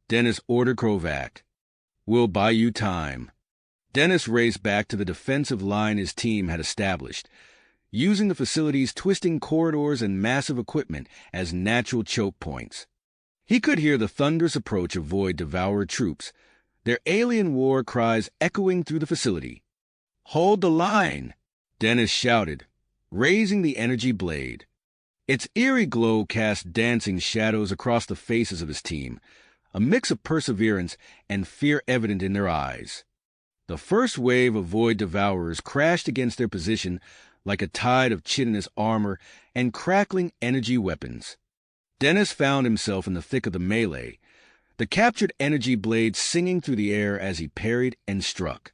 Dennis ordered Krovac. "We'll buy you time." Dennis raced back to the defensive line his team had established, using the facility's twisting corridors and massive equipment as natural choke points. He could hear the thunderous approach of Void Devourer troops, their alien war cries echoing through the facility. "Hold the line," Dennis shouted, raising the energy blade. Its eerie glow cast dancing shadows across the faces of his team, a mix of perseverance and fear evident in their eyes. The first wave of Void Devourers crashed against their position like a tide of chitinous armor and crackling energy weapons. Dennis found himself in the thick of the melee, the captured energy blade singing through the air as he parried and struck.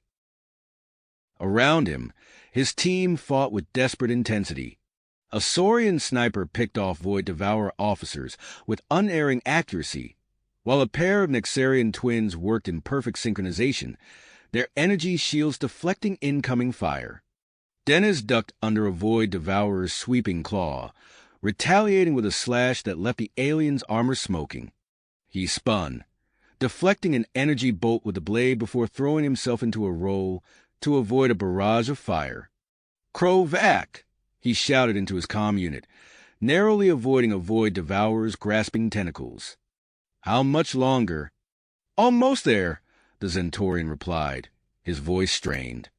Around him, his team fought with desperate intensity. A Saurian sniper picked off Void Devourer officers with unerring accuracy, while a pair of Nexarian twins worked in perfect synchronization, their energy shields deflecting incoming fire. Dennis ducked under a Void Devourer's sweeping claw, retaliating with a slash that left the alien's armor smoking. He spun, deflecting an energy bolt with the blade before throwing himself into a roll to avoid a barrage of fire. "Krovac!" he shouted into his comm unit, narrowly avoiding a Void Devourer's grasping tentacles. "How much longer?" "Almost there," the Centaurian replied, his voice strained.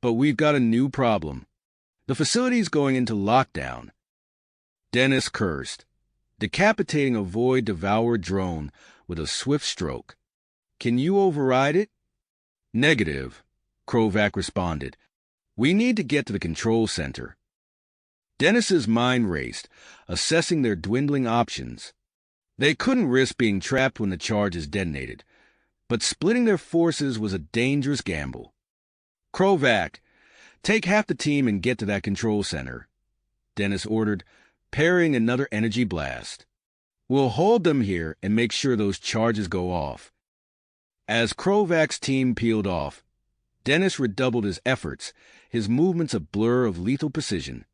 "But we've got a new problem. The facility's going into lockdown." Dennis cursed, decapitating a void devourer drone with a swift stroke. Can you override it? Negative, Krovac responded. We need to get to the control center. Dennis's mind raced, assessing their dwindling options. They couldn't risk being trapped when the charges detonated, but splitting their forces was a dangerous gamble. Krovac, take half the team and get to that control center, Dennis ordered, parrying another energy blast. We'll hold them here and make sure those charges go off. As Krovac's team peeled off, Dennis redoubled his efforts, his movements a blur of lethal precision.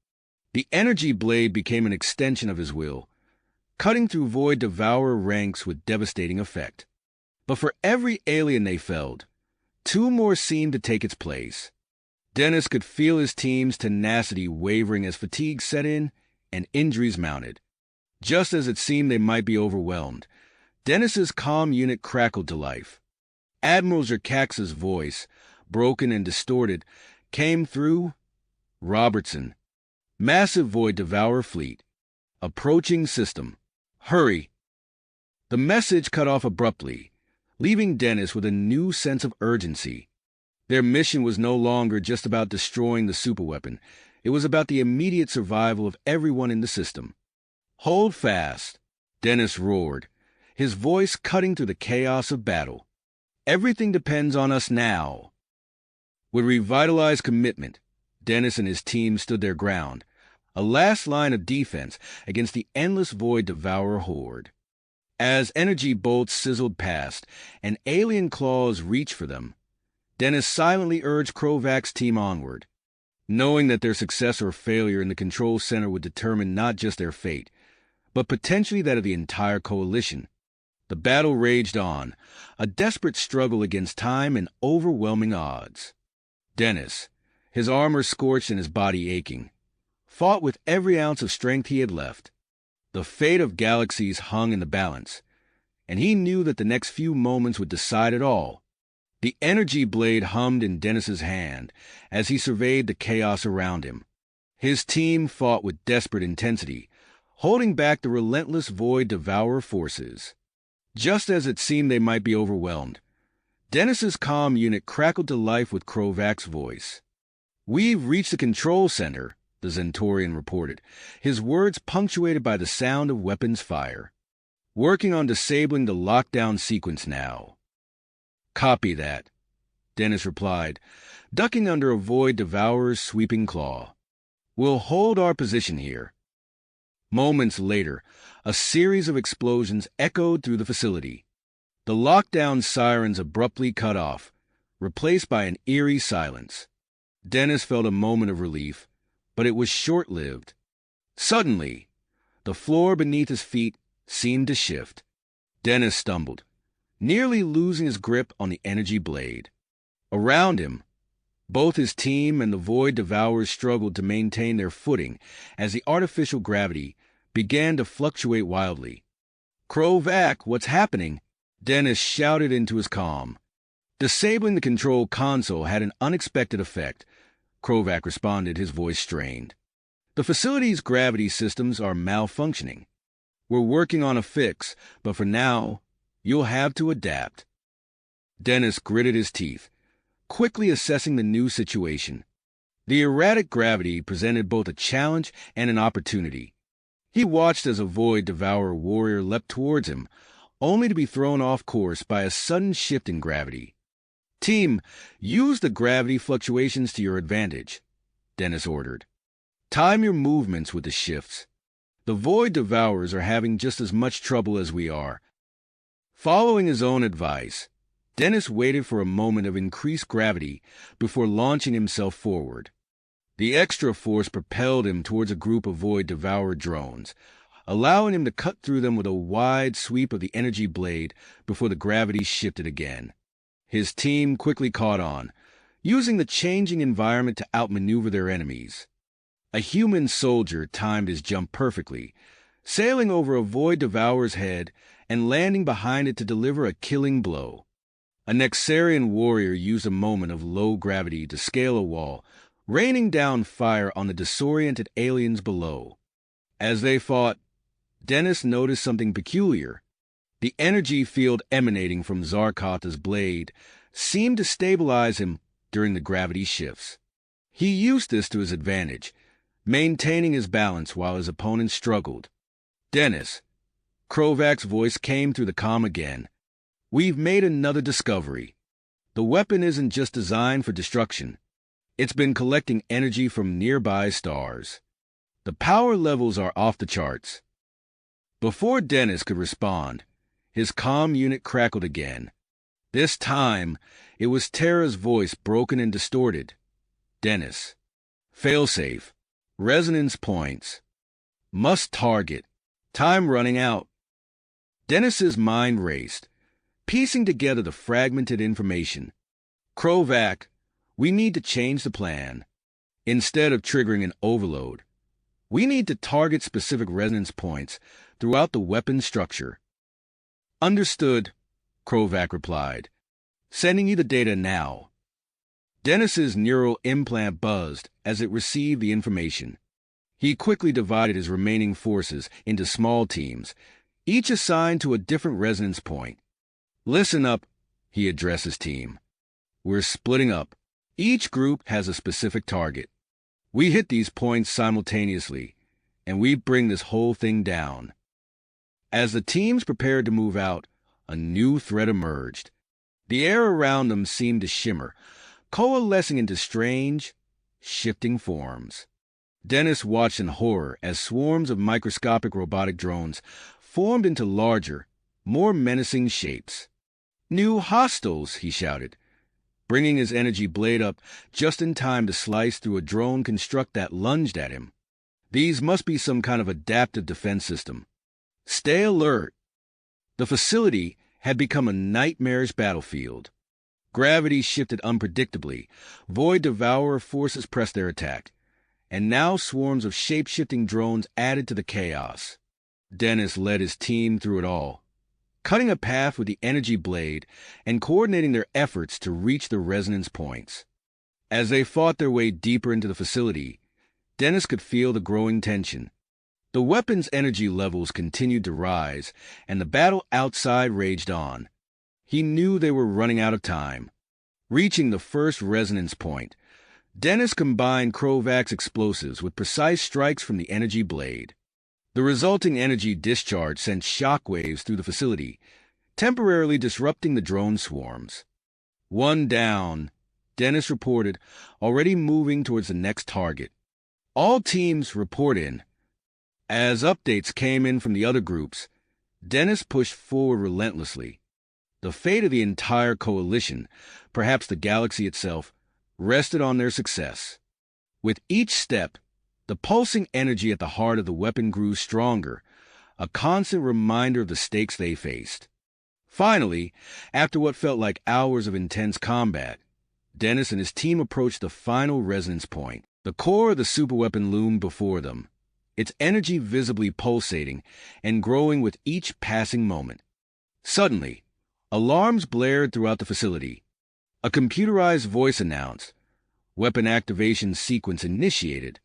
The energy blade became an extension of his will, cutting through void devourer ranks with devastating effect. But for every alien they felled, two more seemed to take its place. Dennis could feel his team's tenacity wavering as fatigue set in and injuries mounted. Just as it seemed they might be overwhelmed, Dennis's comm unit crackled to life. Admiral Zerkax's voice, broken and distorted, came through. Robertson. Massive void devourer fleet. Approaching system. Hurry. The message cut off abruptly, leaving Dennis with a new sense of urgency. Their mission was no longer just about destroying the superweapon. It was about the immediate survival of everyone in the system. Hold fast, Dennis roared, his voice cutting through the chaos of battle. Everything depends on us now. With revitalized commitment, Dennis and his team stood their ground, a last line of defense against the endless void devourer horde. As energy bolts sizzled past and alien claws reached for them, Dennis silently urged Krovac's team onward, knowing that their success or failure in the control center would determine not just their fate, but potentially that of the entire coalition. The battle raged on, a desperate struggle against time and overwhelming odds. Dennis, his armor scorched and his body aching, fought with every ounce of strength he had left. The fate of galaxies hung in the balance, and he knew that the next few moments would decide it all. The energy blade hummed in Dennis's hand as he surveyed the chaos around him. His team fought with desperate intensity, holding back the relentless void devourer forces. Just as it seemed they might be overwhelmed, Dennis's comm unit crackled to life with Krovac's voice. We've reached the control center, the Zentorian reported, his words punctuated by the sound of weapons fire. Working on disabling the lockdown sequence now. Copy that, Dennis replied, ducking under a void devourer's sweeping claw. We'll hold our position here. Moments later, a series of explosions echoed through the facility. The lockdown sirens abruptly cut off, replaced by an eerie silence. Dennis felt a moment of relief, but it was short-lived. Suddenly, the floor beneath his feet seemed to shift. Dennis stumbled, nearly losing his grip on the energy blade. Around him, both his team and the void devourers struggled to maintain their footing as the artificial gravity began to fluctuate wildly. Krovac, what's happening? Dennis shouted into his comm. Disabling the control console had an unexpected effect, Krovac responded, his voice strained. The facility's gravity systems are malfunctioning. We're working on a fix, but for now, you'll have to adapt. Dennis gritted his teeth, quickly assessing the new situation. The erratic gravity presented both a challenge and an opportunity. He watched as a void devourer warrior leapt towards him, only to be thrown off course by a sudden shift in gravity. Team, use the gravity fluctuations to your advantage, Dennis ordered. Time your movements with the shifts. The void devourers are having just as much trouble as we are. Following his own advice, Dennis waited for a moment of increased gravity before launching himself forward. The extra force propelled him towards a group of void devourer drones, allowing him to cut through them with a wide sweep of the energy blade before the gravity shifted again. His team quickly caught on, using the changing environment to outmaneuver their enemies. A human soldier timed his jump perfectly, sailing over a void devourer's head and landing behind it to deliver a killing blow. A Nexarian warrior used a moment of low gravity to scale a wall, raining down fire on the disoriented aliens below. As they fought, Dennis noticed something peculiar. The energy field emanating from Zarkotha's blade seemed to stabilize him during the gravity shifts. He used this to his advantage, maintaining his balance while his opponent struggled. "Dennis," Krovak's voice came through the comm again. "We've made another discovery. The weapon isn't just designed for destruction. It's been collecting energy from nearby stars. The power levels are off the charts." Before Dennis could respond, his comm unit crackled again. This time, it was Terra's voice, broken and distorted. "Dennis. Failsafe. Resonance points. Must target. Time running out." Dennis's mind raced, piecing together the fragmented information. "Krovak, we need to change the plan. Instead of triggering an overload, we need to target specific resonance points throughout the weapon structure." "Understood," Krovak replied. "Sending you the data now." Dennis's neural implant buzzed as it received the information. He quickly divided his remaining forces into small teams, each assigned to a different resonance point. "Listen up," he addressed his team. "We're splitting up. Each group has a specific target. We hit these points simultaneously, and we bring this whole thing down." As the teams prepared to move out, a new threat emerged. The air around them seemed to shimmer, coalescing into strange, shifting forms. Dennis watched in horror as swarms of microscopic robotic drones formed into larger, more menacing shapes. "New hostiles," he shouted, bringing his energy blade up just in time to slice through a drone construct that lunged at him. These must be some kind of adaptive defense system. "Stay alert." The facility had become a nightmarish battlefield. Gravity shifted unpredictably, void devourer forces pressed their attack, and now swarms of shape-shifting drones added to the chaos. Dennis led his team through it all, cutting a path with the energy blade and coordinating their efforts to reach the resonance points. As they fought their way deeper into the facility, Dennis could feel the growing tension. The weapon's energy levels continued to rise, and the battle outside raged on. He knew they were running out of time. Reaching the first resonance point, Dennis combined Krovak's explosives with precise strikes from the energy blade. The resulting energy discharge sent shockwaves through the facility, temporarily disrupting the drone swarms. "One down," Dennis reported, already moving towards the next target. "All teams report in." As updates came in from the other groups, Dennis pushed forward relentlessly. The fate of the entire coalition, perhaps the galaxy itself, rested on their success. With each step, the pulsing energy at the heart of the weapon grew stronger, a constant reminder of the stakes they faced. Finally, after what felt like hours of intense combat, Dennis and his team approached the final resonance point. The core of the superweapon loomed before them, its energy visibly pulsating and growing with each passing moment. Suddenly, alarms blared throughout the facility. A computerized voice announced, "Weapon activation sequence initiated.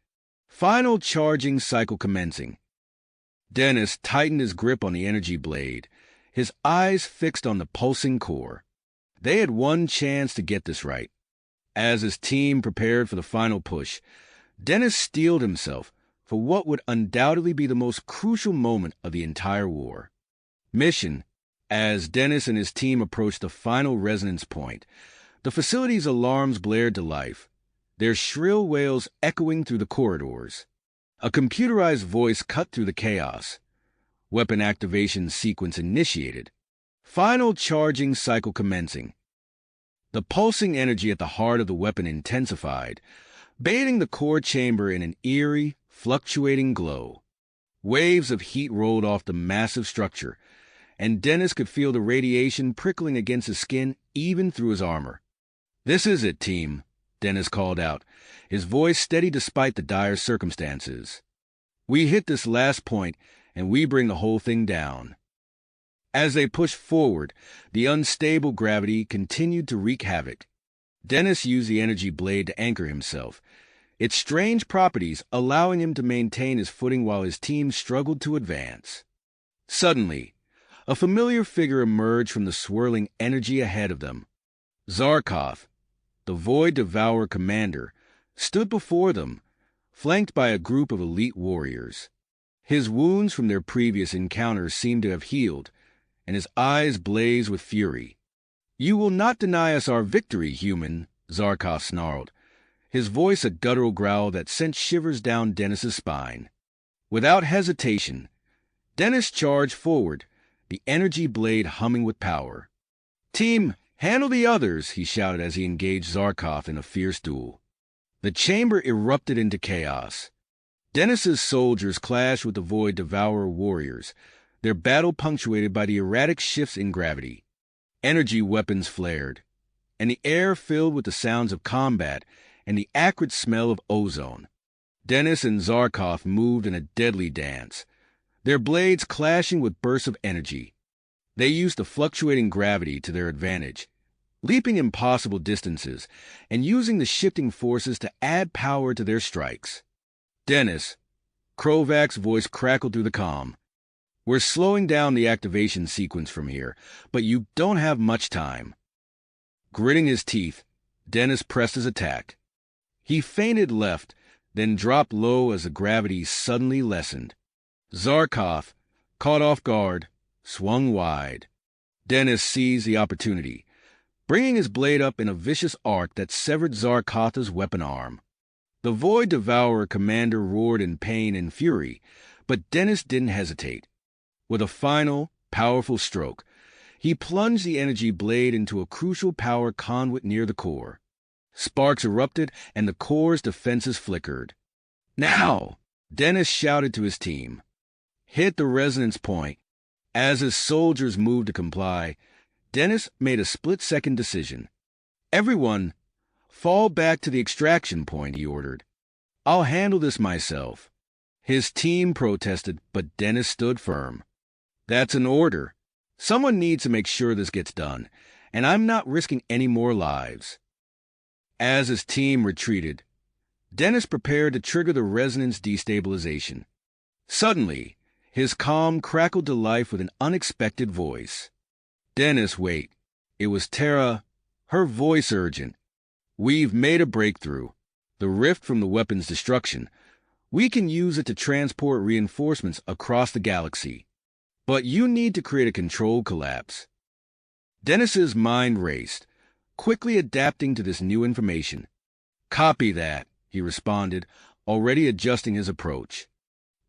Final charging cycle commencing." Dennis tightened his grip on the energy blade, his eyes fixed on the pulsing core. They had one chance to get this right. As his team prepared for the final push, Dennis steeled himself for what would undoubtedly be the most crucial moment of the entire war. Mission. As Dennis and his team approached the final resonance point, the facility's alarms blared to life, their shrill wails echoing through the corridors. A computerized voice cut through the chaos. "Weapon activation sequence initiated. Final charging cycle commencing." The pulsing energy at the heart of the weapon intensified, bathing the core chamber in an eerie, fluctuating glow. Waves of heat rolled off the massive structure, and Dennis could feel the radiation prickling against his skin even through his armor. "This is it, team," Dennis called out, his voice steady despite the dire circumstances. "We hit this last point, and we bring the whole thing down." As they pushed forward, the unstable gravity continued to wreak havoc. Dennis used the energy blade to anchor himself, its strange properties allowing him to maintain his footing while his team struggled to advance. Suddenly, a familiar figure emerged from the swirling energy ahead of them. Zarkov, the Void Devourer commander, stood before them, flanked by a group of elite warriors. His wounds from their previous encounters seemed to have healed, and his eyes blazed with fury. "You will not deny us our victory, human," Zarkov snarled, his voice a guttural growl that sent shivers down Dennis's spine. Without hesitation, Dennis charged forward, the energy blade humming with power. "Team, handle the others," he shouted as he engaged Zarkov in a fierce duel. The chamber erupted into chaos. Dennis's soldiers clashed with the Void Devourer warriors, their battle punctuated by the erratic shifts in gravity. Energy weapons flared, and the air filled with the sounds of combat and the acrid smell of ozone. Dennis and Zarkov moved in a deadly dance, their blades clashing with bursts of energy. They used the fluctuating gravity to their advantage, leaping impossible distances and using the shifting forces to add power to their strikes. "Dennis," Krovak's voice crackled through the comm, "we're slowing down the activation sequence from here, but you don't have much time." Gritting his teeth, Dennis pressed his attack. He feinted left, then dropped low as the gravity suddenly lessened. Zarkov, caught off guard, swung wide. Dennis seized the opportunity, bringing his blade up in a vicious arc that severed Zarkotha's weapon arm. The Void Devourer commander roared in pain and fury, but Dennis didn't hesitate. With a final, powerful stroke, he plunged the energy blade into a crucial power conduit near the core. Sparks erupted, and the core's defenses flickered. "Now!" Dennis shouted to his team. "Hit the resonance point." As his soldiers moved to comply, Dennis made a split-second decision. "Everyone, fall back to the extraction point," he ordered. "I'll handle this myself." His team protested, but Dennis stood firm. "That's an order. Someone needs to make sure this gets done, and I'm not risking any more lives." As his team retreated, Dennis prepared to trigger the resonance destabilization. Suddenly, his comm crackled to life with an unexpected voice. "Dennis, wait." It was Tara, her voice urgent. "We've made a breakthrough. The rift from the weapon's destruction. We can use it to transport reinforcements across the galaxy. But you need to create a controlled collapse." Dennis's mind raced, quickly adapting to this new information. "Copy that," he responded, already adjusting his approach.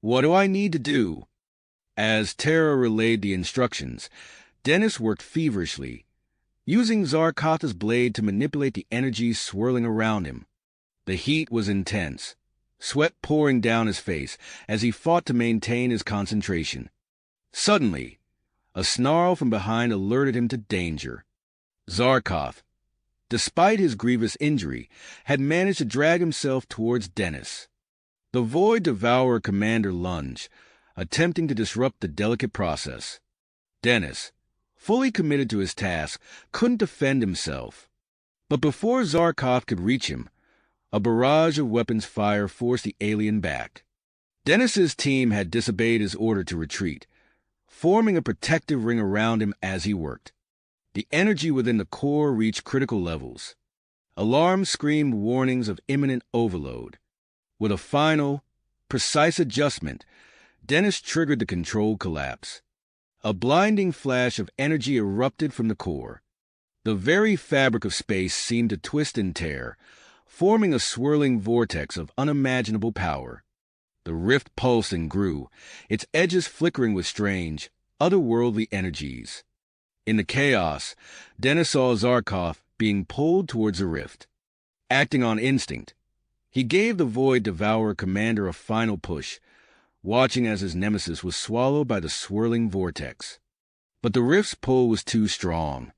"What do I need to do?" As Tara relayed the instructions, Dennis worked feverishly, using Zarkotha's blade to manipulate the energy swirling around him. The heat was intense, sweat pouring down his face as he fought to maintain his concentration. Suddenly, a snarl from behind alerted him to danger. Zarkov, despite his grievous injury, had managed to drag himself towards Dennis. The Void Devourer commander lunged, attempting to disrupt the delicate process. Dennis, fully committed to his task, couldn't defend himself. But before Zarkov could reach him, a barrage of weapons fire forced the alien back. Dennis's team had disobeyed his order to retreat, forming a protective ring around him as he worked. The energy within the core reached critical levels. Alarms screamed warnings of imminent overload. With a final, precise adjustment, Dennis triggered the controlled collapse. A blinding flash of energy erupted from the core. The very fabric of space seemed to twist and tear, forming a swirling vortex of unimaginable power. The rift pulsed and grew, its edges flickering with strange, otherworldly energies. In the chaos, Dennis saw Zarkov being pulled towards the rift. Acting on instinct, he gave the Void Devourer commander a final push, watching as his nemesis was swallowed by the swirling vortex. But the rift's pull was too strong.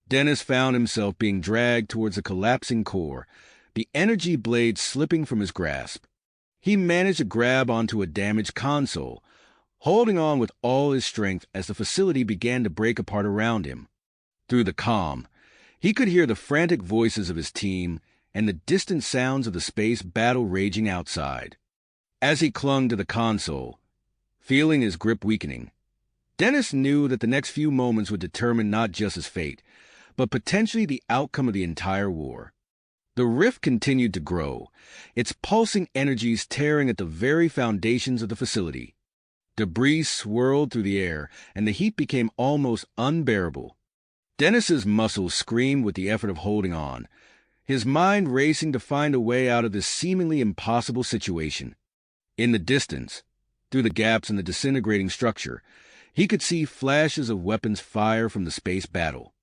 Dennis found himself being dragged towards a collapsing core, the energy blade slipping from his grasp. He managed to grab onto a damaged console, holding on with all his strength as the facility began to break apart around him. Through the comm, he could hear the frantic voices of his team and the distant sounds of the space battle raging outside. As he clung to the console, feeling his grip weakening, Dennis knew that the next few moments would determine not just his fate, but potentially the outcome of the entire war. The rift continued to grow, its pulsing energies tearing at the very foundations of the facility. Debris swirled through the air, and the heat became almost unbearable. Dennis's muscles screamed with the effort of holding on, his mind racing to find a way out of this seemingly impossible situation. In the distance, through the gaps in the disintegrating structure, he could see flashes of weapons fire from the space battle.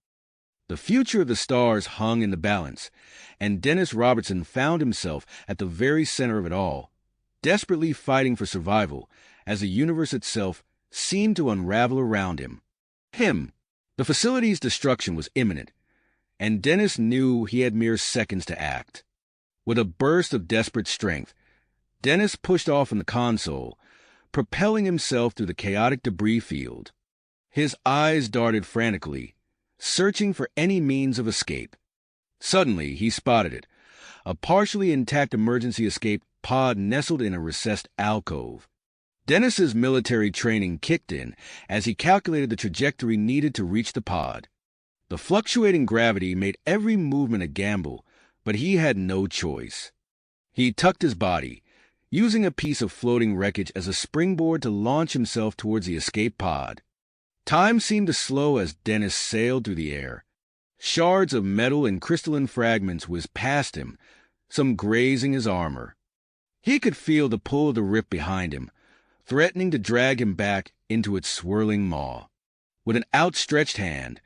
The future of the stars hung in the balance, and Dennis Robertson found himself at the very center of it all, desperately fighting for survival as the universe itself seemed to unravel around him. The facility's destruction was imminent, and Dennis knew he had mere seconds to act. With a burst of desperate strength, Dennis pushed off from the console, propelling himself through the chaotic debris field. His eyes darted frantically, searching for any means of escape. Suddenly, he spotted it, a partially intact emergency escape pod nestled in a recessed alcove. Dennis's military training kicked in as he calculated the trajectory needed to reach the pod. The fluctuating gravity made every movement a gamble, but he had no choice. He tucked his body, using a piece of floating wreckage as a springboard to launch himself towards the escape pod. Time seemed to slow as Dennis sailed through the air. Shards of metal and crystalline fragments whizzed past him, some grazing his armor. He could feel the pull of the rift behind him, threatening to drag him back into its swirling maw. With an outstretched hand,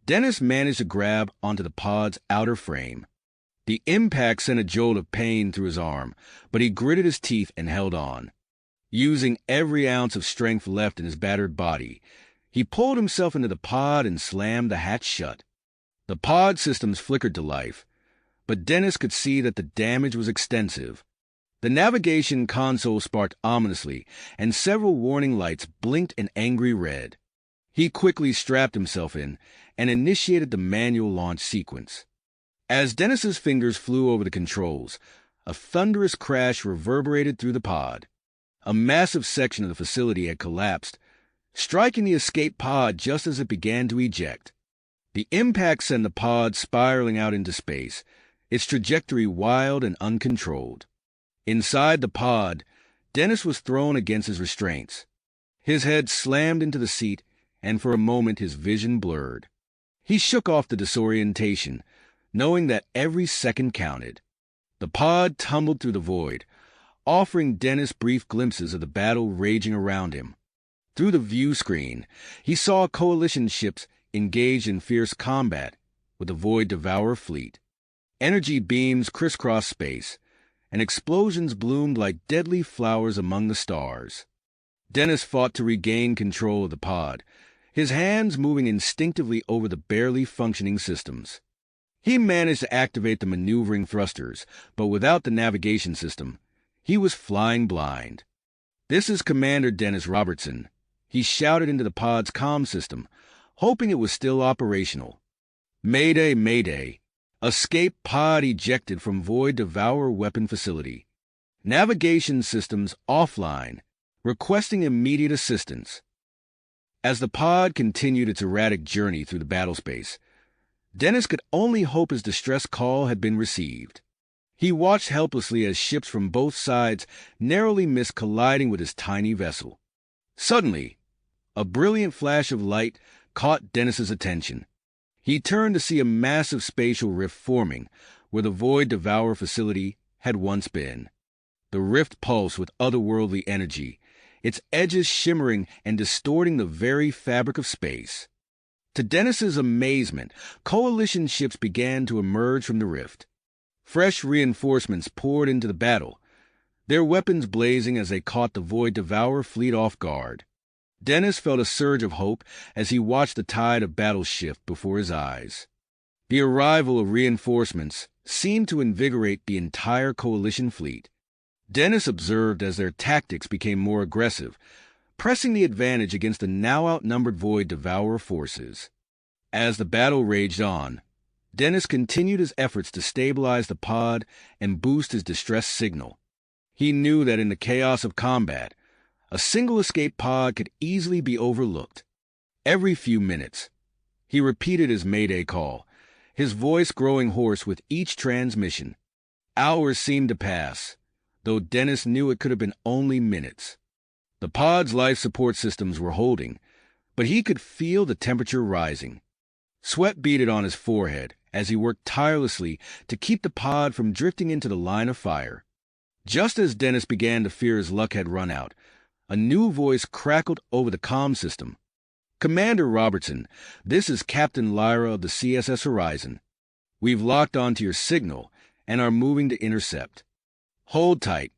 Dennis managed to grab onto the pod's outer frame. The impact sent a jolt of pain through his arm, but he gritted his teeth and held on. Using every ounce of strength left in his battered body, he pulled himself into the pod and slammed the hatch shut. The pod systems flickered to life, but Dennis could see that the damage was extensive. The navigation console sparked ominously, and several warning lights blinked an angry red. He quickly strapped himself in and initiated the manual launch sequence. As Dennis's fingers flew over the controls, a thunderous crash reverberated through the pod. A massive section of the facility had collapsed, striking the escape pod just as it began to eject. The impact sent the pod spiraling out into space, its trajectory wild and uncontrolled. Inside the pod, Dennis was thrown against his restraints. His head slammed into the seat, and for a moment his vision blurred. He shook off the disorientation, knowing that every second counted. The pod tumbled through the void, offering Dennis brief glimpses of the battle raging around him. Through the view screen, he saw coalition ships engaged in fierce combat with the Void Devourer fleet. Energy beams crisscrossed space, and explosions bloomed like deadly flowers among the stars. Dennis fought to regain control of the pod, his hands moving instinctively over the barely functioning systems. He managed to activate the maneuvering thrusters, but without the navigation system, he was flying blind. "This is Commander Dennis Robertson," he shouted into the pod's comm system, hoping it was still operational. "Mayday, mayday. Escape pod ejected from Void Devourer weapon facility. Navigation systems offline. Requesting immediate assistance." As the pod continued its erratic journey through the battlespace, Dennis could only hope his distress call had been received. He watched helplessly as ships from both sides narrowly missed colliding with his tiny vessel. Suddenly, a brilliant flash of light caught Dennis's attention. He turned to see a massive spatial rift forming where the Void Devourer facility had once been. The rift pulsed with otherworldly energy, its edges shimmering and distorting the very fabric of space. To Dennis's amazement, coalition ships began to emerge from the rift. Fresh reinforcements poured into the battle, their weapons blazing as they caught the Void Devourer fleet off guard. Dennis felt a surge of hope as he watched the tide of battle shift before his eyes. The arrival of reinforcements seemed to invigorate the entire coalition fleet. Dennis observed as their tactics became more aggressive, pressing the advantage against the now outnumbered Void Devourer forces. As the battle raged on, Dennis continued his efforts to stabilize the pod and boost his distress signal. He knew that in the chaos of combat, a single escape pod could easily be overlooked. Every few minutes, he repeated his mayday call, his voice growing hoarse with each transmission. Hours seemed to pass, though Dennis knew it could have been only minutes. The pod's life support systems were holding, but he could feel the temperature rising. Sweat beaded on his forehead as he worked tirelessly to keep the pod from drifting into the line of fire. Just as Dennis began to fear his luck had run out, a new voice crackled over the comm system. "Commander Robertson, this is Captain Lyra of the CSS Horizon. We've locked onto your signal and are moving to intercept. Hold tight.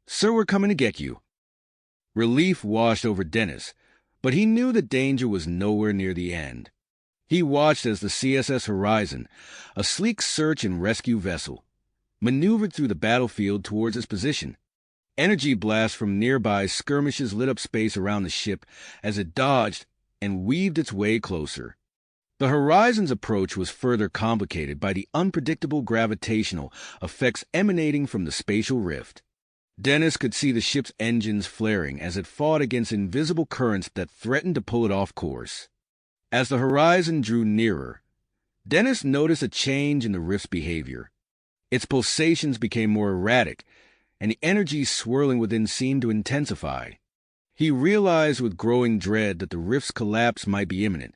Sir, we're coming to get you." Relief washed over Dennis, but he knew the danger was nowhere near the end. He watched as the CSS Horizon, a sleek search and rescue vessel, maneuvered through the battlefield towards its position. Energy blasts from nearby skirmishes lit up space around the ship as it dodged and weaved its way closer. The Horizon's approach was further complicated by the unpredictable gravitational effects emanating from the spatial rift. Dennis could see the ship's engines flaring as it fought against invisible currents that threatened to pull it off course. As the Horizon drew nearer, Dennis noticed a change in the rift's behavior. Its pulsations became more erratic, and the energy swirling within seemed to intensify. He realized with growing dread that the rift's collapse might be imminent.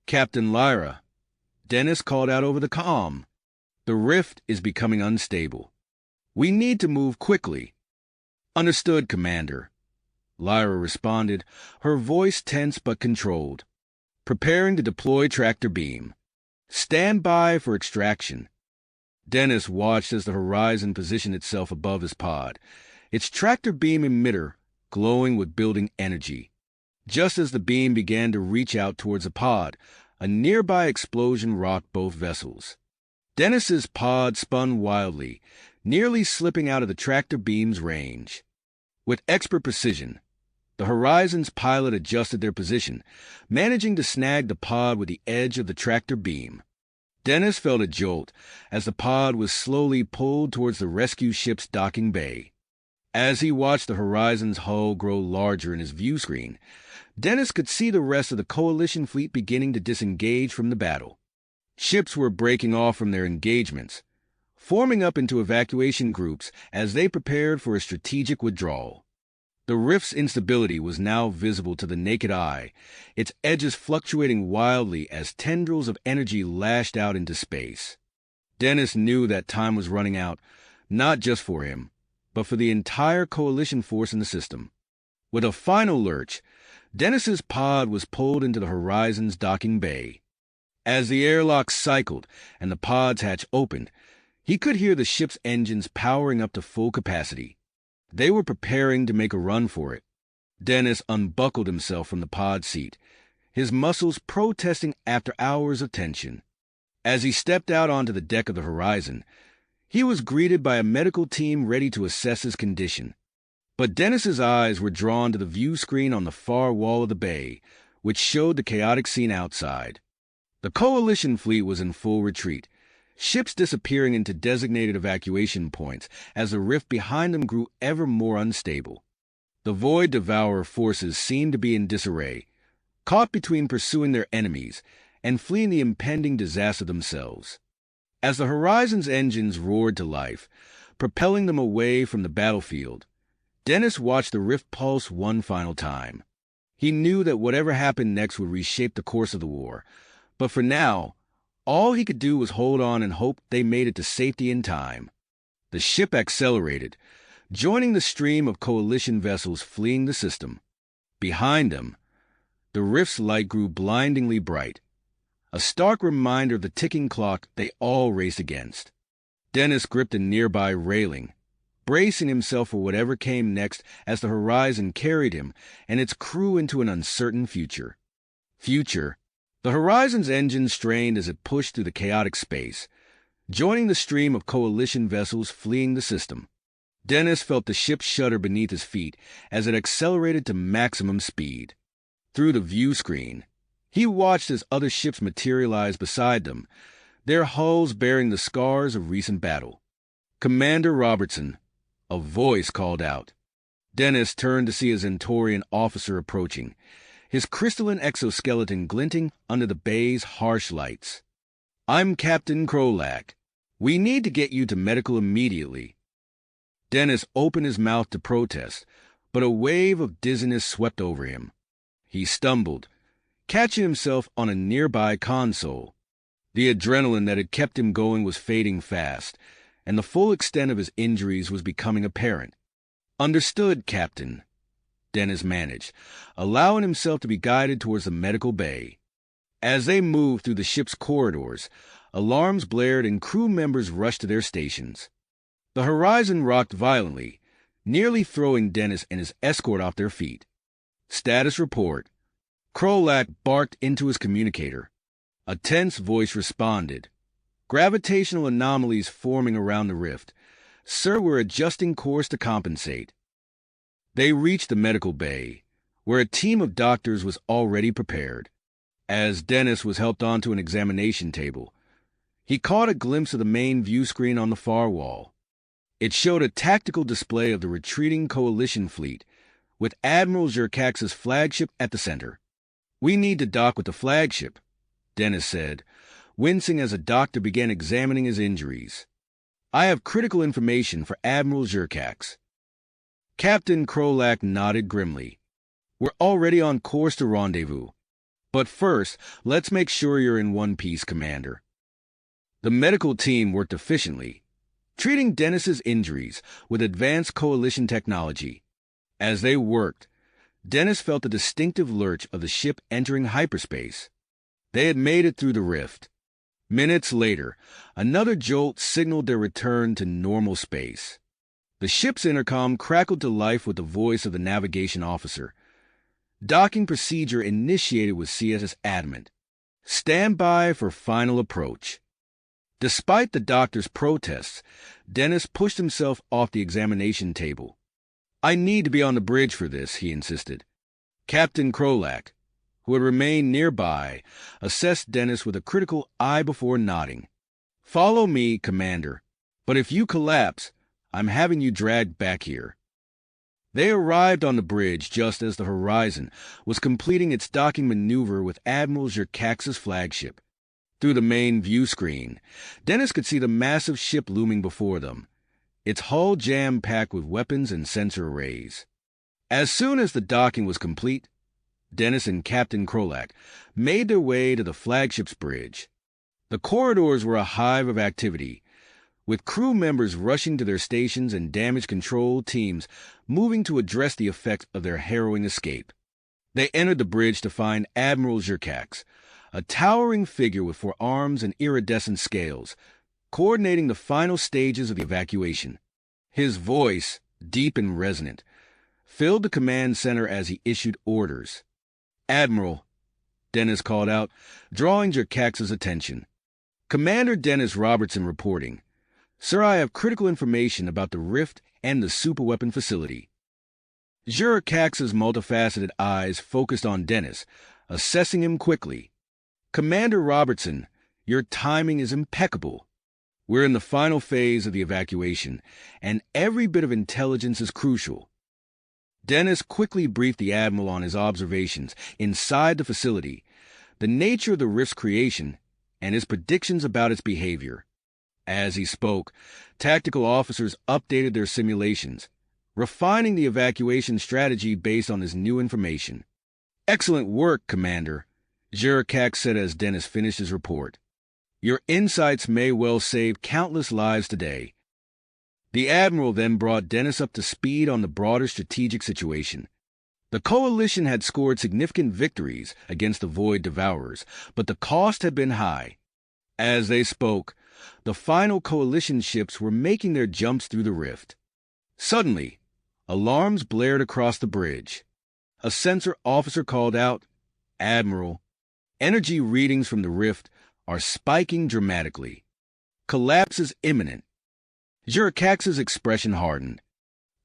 "Captain Lyra," Dennis called out over the comm. "The rift is becoming unstable. We need to move quickly." "Understood, Commander," Lyra responded, her voice tense but controlled. "Preparing to deploy tractor beam. Stand by for extraction." Dennis watched as the Horizon positioned itself above his pod, its tractor beam emitter glowing with building energy. Just as the beam began to reach out towards the pod, a nearby explosion rocked both vessels. Dennis's pod spun wildly, nearly slipping out of the tractor beam's range. With expert precision, the Horizon's pilot adjusted their position, managing to snag the pod with the edge of the tractor beam. Dennis felt a jolt as the pod was slowly pulled towards the rescue ship's docking bay. As he watched the Horizon's hull grow larger in his view screen, Dennis could see the rest of the Coalition fleet beginning to disengage from the battle. Ships were breaking off from their engagements, forming up into evacuation groups as they prepared for a strategic withdrawal. The rift's instability was now visible to the naked eye, its edges fluctuating wildly as tendrils of energy lashed out into space. Dennis knew that time was running out, not just for him, but for the entire Coalition force in the system. With a final lurch, Dennis's pod was pulled into the Horizon's docking bay. As the airlock cycled and the pod's hatch opened, he could hear the ship's engines powering up to full capacity. They were preparing to make a run for it. Dennis unbuckled himself from the pod seat, his muscles protesting after hours of tension. As he stepped out onto the deck of the Horizon, he was greeted by a medical team ready to assess his condition. But Dennis's eyes were drawn to the view screen on the far wall of the bay, which showed the chaotic scene outside. The Coalition fleet was in full retreat, ships disappearing into designated evacuation points as the rift behind them grew ever more unstable. The Void Devourer forces seemed to be in disarray, caught between pursuing their enemies and fleeing the impending disaster themselves. As the Horizon's engines roared to life, propelling them away from the battlefield, Dennis watched the rift pulse one final time. He knew that whatever happened next would reshape the course of the war, but for now, all he could do was hold on and hope they made it to safety in time. The ship accelerated, joining the stream of Coalition vessels fleeing the system. Behind them, the rift's light grew blindingly bright, a stark reminder of the ticking clock they all raced against. Dennis gripped a nearby railing, bracing himself for whatever came next as the Horizon carried him and its crew into an uncertain future. The Horizon's engine strained as it pushed through the chaotic space, joining the stream of Coalition vessels fleeing the system. Dennis felt the ship shudder beneath his feet as it accelerated to maximum speed. Through the view screen, he watched as other ships materialized beside them, their hulls bearing the scars of recent battle. "Commander Robertson," a voice called out. Dennis turned to see a Zentorian officer approaching, his crystalline exoskeleton glinting under the bay's harsh lights. "I'm Captain Krolak. We need to get you to medical immediately." Dennis opened his mouth to protest, but a wave of dizziness swept over him. He stumbled, catching himself on a nearby console. The adrenaline that had kept him going was fading fast, and the full extent of his injuries was becoming apparent. "Understood, Captain," Dennis managed, allowing himself to be guided towards the medical bay. As they moved through the ship's corridors, alarms blared and crew members rushed to their stations. The horizon rocked violently, nearly throwing Dennis and his escort off their feet. "Status report." Krolak barked into his communicator. A tense voice responded. "Gravitational anomalies forming around the rift. Sir, we're adjusting course to compensate." They reached the medical bay, where a team of doctors was already prepared. As Dennis was helped onto an examination table, he caught a glimpse of the main view screen on the far wall. It showed a tactical display of the retreating coalition fleet, with Admiral Zerkax's flagship at the center. "We need to dock with the flagship," Dennis said, wincing as a doctor began examining his injuries. "I have critical information for Admiral Zerkax." Captain Krolak nodded grimly. "We're already on course to rendezvous. But first, let's make sure you're in one piece, Commander." The medical team worked efficiently, treating Dennis's injuries with advanced coalition technology. As they worked, Dennis felt the distinctive lurch of the ship entering hyperspace. They had made it through the rift. Minutes later, another jolt signaled their return to normal space. The ship's intercom crackled to life with the voice of the navigation officer. Docking procedure initiated with CS adamant. "Stand by for final approach." Despite the doctor's protests, Dennis pushed himself off the examination table. "I need to be on the bridge for this," he insisted. Captain Krolak, who had remained nearby, assessed Dennis with a critical eye before nodding. "Follow me, Commander, but if you collapse, I'm having you dragged back here." They arrived on the bridge just as the Horizon was completing its docking maneuver with Admiral Zerkax's flagship. Through the main view screen, Dennis could see the massive ship looming before them, its hull jam-packed with weapons and sensor arrays. As soon as the docking was complete, Dennis and Captain Krolak made their way to the flagship's bridge. The corridors were a hive of activity, with crew members rushing to their stations and damage control teams moving to address the effects of their harrowing escape. They entered the bridge to find Admiral Zerkax, a towering figure with 4 arms and iridescent scales, coordinating the final stages of the evacuation. His voice, deep and resonant, filled the command center as he issued orders. "Admiral," Dennis called out, drawing Zerkax's attention. "Commander Dennis Robertson reporting. Sir, I have critical information about the rift and the superweapon facility." Zerkax's multifaceted eyes focused on Dennis, assessing him quickly. "Commander Robertson, your timing is impeccable. We're in the final phase of the evacuation, and every bit of intelligence is crucial." Dennis quickly briefed the Admiral on his observations inside the facility, the nature of the rift's creation, and his predictions about its behavior. As he spoke, tactical officers updated their simulations, refining the evacuation strategy based on this new information. "Excellent work, Commander," Zerkax said as Dennis finished his report. "Your insights may well save countless lives today." The Admiral then brought Dennis up to speed on the broader strategic situation. The Coalition had scored significant victories against the Void Devourers, but the cost had been high. As they spoke, the final Coalition ships were making their jumps through the rift. Suddenly, alarms blared across the bridge. A sensor officer called out, "Admiral, energy readings from the rift are spiking dramatically. Collapse is imminent." Zerkax's expression hardened.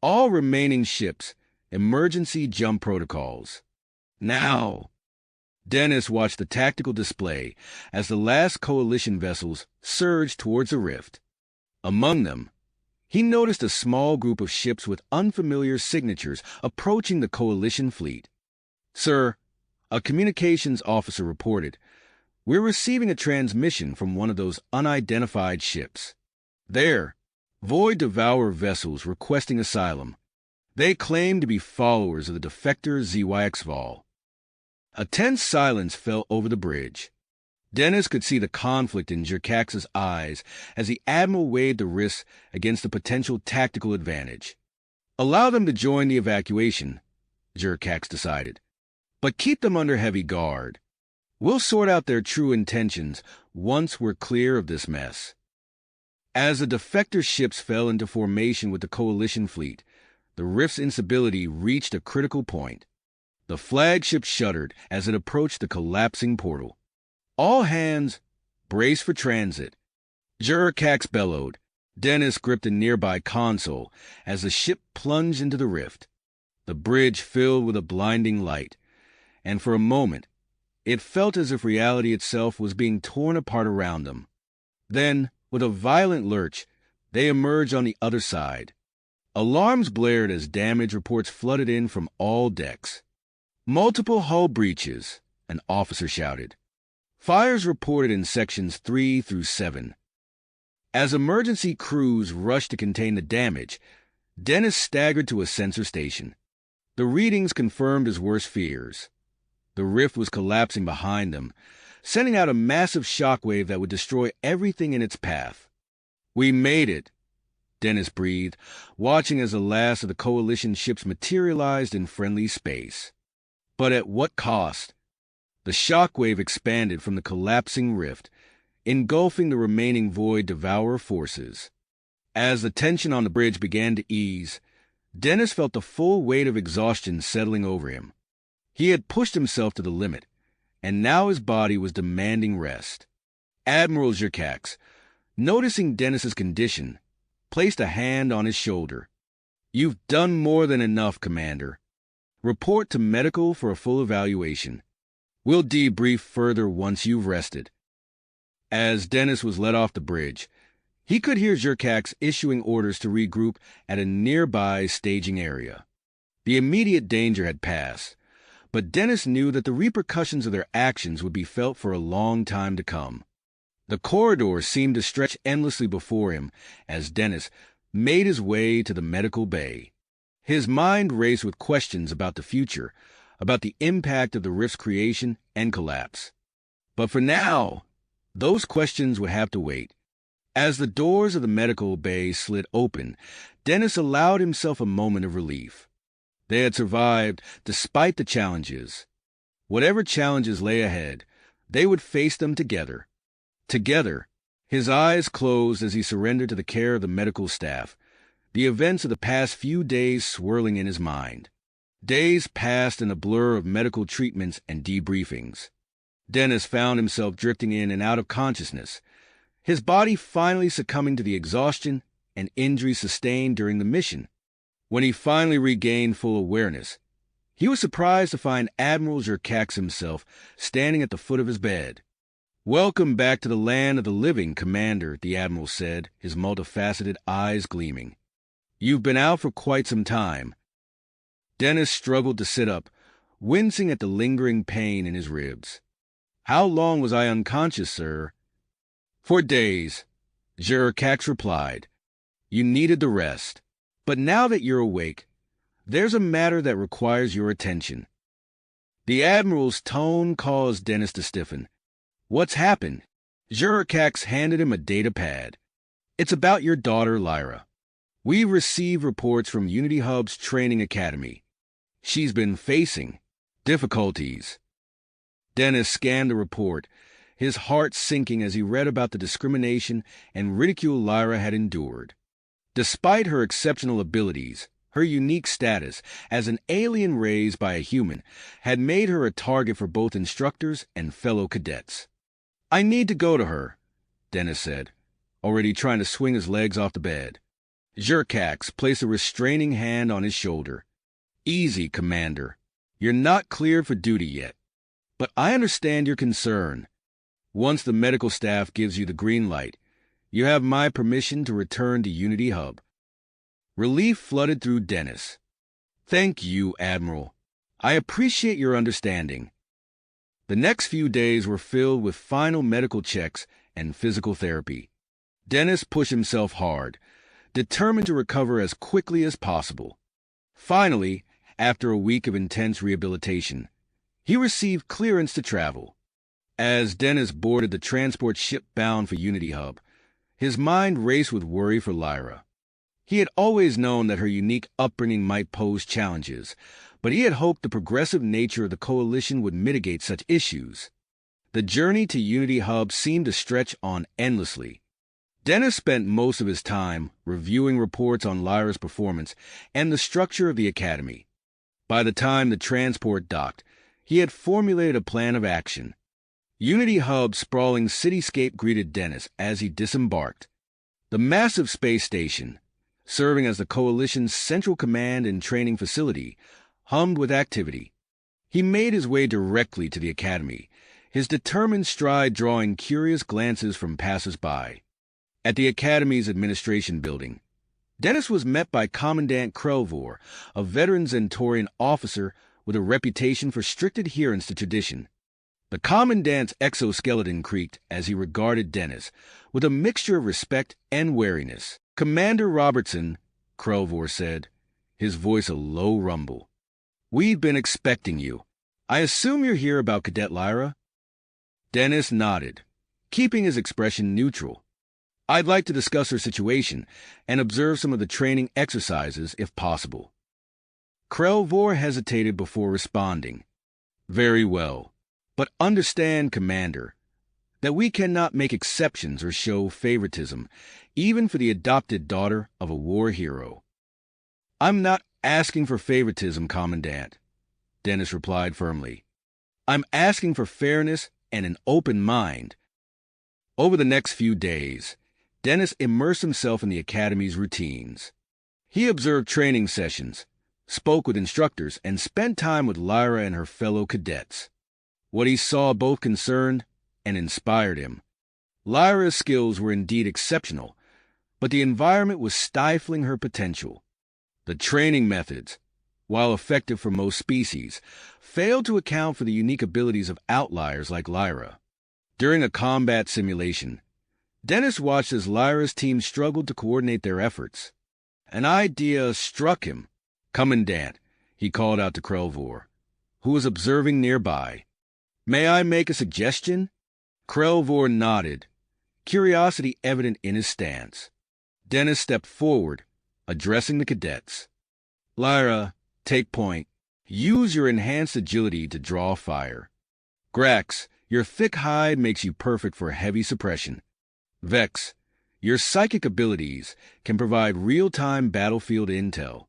"All remaining ships, emergency jump protocols. Now." Dennis watched the tactical display as the last coalition vessels surged towards the rift. Among them, he noticed a small group of ships with unfamiliar signatures approaching the coalition fleet. "Sir," a communications officer reported, "we're receiving a transmission from one of those unidentified ships. They're Void Devourer vessels requesting asylum. They claim to be followers of the defector HFY." A tense silence fell over the bridge. Dennis could see the conflict in Jerkax's eyes as the Admiral weighed the risks against the potential tactical advantage. "Allow them to join the evacuation," Jerkax decided, "but keep them under heavy guard. We'll sort out their true intentions once we're clear of this mess." As the defector ships fell into formation with the coalition fleet, the rift's instability reached a critical point. The flagship shuddered as it approached the collapsing portal. "All hands, brace for transit," Jerkax bellowed. Dennis gripped a nearby console as the ship plunged into the rift. The bridge filled with a blinding light, and for a moment, it felt as if reality itself was being torn apart around them. Then, with a violent lurch, they emerged on the other side. Alarms blared as damage reports flooded in from all decks. "Multiple hull breaches," an officer shouted. "Fires reported in sections 3 through 7. As emergency crews rushed to contain the damage, Dennis staggered to a sensor station. The readings confirmed his worst fears. The rift was collapsing behind them, sending out a massive shockwave that would destroy everything in its path. "We made it," Dennis breathed, watching as the last of the coalition ships materialized in friendly space. But at what cost? The shockwave expanded from the collapsing rift, engulfing the remaining Void Devourer forces. As the tension on the bridge began to ease, Dennis felt the full weight of exhaustion settling over him. He had pushed himself to the limit, and now his body was demanding rest. Admiral Jerkax, noticing Dennis's condition, placed a hand on his shoulder. "You've done more than enough, Commander. Report to medical for a full evaluation. We'll debrief further once you've rested." As Dennis was let off the bridge, he could hear Jerkax issuing orders to regroup at a nearby staging area. The immediate danger had passed, but Dennis knew that the repercussions of their actions would be felt for a long time to come. The corridor seemed to stretch endlessly before him as Dennis made his way to the medical bay. His mind raced with questions about the future, about the impact of the rift's creation and collapse. But for now, those questions would have to wait. As the doors of the medical bay slid open, Dennis allowed himself a moment of relief. They had survived despite the challenges. Whatever challenges lay ahead, they would face them together. Together, his eyes closed as he surrendered to the care of the medical staff, the events of the past few days swirling in his mind. Days passed in a blur of medical treatments and debriefings. Dennis found himself drifting in and out of consciousness, his body finally succumbing to the exhaustion and injury sustained during the mission. When he finally regained full awareness, he was surprised to find Admiral Jerkax himself standing at the foot of his bed. "Welcome back to the land of the living, Commander," the Admiral said, his multifaceted eyes gleaming. "You've been out for quite some time." Dennis struggled to sit up, wincing at the lingering pain in his ribs. "How long was I unconscious, sir?" "For days," Jerkax replied. "You needed the rest. But now that you're awake, there's a matter that requires your attention." The Admiral's tone caused Dennis to stiffen. "What's happened?" Jerkax handed him a data pad. "It's about your daughter, Lyra. We received reports from Unity Hub's training academy. She's been facing difficulties." Dennis scanned the report, his heart sinking as he read about the discrimination and ridicule Lyra had endured. Despite her exceptional abilities, her unique status as an alien raised by a human had made her a target for both instructors and fellow cadets. "I need to go to her," Dennis said, already trying to swing his legs off the bed. Jerkax placed a restraining hand on his shoulder. "Easy, Commander. You're not cleared for duty yet. But I understand your concern. Once the medical staff gives you the green light, you have my permission to return to Unity Hub. Relief flooded through Dennis. Thank you, Admiral. I appreciate your understanding. The next few days were filled with final medical checks and physical therapy. Dennis pushed himself hard, determined to recover as quickly as possible. Finally, after a week of intense rehabilitation, he received clearance to travel. As Dennis boarded the transport ship bound for Unity Hub, his mind raced with worry for Lyra. He had always known that her unique upbringing might pose challenges, but he had hoped the progressive nature of the Coalition would mitigate such issues. The journey to Unity Hub seemed to stretch on endlessly. Dennis spent most of his time reviewing reports on Lyra's performance and the structure of the Academy. By the time the transport docked, he had formulated a plan of action. Unity Hub's sprawling cityscape greeted Dennis as he disembarked. The massive space station, serving as the Coalition's central command and training facility, hummed with activity. He made his way directly to the Academy, his determined stride drawing curious glances from passers-by. At the Academy's administration building, Dennis was met by Commandant Krelvor, a veteran Zentorian officer with a reputation for strict adherence to tradition. The Commandant's exoskeleton creaked as he regarded Dennis, with a mixture of respect and wariness. "Commander Robertson," Krelvor said, his voice a low rumble. "We've been expecting you. I assume you're here about Cadet Lyra?" Dennis nodded, keeping his expression neutral. "I'd like to discuss her situation and observe some of the training exercises if possible." Krelvor hesitated before responding. "Very well. But understand, Commander, that we cannot make exceptions or show favoritism, even for the adopted daughter of a war hero." "I'm not asking for favoritism, Commandant," Dennis replied firmly. "I'm asking for fairness and an open mind." Over the next few days, Dennis immersed himself in the Academy's routines. He observed training sessions, spoke with instructors, and spent time with Lyra and her fellow cadets. What he saw both concerned and inspired him. Lyra's skills were indeed exceptional, but the environment was stifling her potential. The training methods, while effective for most species, failed to account for the unique abilities of outliers like Lyra. During a combat simulation, Dennis watched as Lyra's team struggled to coordinate their efforts. An idea struck him. "Commandant," he called out to Krelvor, who was observing nearby. "May I make a suggestion?" Krelvor nodded, curiosity evident in his stance. Dennis stepped forward, addressing the cadets. "Lyra, take point. Use your enhanced agility to draw fire. Grax, your thick hide makes you perfect for heavy suppression. Vex, your psychic abilities can provide real-time battlefield intel.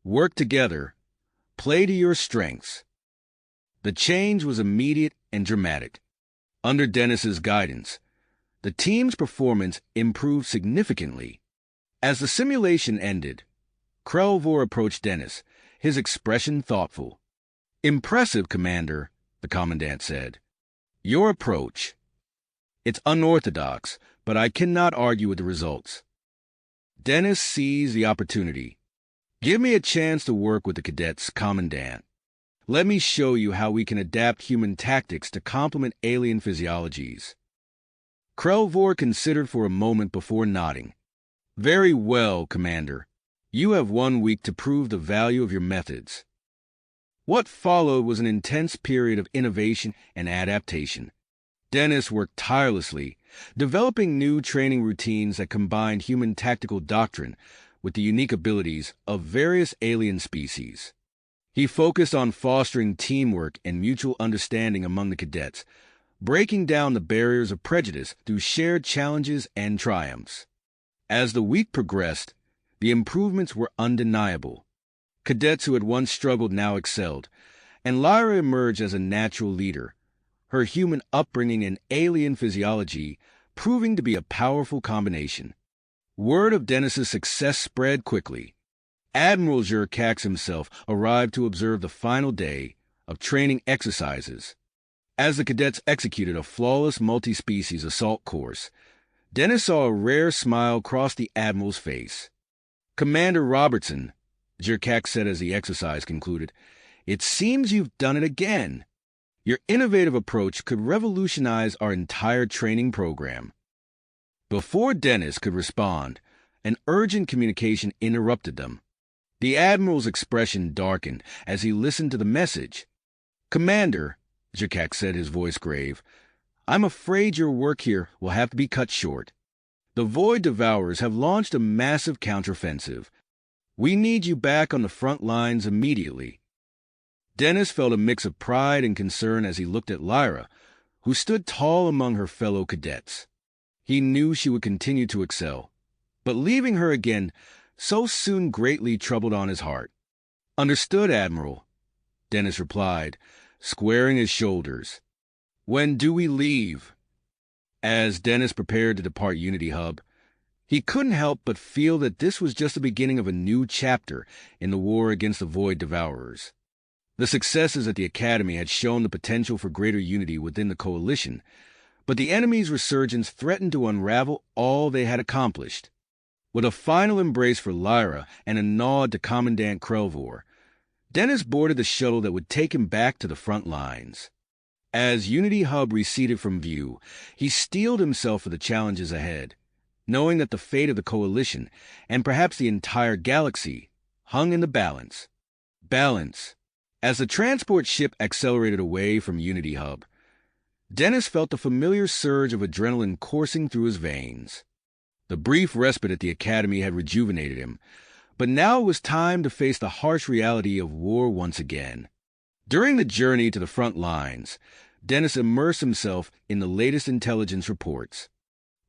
Work together. Play to your strengths." The change was immediate and dramatic. Under Dennis's guidance, the team's performance improved significantly. As the simulation ended, Krelvor approached Dennis, his expression thoughtful. "Impressive, Commander," the Commandant said. "Your approach. It's unorthodox, but I cannot argue with the results." Dennis seized the opportunity. "Give me a chance to work with the cadets, Commandant. Let me show you how we can adapt human tactics to complement alien physiologies." Krelvor considered for a moment before nodding. "Very well, Commander. You have 1 week to prove the value of your methods." What followed was an intense period of innovation and adaptation. Dennis worked tirelessly, developing new training routines that combined human tactical doctrine with the unique abilities of various alien species. He focused on fostering teamwork and mutual understanding among the cadets, breaking down the barriers of prejudice through shared challenges and triumphs. As the week progressed, the improvements were undeniable. Cadets who had once struggled now excelled, and Lyra emerged as a natural leader, her human upbringing and alien physiology proving to be a powerful combination. Word of Dennis's success spread quickly. Admiral Zerkax himself arrived to observe the final day of training exercises. As the cadets executed a flawless multi-species assault course, Dennis saw a rare smile cross the Admiral's face. "Commander Robertson," Jerkak said as the exercise concluded, "it seems you've done it again. Your innovative approach could revolutionize our entire training program." Before Dennis could respond, an urgent communication interrupted them. The Admiral's expression darkened as he listened to the message. "Commander," Jerkak said, his voice grave, "I'm afraid your work here will have to be cut short. The Void Devourers have launched a massive counteroffensive. We need you back on the front lines immediately." Dennis felt a mix of pride and concern as he looked at Lyra, who stood tall among her fellow cadets. He knew she would continue to excel, but leaving her again so soon greatly troubled on his heart. "Understood, Admiral," Dennis replied, squaring his shoulders. "When do we leave?" As Dennis prepared to depart Unity Hub, he couldn't help but feel that this was just the beginning of a new chapter in the war against the Void Devourers. The successes at the Academy had shown the potential for greater unity within the Coalition, but the enemy's resurgence threatened to unravel all they had accomplished. With a final embrace for Lyra and a nod to Commandant Krelvor, Dennis boarded the shuttle that would take him back to the front lines. As Unity Hub receded from view, he steeled himself for the challenges ahead, knowing that the fate of the Coalition, and perhaps the entire galaxy, hung in the balance. As the transport ship accelerated away from Unity Hub, Dennis felt the familiar surge of adrenaline coursing through his veins. The brief respite at the Academy had rejuvenated him, but now it was time to face the harsh reality of war once again. During the journey to the front lines, Dennis immersed himself in the latest intelligence reports.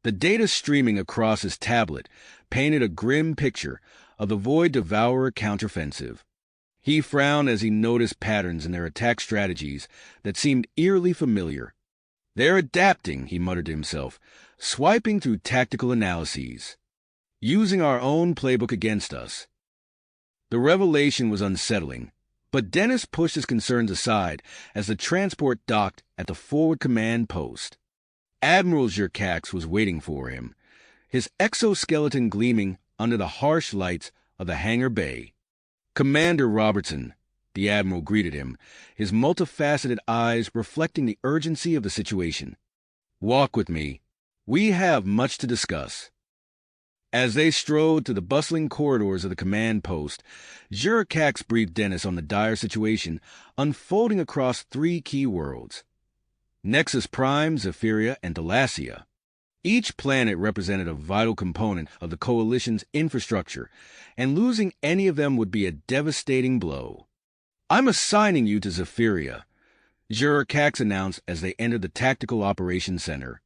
The data streaming across his tablet painted a grim picture of the Void Devourer counteroffensive. He frowned as he noticed patterns in their attack strategies that seemed eerily familiar. "They're adapting," he muttered to himself, swiping through tactical analyses. "Using our own playbook against us." The revelation was unsettling, but Dennis pushed his concerns aside as the transport docked at the forward command post. Admiral Jerkax was waiting for him, his exoskeleton gleaming under the harsh lights of the hangar bay. "Commander Robertson," the Admiral greeted him, his multifaceted eyes reflecting the urgency of the situation. "Walk with me. We have much to discuss." As they strode through the bustling corridors of the command post, Jerkax briefed Dennis on the dire situation unfolding across 3 key worlds: Nexus Prime, Zephyria, and Thalassia. Each planet represented a vital component of the Coalition's infrastructure, and losing any of them would be a devastating blow. "I'm assigning you to Zephyria," Jerkax announced as they entered the Tactical Operations Center.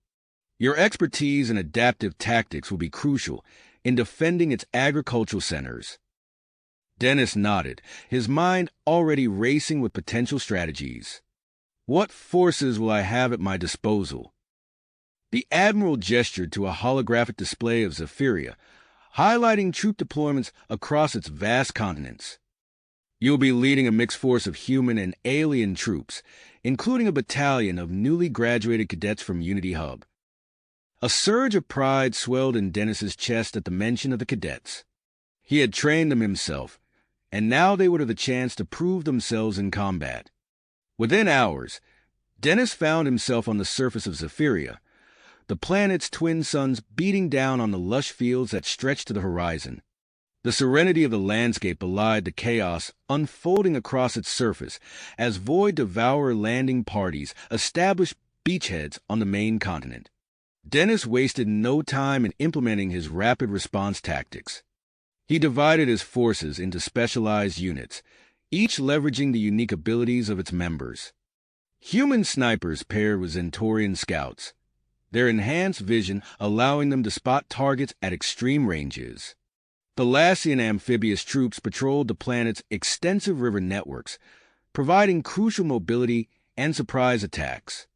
"Your expertise in adaptive tactics will be crucial in defending its agricultural centers." Dennis nodded, his mind already racing with potential strategies. "What forces will I have at my disposal?" The Admiral gestured to a holographic display of Zephyria, highlighting troop deployments across its vast continents. "You'll be leading a mixed force of human and alien troops, including a battalion of newly graduated cadets from Unity Hub." A surge of pride swelled in Dennis's chest at the mention of the cadets. He had trained them himself, and now they would have the chance to prove themselves in combat. Within hours, Dennis found himself on the surface of Zephyria, the planet's twin suns beating down on the lush fields that stretched to the horizon. The serenity of the landscape belied the chaos unfolding across its surface as Void Devourer landing parties established beachheads on the main continent. Dennis wasted no time in implementing his rapid response tactics. He divided his forces into specialized units, each leveraging the unique abilities of its members. Human snipers paired with Zentorian scouts, their enhanced vision allowing them to spot targets at extreme ranges. Thalassian amphibious troops patrolled the planet's extensive river networks, providing crucial mobility and surprise attacks.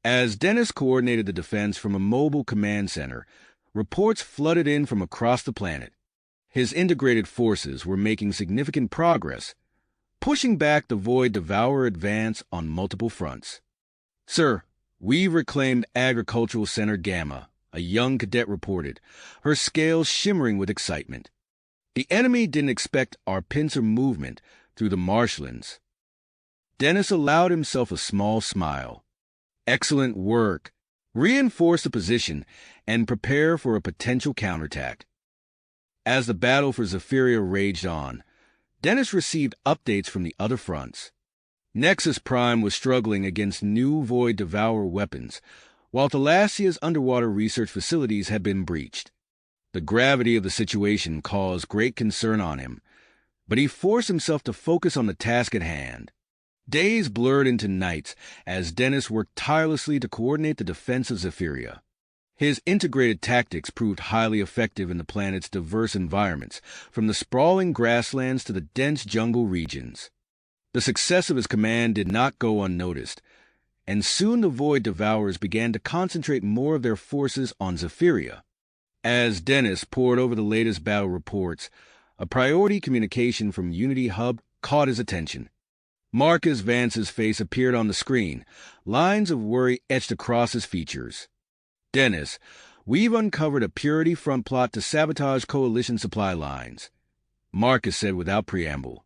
As Dennis coordinated the defense from a mobile command center, reports flooded in from across the planet. His integrated forces were making significant progress, pushing back the Void Devourer advance on multiple fronts. Sir, we've reclaimed Agricultural Center Gamma, a young cadet reported, her scales shimmering with excitement. The enemy didn't expect our pincer movement through the marshlands. Dennis allowed himself a small smile. Excellent work. Reinforce the position and prepare for a potential counterattack. As the battle for Zeria raged on, Dennis received updates from the other fronts. Nexus Prime was struggling against new Void Devourer weapons, while Thalassia's underwater research facilities had been breached. The gravity of the situation caused great concern on him, but he forced himself to focus on the task at hand. Days blurred into nights as Dennis worked tirelessly to coordinate the defense of Zeria. His integrated tactics proved highly effective in the planet's diverse environments, from the sprawling grasslands to the dense jungle regions. The success of his command did not go unnoticed, and soon the Void Devourers began to concentrate more of their forces on Zeria. As Dennis pored over the latest battle reports, a priority communication from Unity Hub caught his attention. Marcus Vance's face appeared on the screen, lines of worry etched across his features. Dennis, we've uncovered a Purity front plot to sabotage Coalition supply lines, Marcus said without preamble.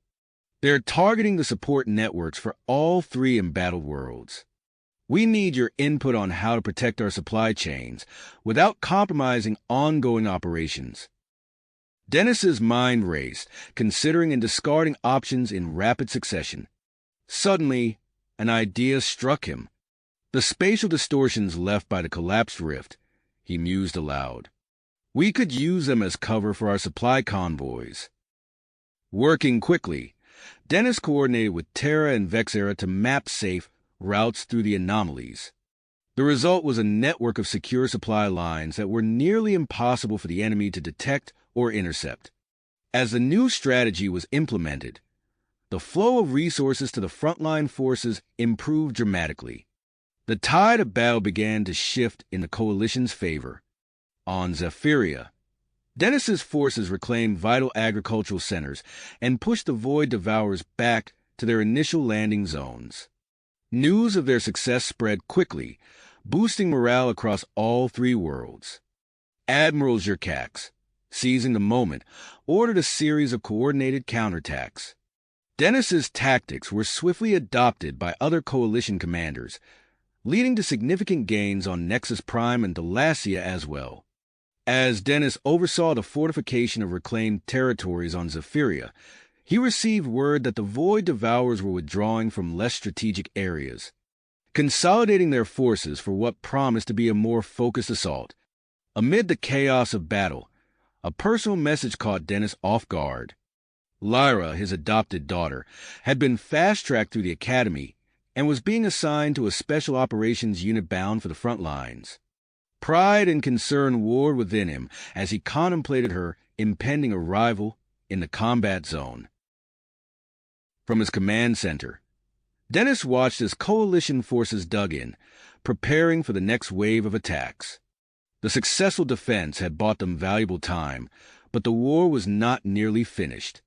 They're targeting the support networks for all three embattled worlds. We need your input on how to protect our supply chains without compromising ongoing operations. Dennis's mind raced, considering and discarding options in rapid succession. Suddenly, an idea struck him. The spatial distortions left by the collapsed rift, he mused aloud. We could use them as cover for our supply convoys. Working quickly, Dennis coordinated with Terra and Vexera to map safe routes through the anomalies. The result was a network of secure supply lines that were nearly impossible for the enemy to detect or intercept. As the new strategy was implemented, the flow of resources to the frontline forces improved dramatically. The tide of battle began to shift in the Coalition's favor. On Zeria, Dennis's forces reclaimed vital agricultural centers and pushed the Void Devourers back to their initial landing zones. News of their success spread quickly, boosting morale across all three worlds. Admiral Zerkax, seizing the moment, ordered a series of coordinated counterattacks. Dennis's tactics were swiftly adopted by other Coalition commanders, leading to significant gains on Nexus Prime and Thalassia as well. As Dennis oversaw the fortification of reclaimed territories on Zeria, he received word that the Void Devourers were withdrawing from less strategic areas, consolidating their forces for what promised to be a more focused assault. Amid the chaos of battle, a personal message caught Dennis off guard. Lyra, his adopted daughter, had been fast-tracked through the academy and was being assigned to a special operations unit bound for the front lines. Pride and concern warred within him as he contemplated her impending arrival in the combat zone. From his command center, Dennis watched as Coalition forces dug in, preparing for the next wave of attacks. The successful defense had bought them valuable time, but the war was not nearly finished.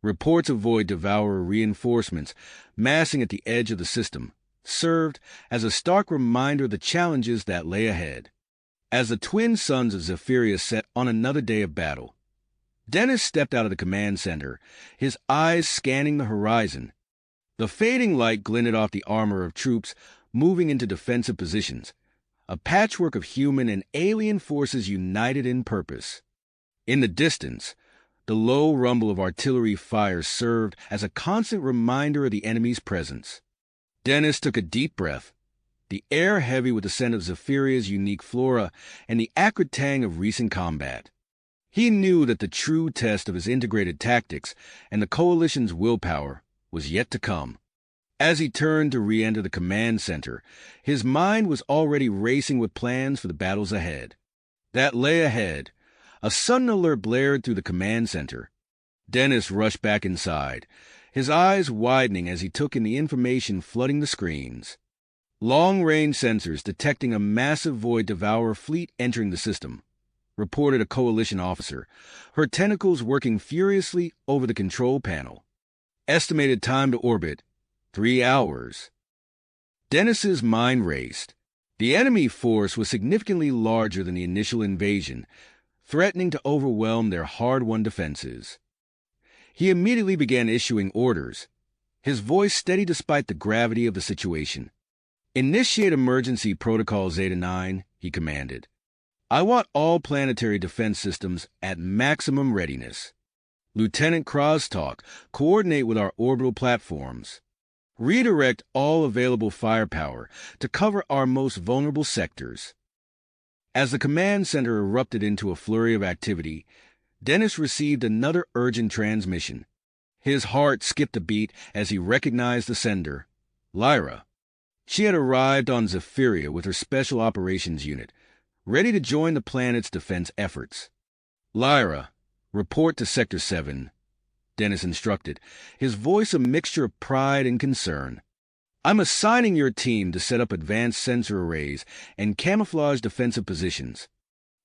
Reports of Void Devourer reinforcements massing at the edge of the system served as a stark reminder of the challenges that lay ahead. As the twin suns of Zeria set on another day of battle, Dennis stepped out of the command center, his eyes scanning the horizon. The fading light glinted off the armor of troops moving into defensive positions, a patchwork of human and alien forces united in purpose. In the distance, the low rumble of artillery fire served as a constant reminder of the enemy's presence. Dennis took a deep breath, the air heavy with the scent of Zeria's unique flora and the acrid tang of recent combat. He knew that the true test of his integrated tactics and the Coalition's willpower was yet to come. As he turned to re-enter the command center, his mind was already racing with plans for the battles ahead. That lay ahead, a sudden alert blared through the command center. Dennis rushed back inside, his eyes widening as he took in the information flooding the screens. Long-range sensors detecting a massive Void Devourer fleet entering the system, reported a Coalition officer, her tentacles working furiously over the control panel. Estimated time to orbit, 3 hours. Dennis's mind raced. The enemy force was significantly larger than the initial invasion, threatening to overwhelm their hard-won defenses. He immediately began issuing orders, his voice steady despite the gravity of the situation. "Initiate emergency protocol Zeta-9, he commanded. "I want all planetary defense systems at maximum readiness. Lieutenant Crosstalk, coordinate with our orbital platforms. Redirect all available firepower to cover our most vulnerable sectors." As the command center erupted into a flurry of activity, Dennis received another urgent transmission. His heart skipped a beat as he recognized the sender, Lyra. She had arrived on Zeria with her Special Operations Unit, ready to join the planet's defense efforts. "Lyra, report to Sector 7, Dennis instructed, his voice a mixture of pride and concern. "I'm assigning your team to set up advanced sensor arrays and camouflage defensive positions.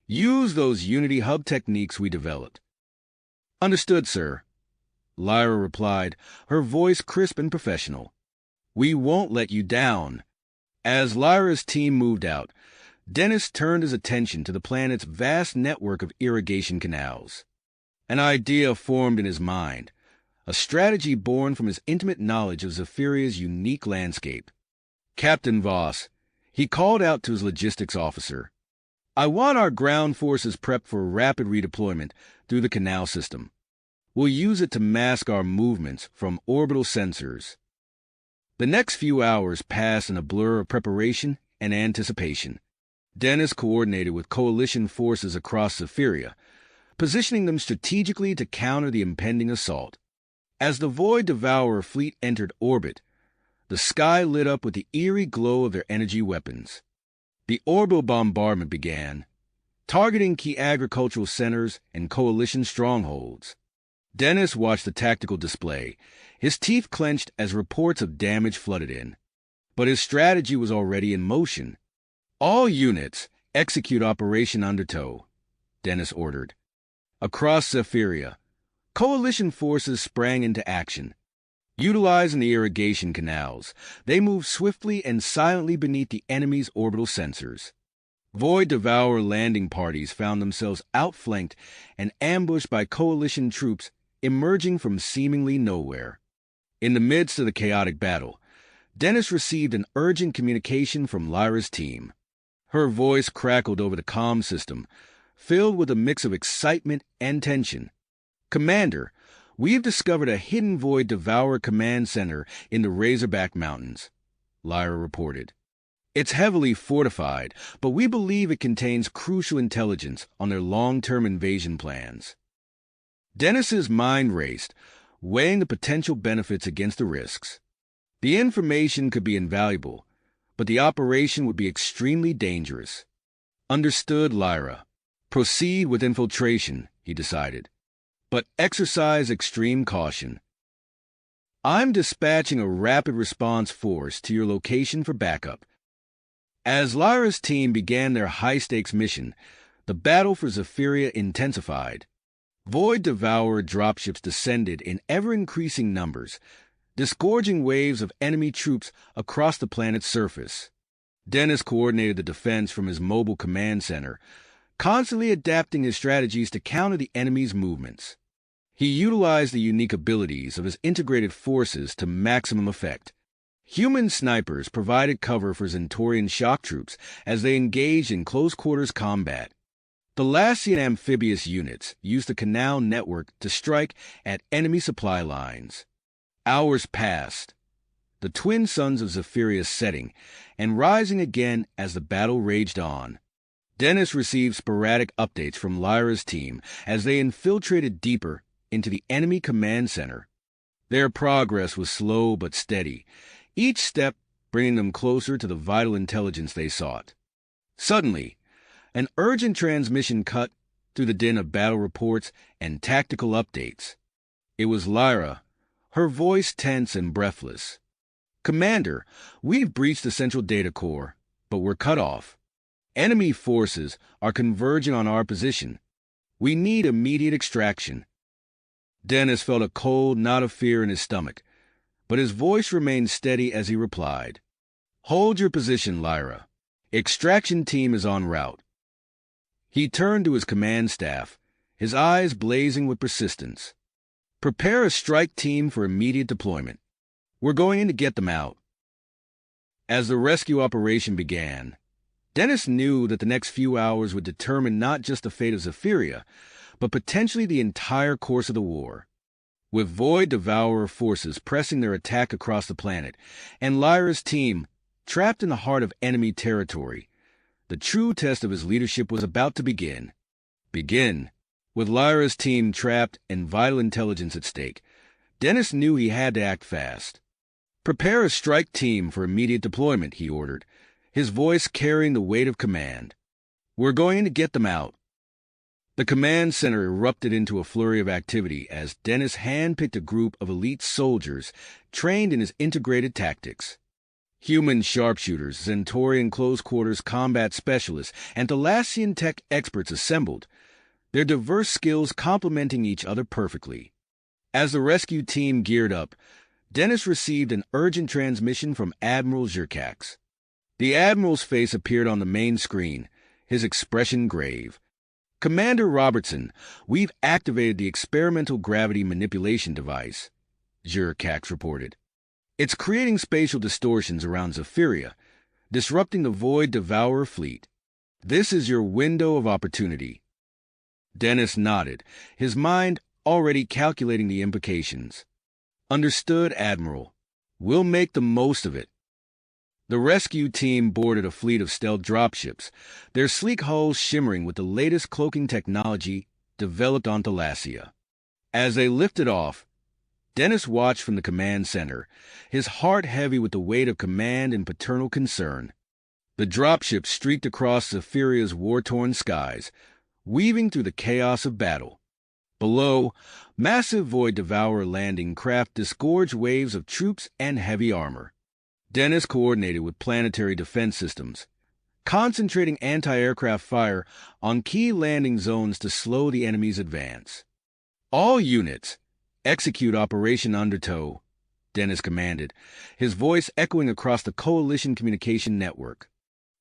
Use those Unity hub techniques we developed." "Understood, sir," Lyra replied, her voice crisp and professional. "We won't let you down." As Lyra's team moved out, Dennis turned his attention to the planet's vast network of irrigation canals. An idea formed in his mind, a strategy born from his intimate knowledge of Zephyria's unique landscape. "Captain Voss," he called out to his logistics officer, "I want our ground forces prepped for rapid redeployment through the canal system. We'll use it to mask our movements from orbital sensors." The next few hours passed in a blur of preparation and anticipation. Dennis coordinated with coalition forces across Zephyria, positioning them strategically to counter the impending assault. As the Void Devourer fleet entered orbit, the sky lit up with the eerie glow of their energy weapons. The orbital bombardment began, targeting key agricultural centers and coalition strongholds. Dennis watched the tactical display, his teeth clenched as reports of damage flooded in. But his strategy was already in motion. "All units, execute Operation Undertoe," Dennis ordered. Across Zephyria, coalition forces sprang into action. Utilizing the irrigation canals, they moved swiftly and silently beneath the enemy's orbital sensors. Void Devourer landing parties found themselves outflanked and ambushed by coalition troops emerging from seemingly nowhere. In the midst of the chaotic battle, Dennis received an urgent communication from Lyra's team. Her voice crackled over the comm system, filled with a mix of excitement and tension. "Commander, we've discovered a hidden Void Devourer command center in the Razorback Mountains," Lyra reported. "It's heavily fortified, but we believe it contains crucial intelligence on their long-term invasion plans." Dennis's mind raced, weighing the potential benefits against the risks. The information could be invaluable, but the operation would be extremely dangerous. "Understood, Lyra. Proceed with infiltration," he decided, "but exercise extreme caution. I'm dispatching a rapid response force to your location for backup." As Lyra's team began their high-stakes mission, the battle for Zephyria intensified. Void Devourer dropships descended in ever-increasing numbers, disgorging waves of enemy troops across the planet's surface. Dennis coordinated the defense from his mobile command center, constantly adapting his strategies to counter the enemy's movements. He utilized the unique abilities of his integrated forces to maximum effect. Human snipers provided cover for Zentorian shock troops as they engaged in close-quarters combat. The Lassian amphibious units used the canal network to strike at enemy supply lines. Hours passed, the twin suns of Zephyria setting and rising again as the battle raged on. Dennis received sporadic updates from Lyra's team as they infiltrated deeper into the enemy command center. Their progress was slow but steady, each step bringing them closer to the vital intelligence they sought. Suddenly, an urgent transmission cut through the din of battle reports and tactical updates. It was Lyra, her voice tense and breathless. "Commander, we've breached the central data core, but we're cut off. Enemy forces are converging on our position. We need immediate extraction." Dennis felt a cold knot of fear in his stomach, but his voice remained steady as he replied, Hold your position, Lyra. Extraction team is en route. He turned to his command staff, his eyes blazing with persistence. Prepare a strike team for immediate deployment. We're going in to get them out. As the rescue operation began, Dennis knew that the next few hours would determine not just the fate of Zeria, but potentially the entire course of the war. With Void Devourer forces pressing their attack across the planet, and Lyra's team trapped in the heart of enemy territory, the true test of his leadership was about to begin. With Lyra's team trapped and vital intelligence at stake, Dennis knew he had to act fast. Prepare a strike team for immediate deployment, he ordered, his voice carrying the weight of command. We're going to get them out. The command center erupted into a flurry of activity as Dennis handpicked a group of elite soldiers trained in his integrated tactics. Human sharpshooters, Zentorian close-quarters combat specialists, and Thalassian tech experts assembled, their diverse skills complementing each other perfectly. As the rescue team geared up, Dennis received an urgent transmission from Admiral Zirkax. The Admiral's face appeared on the main screen, his expression grave. Commander Robertson, we've activated the experimental gravity manipulation device, Zirkax reported. It's creating spatial distortions around Zeria, disrupting the Void Devourer fleet. This is your window of opportunity. Dennis nodded, his mind already calculating the implications. Understood, Admiral. We'll make the most of it. The rescue team boarded a fleet of stealth dropships, their sleek hulls shimmering with the latest cloaking technology developed on Thalassia. As they lifted off, Dennis watched from the command center, his heart heavy with the weight of command and paternal concern. The dropships streaked across Zeria's war-torn skies, weaving through the chaos of battle. Below, massive Void Devourer landing craft disgorged waves of troops and heavy armor. Dennis coordinated with planetary defense systems, concentrating anti-aircraft fire on key landing zones to slow the enemy's advance. All units, execute Operation Undertoe, Dennis commanded, his voice echoing across the Coalition communication network.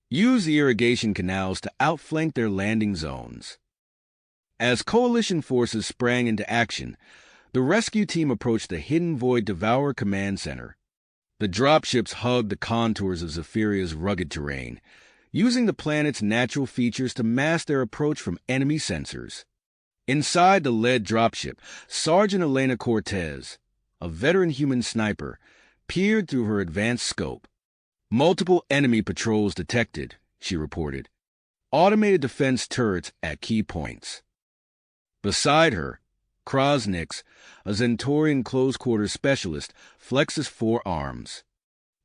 Use the irrigation canals to outflank their landing zones. As Coalition forces sprang into action, the rescue team approached the hidden Void Devourer command center. The dropships hugged the contours of Zeria's rugged terrain, using the planet's natural features to mask their approach from enemy sensors. Inside the lead dropship, Sergeant Elena Cortez, a veteran human sniper, peered through her advanced scope. Multiple enemy patrols detected, she reported. Automated defense turrets at key points. Beside her, Krosnix, a Zentorian close-quarters specialist, flexes 4 arms.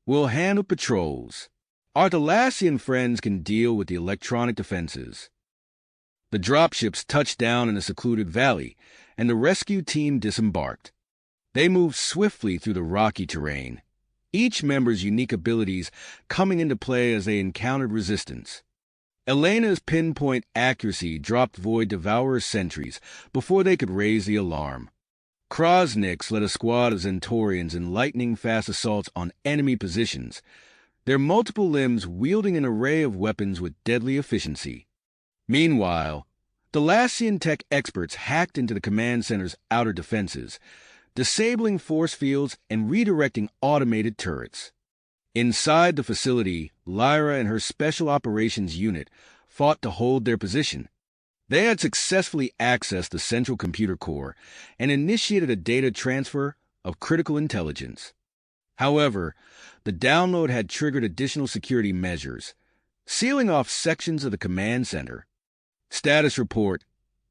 We'll handle patrols. Our Thalassian friends can deal with the electronic defenses. The dropships touched down in a secluded valley, and the rescue team disembarked. They moved swiftly through the rocky terrain, each member's unique abilities coming into play as they encountered resistance. Elena's pinpoint accuracy dropped Void Devourer sentries before they could raise the alarm. Krosnix led a squad of Zentorians in lightning-fast assaults on enemy positions, their multiple limbs wielding an array of weapons with deadly efficiency. Meanwhile, Thalassian tech experts hacked into the command center's outer defenses, disabling force fields and redirecting automated turrets. Inside the facility, Lyra and her Special Operations Unit fought to hold their position. They had successfully accessed the central computer core and initiated a data transfer of critical intelligence. However, the download had triggered additional security measures, sealing off sections of the command center. Status report,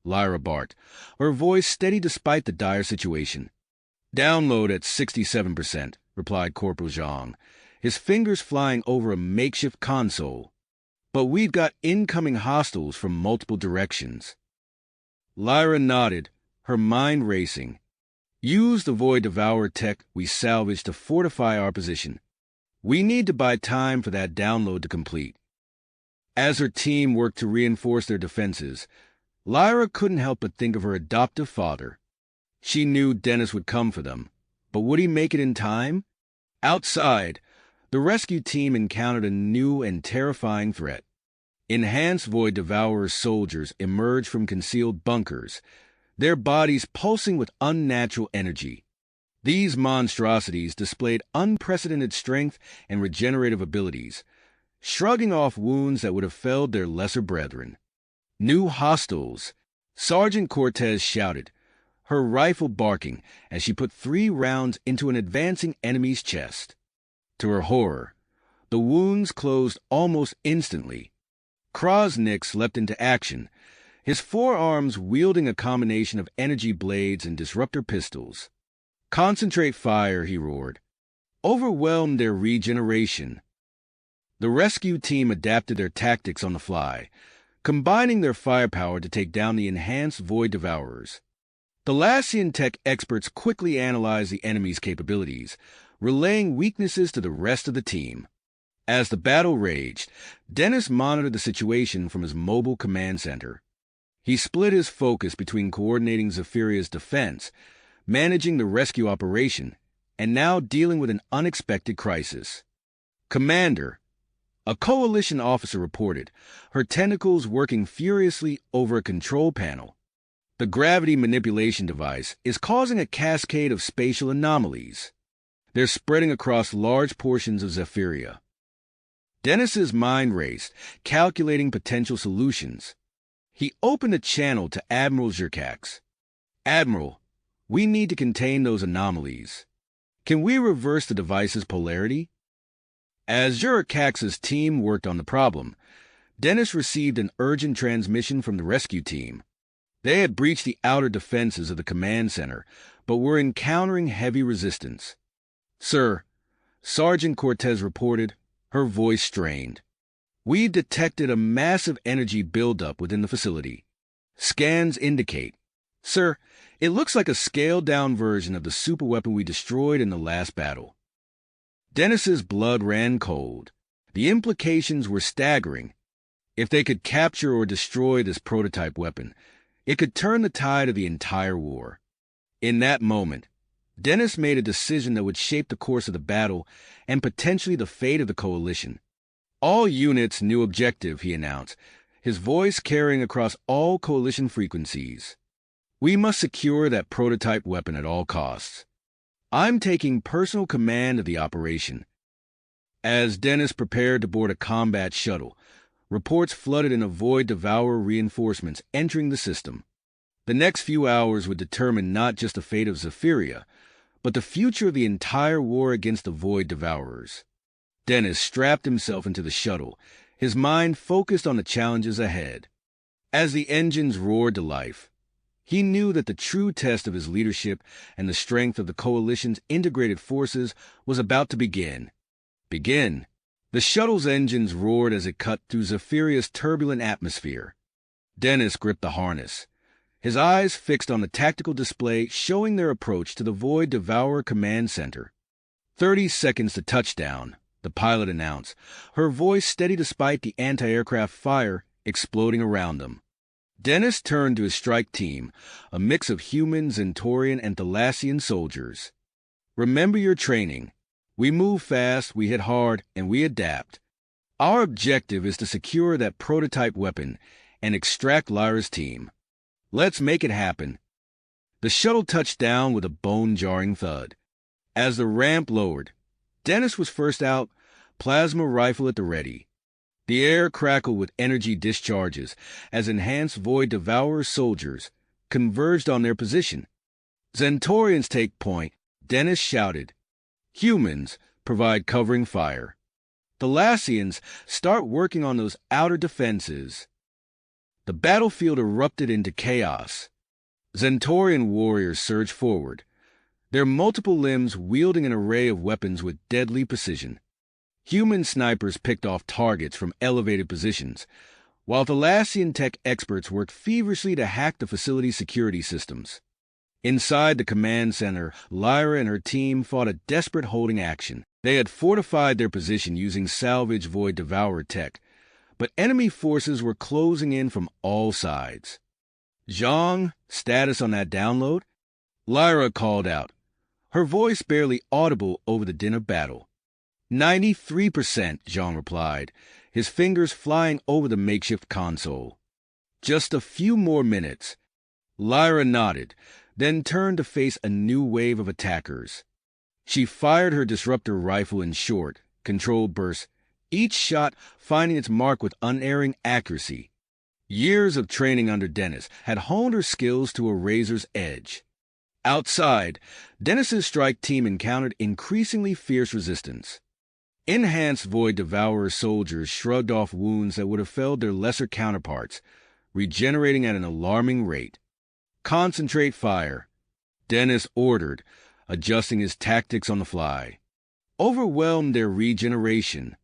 Lyra barked, her voice steady despite the dire situation. Download at 67%, replied Corporal Zhang, his fingers flying over a makeshift console. But we've got incoming hostiles from multiple directions. Lyra nodded, her mind racing. Use the Void Devourer tech we salvaged to fortify our position. We need to buy time for that download to complete. As her team worked to reinforce their defenses, Lyra couldn't help but think of her adoptive father. She knew Dennis would come for them, but would he make it in time? Outside, the rescue team encountered a new and terrifying threat. Enhanced Void Devourer soldiers emerged from concealed bunkers, their bodies pulsing with unnatural energy. These monstrosities displayed unprecedented strength and regenerative abilities, shrugging off wounds that would have felled their lesser brethren. New hostiles, Sergeant Cortez shouted, her rifle barking as she put 3 rounds into an advancing enemy's chest. To her horror, the wounds closed almost instantly. Krosnix leapt into action, his forearms wielding a combination of energy blades and disruptor pistols. "Concentrate fire," he roared. "Overwhelm their regeneration." The rescue team adapted their tactics on the fly, combining their firepower to take down the enhanced Void Devourers. The Lassian tech experts quickly analyzed the enemy's capabilities, relaying weaknesses to the rest of the team. As the battle raged, Dennis monitored the situation from his mobile command center. He split his focus between coordinating Zephyria's defense, managing the rescue operation, and now dealing with an unexpected crisis. "Commander," a coalition officer reported, her tentacles working furiously over a control panel. "The gravity manipulation device is causing a cascade of spatial anomalies. They're spreading across large portions of Zephyria." Dennis's mind raced, calculating potential solutions. He opened a channel to Admiral Zirkax. "Admiral, we need to contain those anomalies. Can we reverse the device's polarity?" As Zirkax's team worked on the problem, Dennis received an urgent transmission from the rescue team. They had breached the outer defenses of the command center, but were encountering heavy resistance. "Sir," Sergeant Cortez reported, her voice strained. "We've detected a massive energy buildup within the facility. Scans indicate. Sir, it looks like a scaled-down version of the superweapon we destroyed in the last battle." Dennis's blood ran cold. The implications were staggering. If they could capture or destroy this prototype weapon, it could turn the tide of the entire war. In that moment, Dennis made a decision that would shape the course of the battle and potentially the fate of the coalition. "All units, new objective," he announced, his voice carrying across all coalition frequencies. "We must secure that prototype weapon at all costs. I'm taking personal command of the operation." As Dennis prepared to board a combat shuttle, reports flooded in of Void Devourer reinforcements entering the system. The next few hours would determine not just the fate of Zephyria, but the future of the entire war against the Void Devourers. Dennis strapped himself into the shuttle, his mind focused on the challenges ahead. As the engines roared to life, he knew that the true test of his leadership and the strength of the Coalition's integrated forces was about to begin. The shuttle's engines roared as it cut through Zephyria's turbulent atmosphere. Dennis gripped the harness, his eyes fixed on the tactical display showing their approach to the Void Devourer Command Center. 30 seconds to touchdown, the pilot announced, her voice steady despite the anti-aircraft fire exploding around them. Dennis turned to his strike team, a mix of human, Zentorian, and Thalassian soldiers. "Remember your training. We move fast, we hit hard, and we adapt. Our objective is to secure that prototype weapon and extract Lyra's team. Let's make it happen." The shuttle touched down with a bone-jarring thud. As the ramp lowered, Dennis was first out, plasma rifle at the ready. The air crackled with energy discharges as enhanced Void Devourer soldiers converged on their position. "Zentorians take point," Dennis shouted. "Humans, provide covering fire. Thalassians, start working on those outer defenses." The battlefield erupted into chaos. Zentorian warriors surged forward, their multiple limbs wielding an array of weapons with deadly precision. Human snipers picked off targets from elevated positions, while Thalassian tech experts worked feverishly to hack the facility's security systems. Inside the command center, Lyra and her team fought a desperate holding action. They had fortified their position using salvage Void Devourer tech, but enemy forces were closing in from all sides. "Zhang, status on that download?" Lyra called out, her voice barely audible over the din of battle. "93%, Jean replied, his fingers flying over the makeshift console. "Just a few more minutes." Lyra nodded, then turned to face a new wave of attackers. She fired her disruptor rifle in short, controlled bursts, each shot finding its mark with unerring accuracy. Years of training under Dennis had honed her skills to a razor's edge. Outside, Dennis's strike team encountered increasingly fierce resistance. Enhanced Void Devourer soldiers shrugged off wounds that would have felled their lesser counterparts, regenerating at an alarming rate. "Concentrate fire," Dennis ordered, adjusting his tactics on the fly. Overwhelmed their regeneration.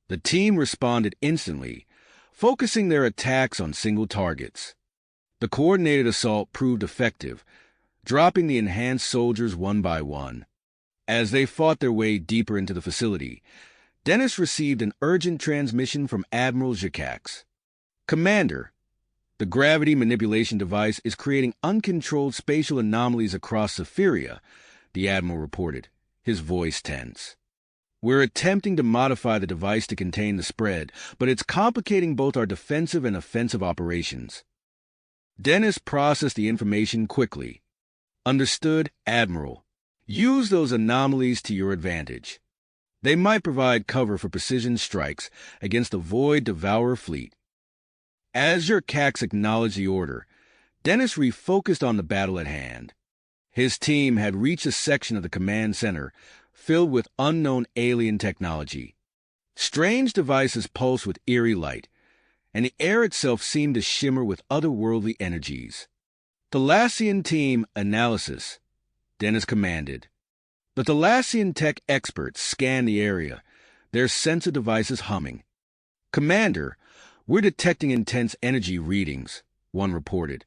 The team responded instantly, focusing their attacks on single targets. The coordinated assault proved effective, dropping the enhanced soldiers one by one. As they fought their way deeper into the facility, Dennis received an urgent transmission from Admiral Jakax. "Commander, the gravity manipulation device is creating uncontrolled spatial anomalies across Zeria," the Admiral reported, his voice tense. "We're attempting to modify the device to contain the spread, but it's complicating both our defensive and offensive operations." Dennis processed the information quickly. "Understood, Admiral. Use those anomalies to your advantage. They might provide cover for precision strikes against the Void Devourer fleet." As Jakax acknowledged the order, Dennis refocused on the battle at hand. His team had reached a section of the command center filled with unknown alien technology. Strange devices pulsed with eerie light, and the air itself seemed to shimmer with otherworldly energies. "Thalassian team analysis," Dennis commanded. The Thalassian tech experts scanned the area, their sensor devices humming. "Commander, we're detecting intense energy readings," one reported.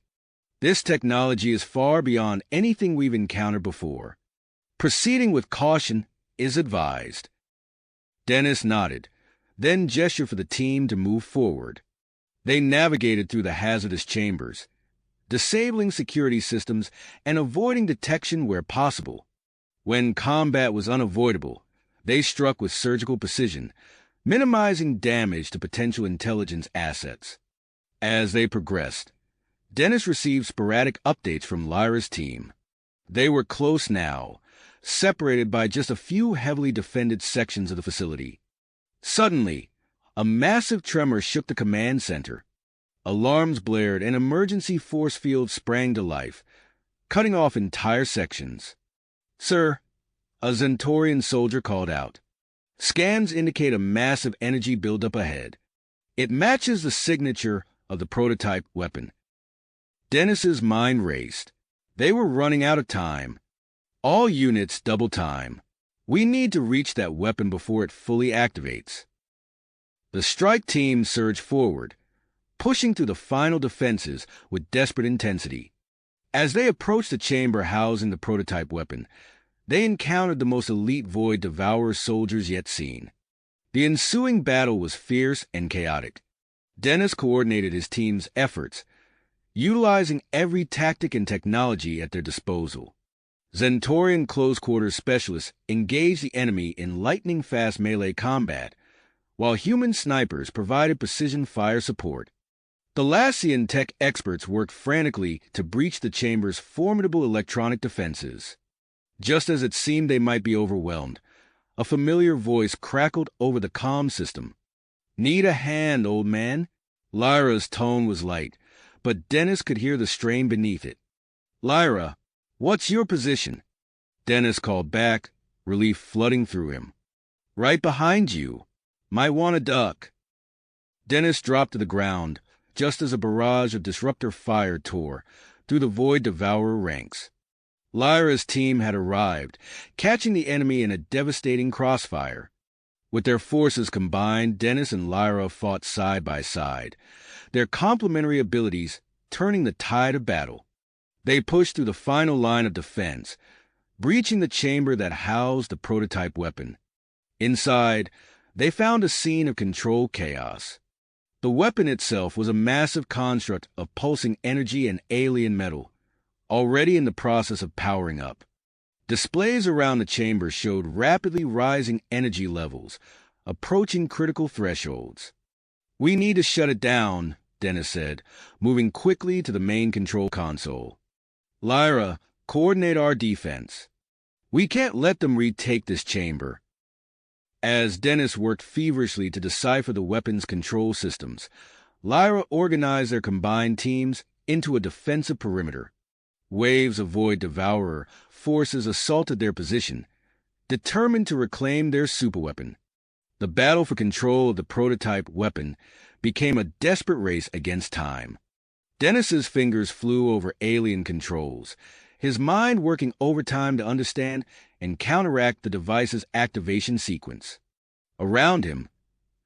"This technology is far beyond anything we've encountered before. Proceeding with caution is advised." Dennis nodded, then gestured for the team to move forward. They navigated through the hazardous chambers, disabling security systems and avoiding detection where possible. When combat was unavoidable, they struck with surgical precision, minimizing damage to potential intelligence assets. As they progressed, Dennis received sporadic updates from Lyra's team. They were close now, separated by just a few heavily defended sections of the facility. Suddenly, a massive tremor shook the command center. Alarms blared and emergency force fields sprang to life, cutting off entire sections. "Sir," a Zentorian soldier called out. "Scans indicate a massive energy buildup ahead. It matches the signature of the prototype weapon." Dennis's mind raced. They were running out of time. "All units double time. We need to reach that weapon before it fully activates." The strike team surged forward, pushing through the final defenses with desperate intensity. As they approached the chamber housing the prototype weapon, they encountered the most elite Void Devourer soldiers yet seen. The ensuing battle was fierce and chaotic. Dennis coordinated his team's efforts, utilizing every tactic and technology at their disposal. Zentorian close-quarters specialists engaged the enemy in lightning-fast melee combat, while human snipers provided precision fire support. Thalassian tech experts worked frantically to breach the chamber's formidable electronic defenses. Just as it seemed they might be overwhelmed, a familiar voice crackled over the comm system. "Need a hand, old man?" Lyra's tone was light, but Dennis could hear the strain beneath it. "Lyra, what's your position?" Dennis called back, relief flooding through him. "Right behind you. Might want to duck." Dennis dropped to the ground, just as a barrage of disruptor fire tore through the Void Devourer ranks. Lyra's team had arrived, catching the enemy in a devastating crossfire. With their forces combined, Dennis and Lyra fought side by side, their complementary abilities turning the tide of battle. They pushed through the final line of defense, breaching the chamber that housed the prototype weapon. Inside, they found a scene of controlled chaos. The weapon itself was a massive construct of pulsing energy and alien metal, already in the process of powering up. Displays around the chamber showed rapidly rising energy levels, approaching critical thresholds. "We need to shut it down," Dennis said, moving quickly to the main control console. "Lyra, coordinate our defense. We can't let them retake this chamber." As Dennis worked feverishly to decipher the weapon's control systems, Lyra organized their combined teams into a defensive perimeter. Waves of Void Devourer forces assaulted their position, determined to reclaim their superweapon. The battle for control of the prototype weapon became a desperate race against time. Dennis's fingers flew over alien controls, his mind working overtime to understand and counteract the device's activation sequence. Around him,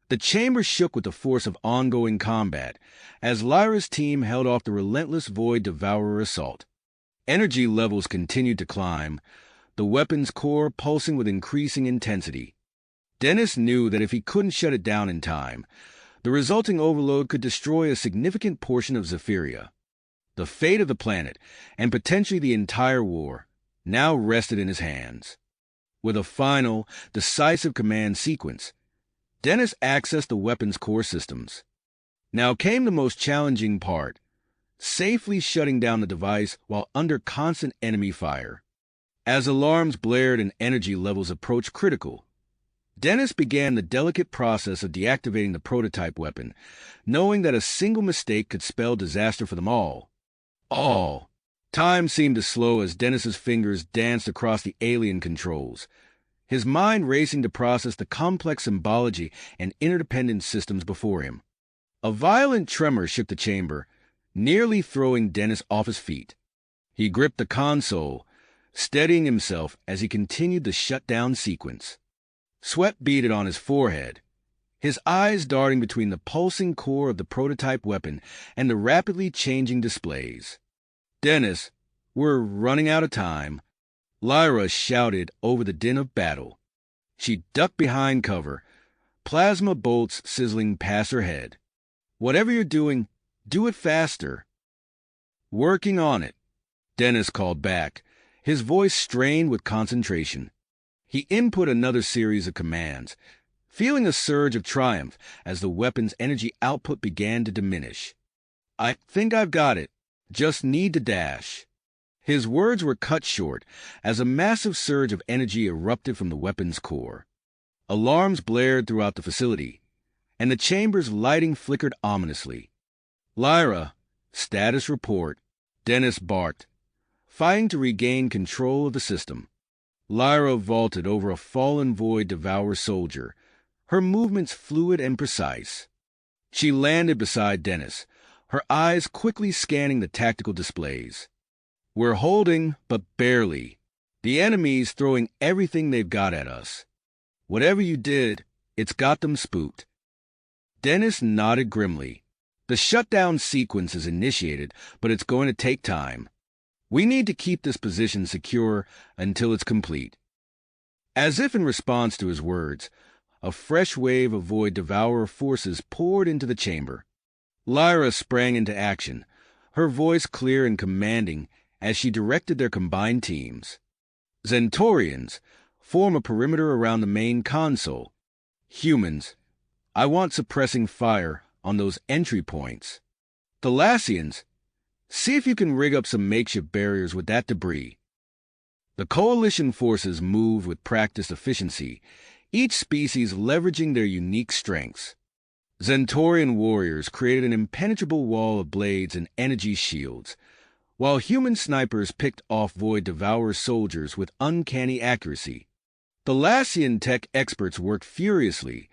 the chamber shook with the force of ongoing combat as Lyra's team held off the relentless Void Devourer assault. Energy levels continued to climb, the weapon's core pulsing with increasing intensity. Dennis knew that if he couldn't shut it down in time, the resulting overload could destroy a significant portion of Zeria. The fate of the planet, and potentially the entire war, now rested in his hands. With a final, decisive command sequence, Dennis accessed the weapon's core systems. Now came the most challenging part, safely shutting down the device while under constant enemy fire. As alarms blared and energy levels approached critical, Dennis began the delicate process of deactivating the prototype weapon, knowing that a single mistake could spell disaster for them all. Time seemed to slow as Dennis's fingers danced across the alien controls, his mind racing to process the complex symbology and interdependent systems before him. A violent tremor shook the chamber, nearly throwing Dennis off his feet. He gripped the console, steadying himself as he continued the shutdown sequence. Sweat beaded on his forehead, his eyes darting between the pulsing core of the prototype weapon and the rapidly changing displays. "Dennis, we're running out of time," Lyra shouted over the din of battle. She ducked behind cover, plasma bolts sizzling past her head. "Whatever you're doing, do it faster." "Working on it," Dennis called back, his voice strained with concentration. He input another series of commands, feeling a surge of triumph as the weapon's energy output began to diminish. "I think I've got it. Just need to dash." His words were cut short as a massive surge of energy erupted from the weapon's core. Alarms blared throughout the facility, and the chamber's lighting flickered ominously. "Lyra, status report," Dennis barked, fighting to regain control of the system. Lyra vaulted over a fallen Void Devourer soldier, her movements fluid and precise. She landed beside Dennis, her eyes quickly scanning the tactical displays. "We're holding, but barely. The enemy's throwing everything they've got at us. Whatever you did, it's got them spooked." Dennis nodded grimly. "The shutdown sequence is initiated, but it's going to take time. We need to keep this position secure until it's complete." As if in response to his words, a fresh wave of Void Devourer forces poured into the chamber. Lyra sprang into action, her voice clear and commanding as she directed their combined teams. "Zentorians, form a perimeter around the main console. Humans, I want suppressing fire on those entry points. Thalassians, see if you can rig up some makeshift barriers with that debris." The coalition forces moved with practiced efficiency, each species leveraging their unique strengths. Zentorian warriors created an impenetrable wall of blades and energy shields, while human snipers picked off Void Devourer soldiers with uncanny accuracy. Thalassian tech experts worked furiously,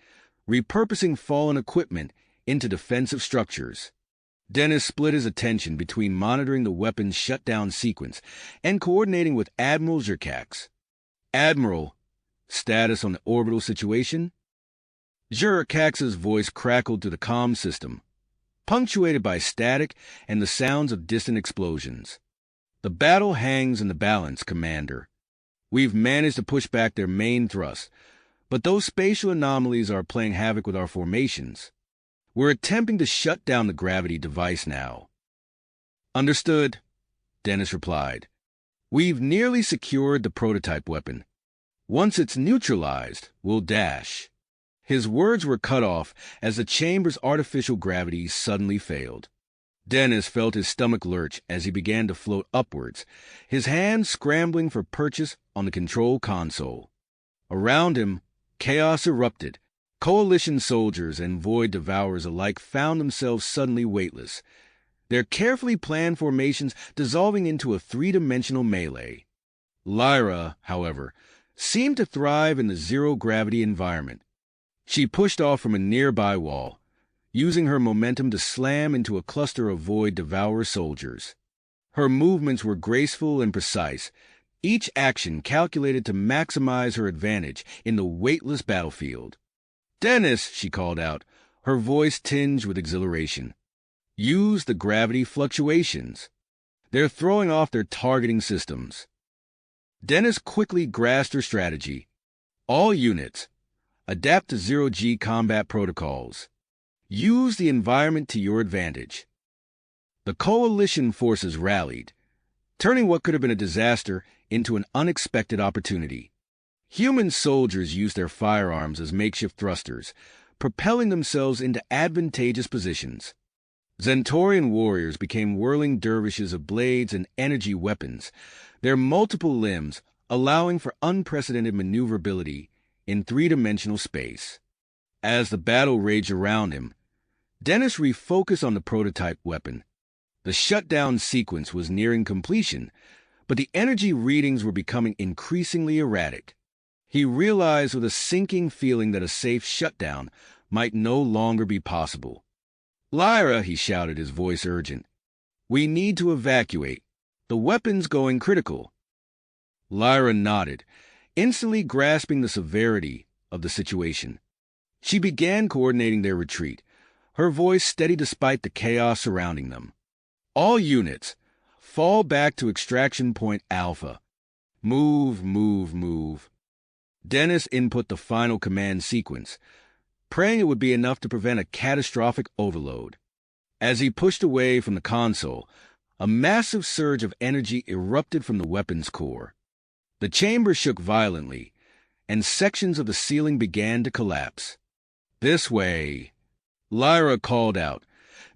repurposing fallen equipment into defensive structures. Dennis split his attention between monitoring the weapon's shutdown sequence and coordinating with Admiral Zerkax. "Admiral, status on the orbital situation?" Zerkax's voice crackled through the comm system, punctuated by static and the sounds of distant explosions. "The battle hangs in the balance, Commander. We've managed to push back their main thrust, but those spatial anomalies are playing havoc with our formations. We're attempting to shut down the gravity device now." "Understood," Dennis replied. We've nearly secured the prototype weapon. Once it's neutralized, we'll dash. His words were cut off as the chamber's artificial gravity suddenly failed. Dennis felt his stomach lurch as he began to float upwards, his hands scrambling for purchase on the control console. Around him, chaos erupted. Coalition soldiers and void devourers alike found themselves suddenly weightless, their carefully planned formations dissolving into a three-dimensional melee. Lyra, however, seemed to thrive in the zero-gravity environment. She pushed off from a nearby wall, using her momentum to slam into a cluster of void devourer soldiers. Her movements were graceful and precise, each action calculated to maximize her advantage in the weightless battlefield. "Dennis," she called out, her voice tinged with exhilaration. "Use the gravity fluctuations. They're throwing off their targeting systems." Dennis quickly grasped her strategy. "All units, adapt to zero-G combat protocols. Use the environment to your advantage." The coalition forces rallied, turning what could have been a disaster into an unexpected opportunity. Human soldiers used their firearms as makeshift thrusters, propelling themselves into advantageous positions. Zentorian warriors became whirling dervishes of blades and energy weapons, their multiple limbs allowing for unprecedented maneuverability in three-dimensional space. As the battle raged around him, Dennis refocused on the prototype weapon. The shutdown sequence was nearing completion, but the energy readings were becoming increasingly erratic. He realized with a sinking feeling that a safe shutdown might no longer be possible. "Lyra," he shouted, his voice urgent. "We need to evacuate. The weapon's going critical." Lyra nodded, instantly grasping the severity of the situation. She began coordinating their retreat, her voice steady despite the chaos surrounding them. "All units, fall back to extraction point Alpha. Move, move, move." Dennis input the final command sequence, praying it would be enough to prevent a catastrophic overload. As he pushed away from the console, a massive surge of energy erupted from the weapon's core. The chamber shook violently, and sections of the ceiling began to collapse. "This way," Lyra called out,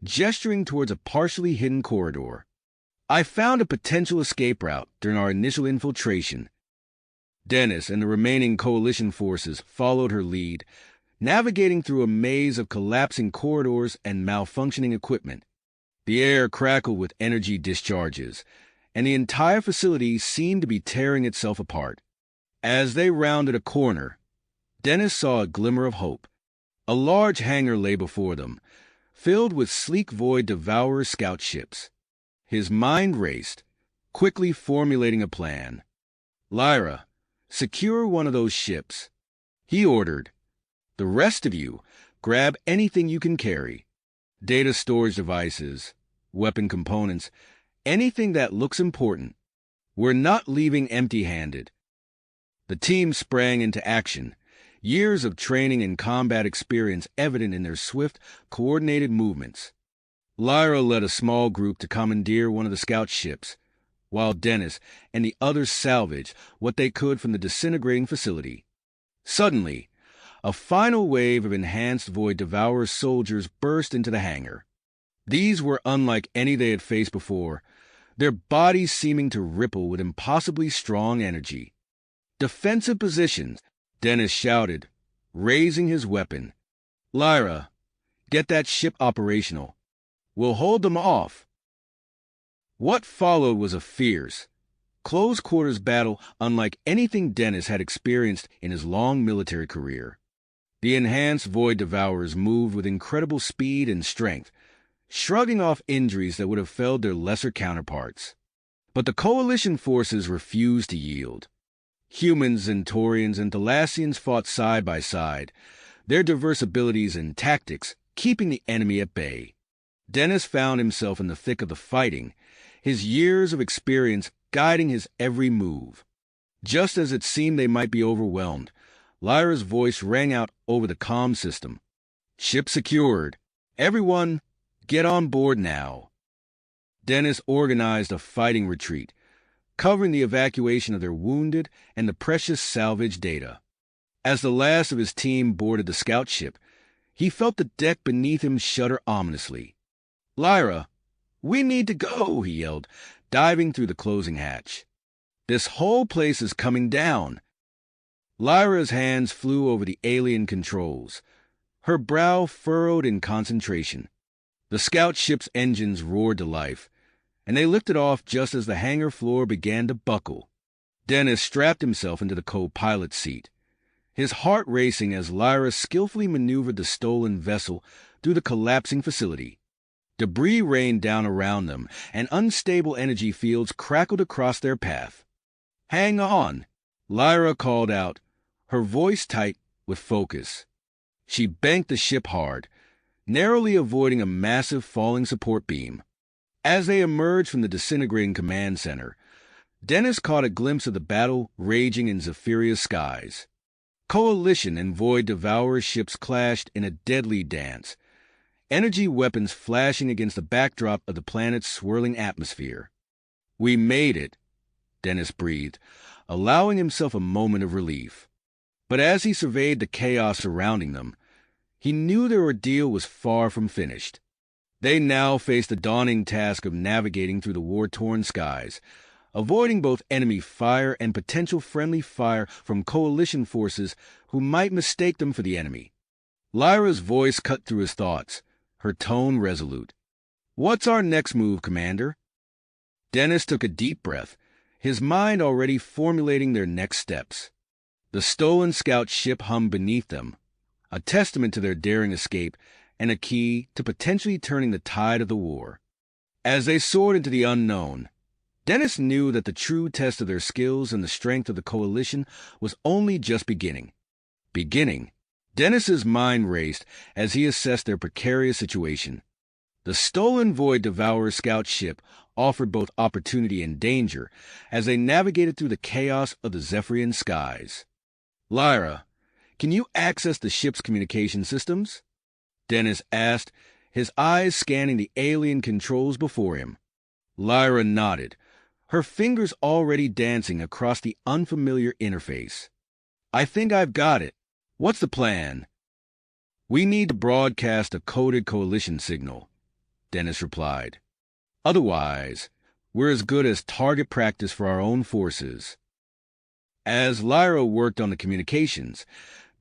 gesturing towards a partially hidden corridor. "I found a potential escape route during our initial infiltration." Dennis and the remaining coalition forces followed her lead, navigating through a maze of collapsing corridors and malfunctioning equipment. The air crackled with energy discharges, and the entire facility seemed to be tearing itself apart. As they rounded a corner, Dennis saw a glimmer of hope. A large hangar lay before them, filled with sleek void devourer scout ships. His mind raced, quickly formulating a plan. "Lyra, secure one of those ships," he ordered. "The rest of you, grab anything you can carry. Data storage devices, weapon components, anything that looks important. We're not leaving empty-handed." The team sprang into action, years of training and combat experience evident in their swift, coordinated movements. Lyra led a small group to commandeer one of the scout ships, while Dennis and the others salvaged what they could from the disintegrating facility. Suddenly, a final wave of enhanced void devourer soldiers burst into the hangar. These were unlike any they had faced before, their bodies seeming to ripple with impossibly strong energy. "Defensive positions," Dennis shouted, raising his weapon. "Lyra, get that ship operational. We'll hold them off." What followed was a fierce, close-quarters battle unlike anything Dennis had experienced in his long military career. The enhanced void devourers moved with incredible speed and strength, shrugging off injuries that would have felled their lesser counterparts. But the coalition forces refused to yield. Humans, Zentorians, and Thalassians fought side by side, their diverse abilities and tactics keeping the enemy at bay. Dennis found himself in the thick of the fighting, his years of experience guiding his every move. Just as it seemed they might be overwhelmed, Lyra's voice rang out over the comm system. "Ship secured. Everyone, get on board now." Dennis organized a fighting retreat, covering the evacuation of their wounded and the precious salvage data. As the last of his team boarded the scout ship, he felt the deck beneath him shudder ominously. "Lyra, we need to go," he yelled, diving through the closing hatch. "This whole place is coming down." Lyra's hands flew over the alien controls, her brow furrowed in concentration. The scout ship's engines roared to life, and they lifted off just as the hangar floor began to buckle. Dennis strapped himself into the co-pilot's seat, his heart racing as Lyra skillfully maneuvered the stolen vessel through the collapsing facility. Debris rained down around them, and unstable energy fields crackled across their path. "Hang on," Lyra called out, her voice tight with focus. She banked the ship hard, narrowly avoiding a massive falling support beam. As they emerged from the disintegrating command center, Dennis caught a glimpse of the battle raging in Zephiria's skies. Coalition and Void Devourer ships clashed in a deadly dance, energy weapons flashing against the backdrop of the planet's swirling atmosphere. "We made it," Dennis breathed, allowing himself a moment of relief. But as he surveyed the chaos surrounding them, he knew their ordeal was far from finished. They now faced the daunting task of navigating through the war-torn skies, avoiding both enemy fire and potential friendly fire from coalition forces who might mistake them for the enemy. Lyra's voice cut through his thoughts, her tone resolute. "What's our next move, Commander?" Dennis took a deep breath, his mind already formulating their next steps. The stolen scout ship hummed beneath them, a testament to their daring escape and a key to potentially turning the tide of the war. As they soared into the unknown, Dennis knew that the true test of their skills and the strength of the coalition was only just beginning. Dennis's mind raced as he assessed their precarious situation. The stolen Void Devourer scout ship offered both opportunity and danger as they navigated through the chaos of the Zephyrian skies. "Lyra, can you access the ship's communication systems?" Dennis asked, his eyes scanning the alien controls before him. Lyra nodded, her fingers already dancing across the unfamiliar interface. "I think I've got it. What's the plan?" "We need to broadcast a coded coalition signal," Dennis replied. "Otherwise, we're as good as target practice for our own forces." As Lyra worked on the communications,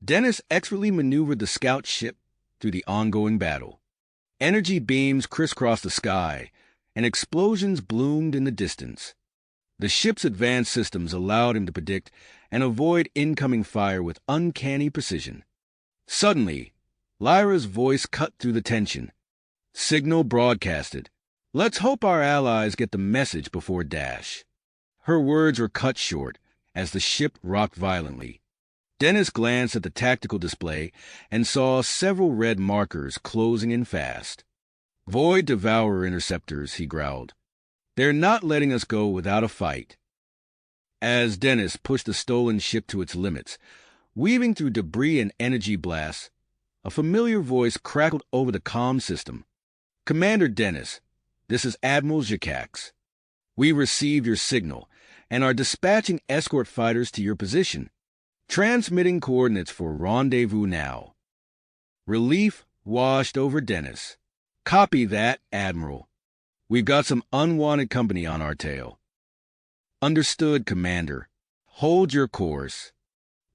Dennis expertly maneuvered the scout ship through the ongoing battle. Energy beams crisscrossed the sky, and explosions bloomed in the distance. The ship's advanced systems allowed him to predict and avoid incoming fire with uncanny precision. Suddenly, Lyra's voice cut through the tension. "Signal broadcasted. Let's hope our allies get the message before dash." Her words were cut short as the ship rocked violently. Dennis glanced at the tactical display and saw several red markers closing in fast. "Void Devourer interceptors," he growled. "They're not letting us go without a fight." As Dennis pushed the stolen ship to its limits, weaving through debris and energy blasts, a familiar voice crackled over the comm system. "Commander Dennis, this is Admiral Zikax. We received your signal and are dispatching escort fighters to your position. Transmitting coordinates for rendezvous now." Relief washed over Dennis. "Copy that, Admiral. We've got some unwanted company on our tail." "Understood, Commander. Hold your course.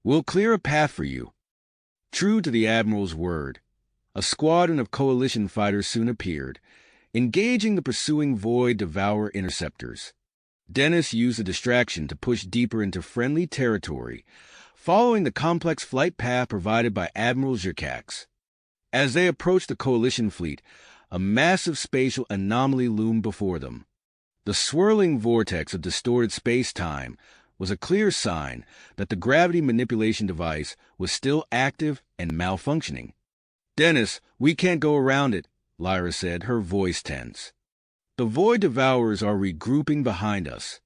We'll clear a path for you." True to the Admiral's word, a squadron of coalition fighters soon appeared, engaging the pursuing Void Devourer interceptors. Dennis used the distraction to push deeper into friendly territory, following the complex flight path provided by Admiral Zikax. As they approached the coalition fleet, a massive spatial anomaly loomed before them. The swirling vortex of distorted space-time was a clear sign that the gravity manipulation device was still active and malfunctioning. "Dennis, we can't go around it," Lyra said, her voice tense. "The Void Devourers are regrouping behind us."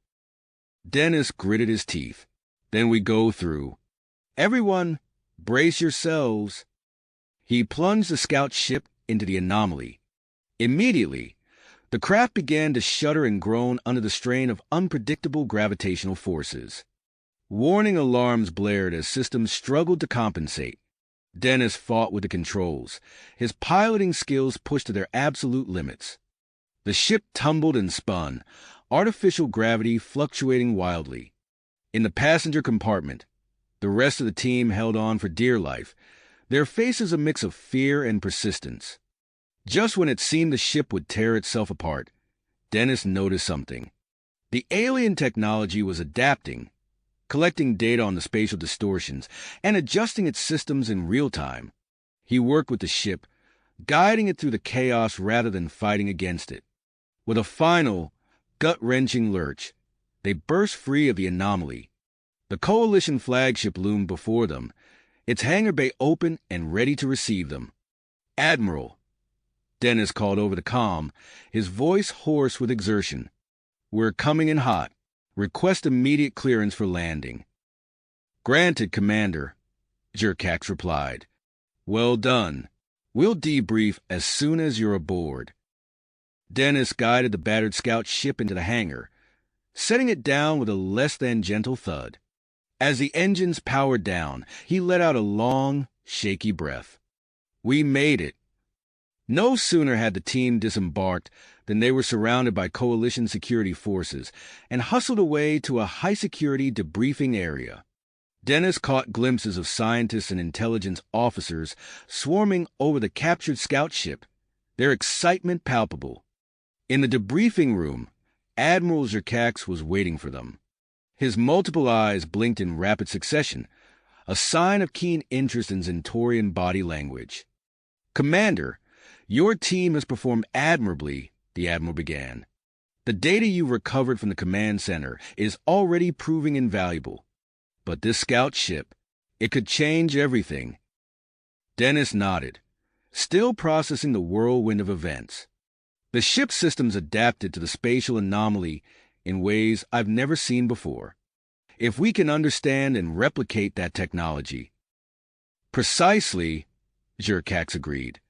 Dennis gritted his teeth. "Then we go through. Everyone, brace yourselves." He plunged the scout ship into the anomaly. Immediately, The craft began to shudder and groan under the strain of unpredictable gravitational forces. Warning alarms blared as systems struggled to compensate. Dennis fought with the controls, his piloting skills pushed to their absolute limits. The ship tumbled and spun, artificial gravity fluctuating wildly. In the passenger compartment, the rest of the team held on for dear life, their faces a mix of fear and persistence. Just when it seemed the ship would tear itself apart, Dennis noticed something. The alien technology was adapting, collecting data on the spatial distortions and adjusting its systems in real time. He worked with the ship, guiding it through the chaos rather than fighting against it. With a final, gut-wrenching lurch, they burst free of the anomaly. The Coalition flagship loomed before them, its hangar bay open and ready to receive them. "Admiral," Dennis called over the comm, his voice hoarse with exertion. "We're coming in hot. Request immediate clearance for landing." "Granted, Commander," Jerkax replied. "Well done. We'll debrief as soon as you're aboard." Dennis guided the battered scout ship into the hangar, setting it down with a less-than-gentle thud. As the engines powered down, he let out a long, shaky breath. "We made it." No sooner had the team disembarked than they were surrounded by Coalition security forces and hustled away to a high-security debriefing area. Dennis caught glimpses of scientists and intelligence officers swarming over the captured scout ship, their excitement palpable. In the debriefing room, Admiral Jerkax was waiting for them. His multiple eyes blinked in rapid succession, a sign of keen interest in Zentorian body language. "Commander, your team has performed admirably," the Admiral began. "The data you recovered from the command center is already proving invaluable. But this scout ship, it could change everything." Dennis nodded, still processing the whirlwind of events. The ship's systems adapted to the spatial anomaly in ways I've never seen before. If we can understand and replicate that technology. "Precisely," Jerkax agreed.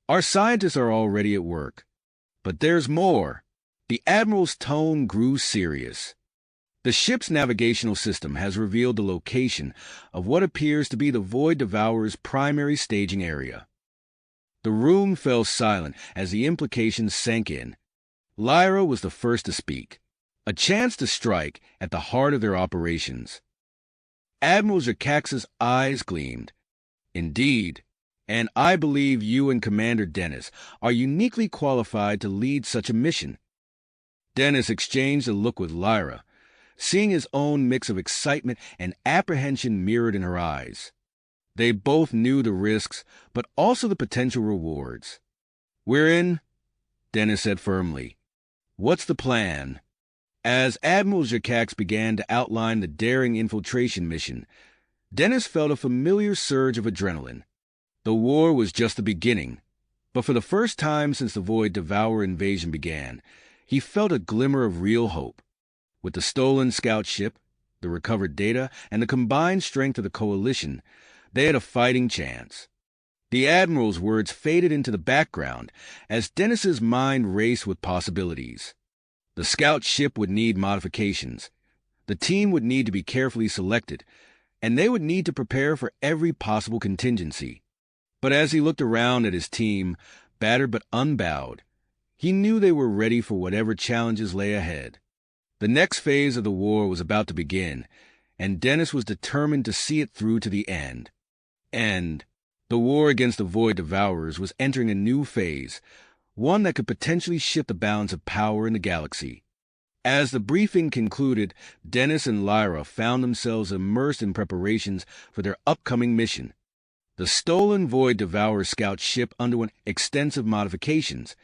"Our scientists are already at work. But there's more." The Admiral's tone grew serious. "The ship's navigational system has revealed the location of what appears to be the Void Devourer's primary staging area." The room fell silent as the implications sank in. Lyra was the first to speak, a chance to strike at the heart of their operations. Admiral Jerkax's eyes gleamed. "Indeed, and I believe you and Commander Dennis are uniquely qualified to lead such a mission." Dennis exchanged a look with Lyra, seeing his own mix of excitement and apprehension mirrored in her eyes. They both knew the risks, but also the potential rewards. "We're in," Dennis said firmly. "What's the plan?" As Admiral Jerkax began to outline the daring infiltration mission, Dennis felt a familiar surge of adrenaline. The war was just the beginning, but for the first time since the Void Devourer invasion began, he felt a glimmer of real hope. With the stolen scout ship, the recovered data, and the combined strength of the Coalition, they had a fighting chance. The Admiral's words faded into the background as Dennis's mind raced with possibilities. The scout ship would need modifications. The team would need to be carefully selected, and they would need to prepare for every possible contingency. But as he looked around at his team, battered but unbowed, he knew they were ready for whatever challenges lay ahead. The next phase of the war was about to begin, and Dennis was determined to see it through to the end. The war against the Void Devourers was entering a new phase, one that could potentially shift the balance of power in the galaxy. As the briefing concluded, Dennis and Lyra found themselves immersed in preparations for their upcoming mission. The stolen Void Devourer scout ship underwent extensive modifications,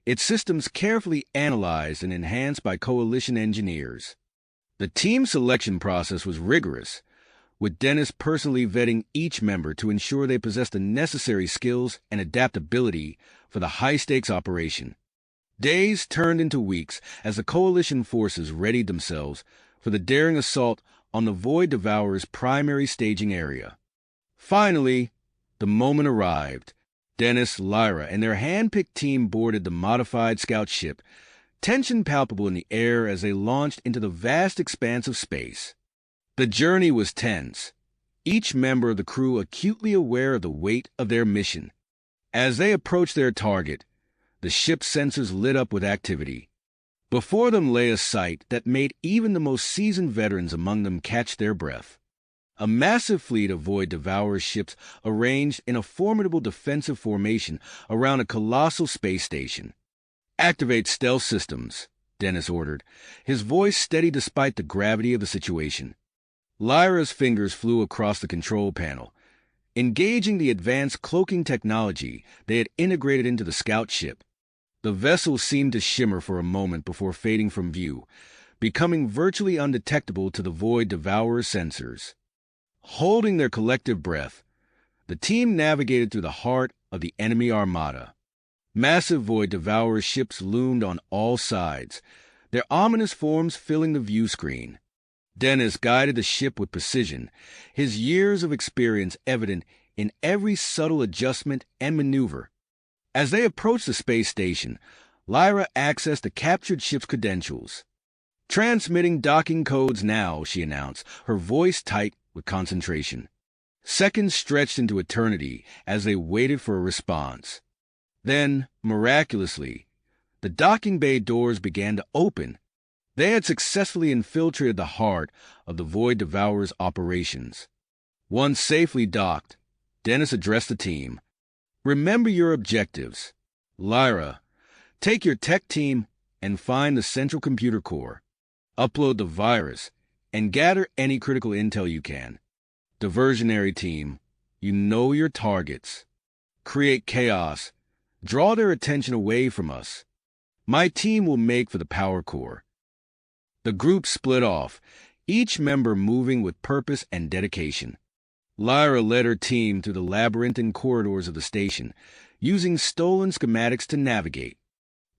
its systems carefully analyzed and enhanced by Coalition engineers. The team selection process was rigorous, with Dennis personally vetting each member to ensure they possessed the necessary skills and adaptability for the high-stakes operation. Days turned into weeks as the Coalition forces readied themselves for the daring assault on the Void Devourer's primary staging area. Finally, the moment arrived. Dennis, Lyra, and their hand-picked team boarded the modified scout ship, tension palpable in the air as they launched into the vast expanse of space. The journey was tense, each member of the crew acutely aware of the weight of their mission. As they approached their target, the ship's sensors lit up with activity. Before them lay a sight that made even the most seasoned veterans among them catch their breath. A massive fleet of Void Devourer ships arranged in a formidable defensive formation around a colossal space station. "Activate stealth systems," Dennis ordered, his voice steady despite the gravity of the situation. Lyra's fingers flew across the control panel, engaging the advanced cloaking technology they had integrated into the scout ship. The vessel seemed to shimmer for a moment before fading from view, becoming virtually undetectable to the Void Devourer sensors. Holding their collective breath, the team navigated through the heart of the enemy armada. Massive Void Devourer ships loomed on all sides, their ominous forms filling the view screen. Dennis guided the ship with precision, his years of experience evident in every subtle adjustment and maneuver. As they approached the space station, Lyra accessed the captured ship's credentials. "Transmitting docking codes now," she announced, her voice tight with concentration. Seconds stretched into eternity as they waited for a response. Then, miraculously, the docking bay doors began to open. They had successfully infiltrated the heart of the Void Devourer's operations. Once safely docked, Dennis addressed the team. "Remember your objectives. Lyra, take your tech team and find the central computer core. Upload the virus and gather any critical intel you can. Diversionary team, you know your targets. Create chaos. Draw their attention away from us. My team will make for the power core." The group split off, each member moving with purpose and dedication. Lyra led her team through the labyrinthine corridors of the station, using stolen schematics to navigate.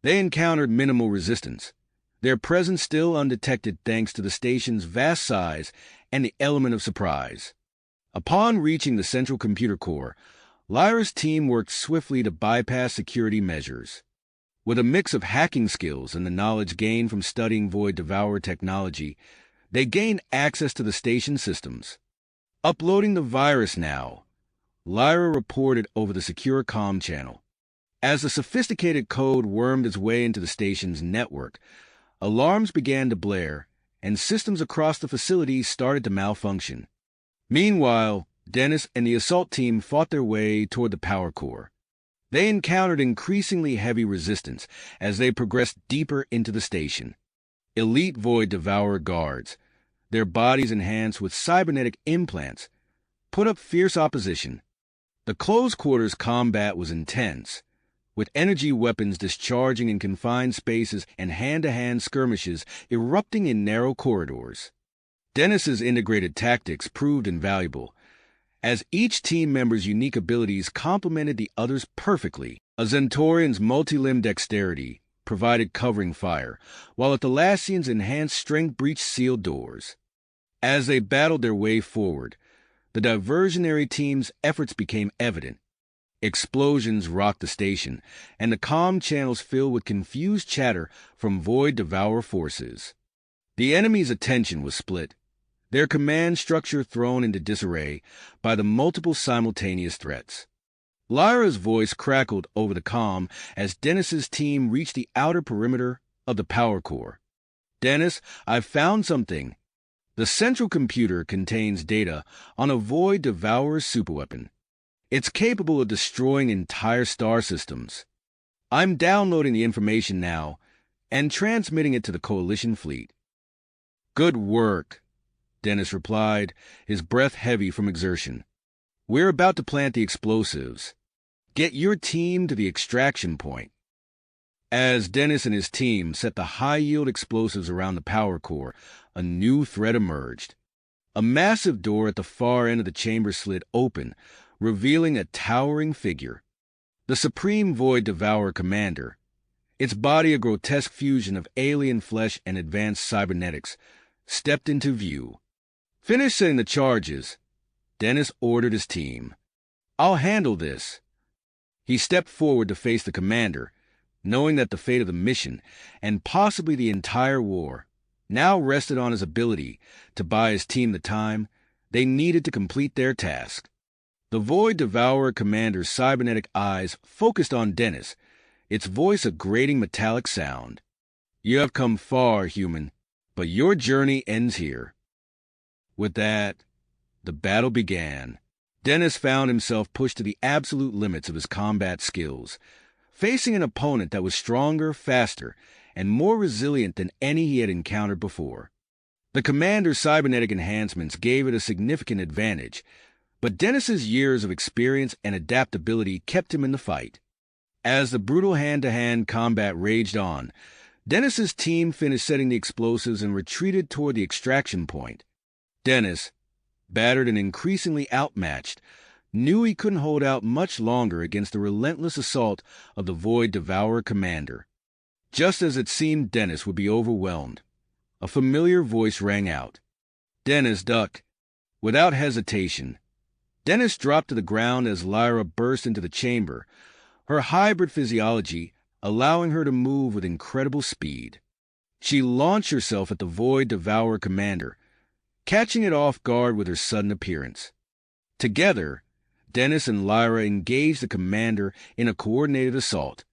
They encountered minimal resistance, their presence still undetected thanks to the station's vast size and the element of surprise. Upon reaching the central computer core, Lyra's team worked swiftly to bypass security measures. With a mix of hacking skills and the knowledge gained from studying Void Devourer technology, they gained access to the station systems. "Uploading the virus now," Lyra reported over the secure comm channel. As the sophisticated code wormed its way into the station's network, alarms began to blare, and systems across the facility started to malfunction. Meanwhile, Dennis and the assault team fought their way toward the power core. They encountered increasingly heavy resistance as they progressed deeper into the station. Elite Void Devourer guards, their bodies enhanced with cybernetic implants, put up fierce opposition. The close quarters combat was intense, with energy weapons discharging in confined spaces and hand-to-hand skirmishes erupting in narrow corridors. Dennis's integrated tactics proved invaluable, as each team member's unique abilities complemented the others perfectly. A Zentorian's multi-limb dexterity provided covering fire, while a Thalassian's enhanced strength breached sealed doors. As they battled their way forward, the diversionary team's efforts became evident. Explosions rocked the station, and the comm channels filled with confused chatter from Void Devourer forces. The enemy's attention was split, their command structure thrown into disarray by the multiple simultaneous threats. Lyra's voice crackled over the comm as Dennis's team reached the outer perimeter of the power core. "Dennis, I've found something. The central computer contains data on a Void Devourer superweapon. It's capable of destroying entire star systems. I'm downloading the information now and transmitting it to the Coalition fleet." "Good work," Dennis replied, his breath heavy from exertion. "We're about to plant the explosives. Get your team to the extraction point." As Dennis and his team set the high-yield explosives around the power core, a new threat emerged. A massive door at the far end of the chamber slid open, revealing a towering figure. The Supreme Void Devourer Commander, its body a grotesque fusion of alien flesh and advanced cybernetics, stepped into view. "Finish setting the charges," Dennis ordered his team. "I'll handle this." He stepped forward to face the commander, knowing that the fate of the mission, and possibly the entire war, now rested on his ability to buy his team the time they needed to complete their task. The Void Devourer commander's cybernetic eyes focused on Dennis, its voice a grating metallic sound. "You have come far, human, but your journey ends here." With that, the battle began. Dennis found himself pushed to the absolute limits of his combat skills, facing an opponent that was stronger, faster, and more resilient than any he had encountered before. The commander's cybernetic enhancements gave it a significant advantage, but Dennis's years of experience and adaptability kept him in the fight. As the brutal hand-to-hand combat raged on, Dennis's team finished setting the explosives and retreated toward the extraction point. Dennis, battered and increasingly outmatched, knew he couldn't hold out much longer against the relentless assault of the Void Devourer commander. Just as it seemed Dennis would be overwhelmed, a familiar voice rang out. Dennis ducked. Without hesitation, Dennis dropped to the ground as Lyra burst into the chamber, her hybrid physiology allowing her to move with incredible speed. She launched herself at the Void Devourer commander, catching it off guard with her sudden appearance. Together, Dennis and Lyra engaged the commander in a coordinated assault.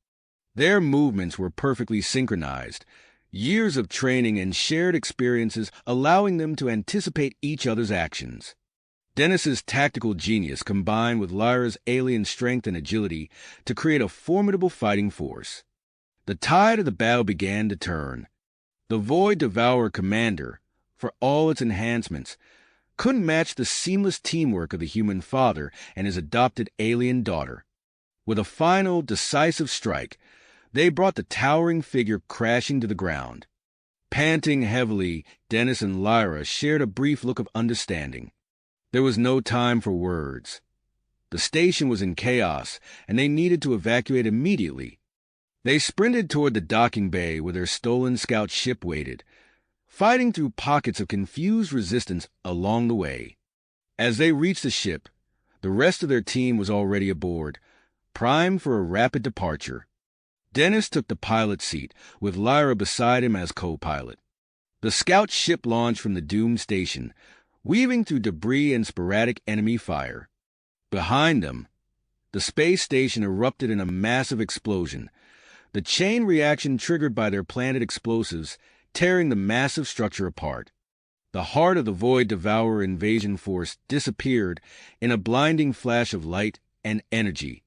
Their movements were perfectly synchronized, years of training and shared experiences allowing them to anticipate each other's actions. Dennis's tactical genius combined with Lyra's alien strength and agility to create a formidable fighting force. The tide of the battle began to turn. The Void Devourer commander, for all its enhancements, couldn't match the seamless teamwork of the human father and his adopted alien daughter. With a final, decisive strike, they brought the towering figure crashing to the ground. Panting heavily, Dennis and Lyra shared a brief look of understanding. There was no time for words. The station was in chaos, and they needed to evacuate immediately. They sprinted toward the docking bay where their stolen scout ship waited, fighting through pockets of confused resistance along the way. As they reached the ship, the rest of their team was already aboard, primed for a rapid departure. Dennis took the pilot's seat, with Lyra beside him as co-pilot. The scout ship launched from the doomed station, weaving through debris and sporadic enemy fire. Behind them, the space station erupted in a massive explosion, the chain reaction triggered by their planted explosives tearing the massive structure apart. The heart of the Void Devourer invasion force disappeared in a blinding flash of light and energy.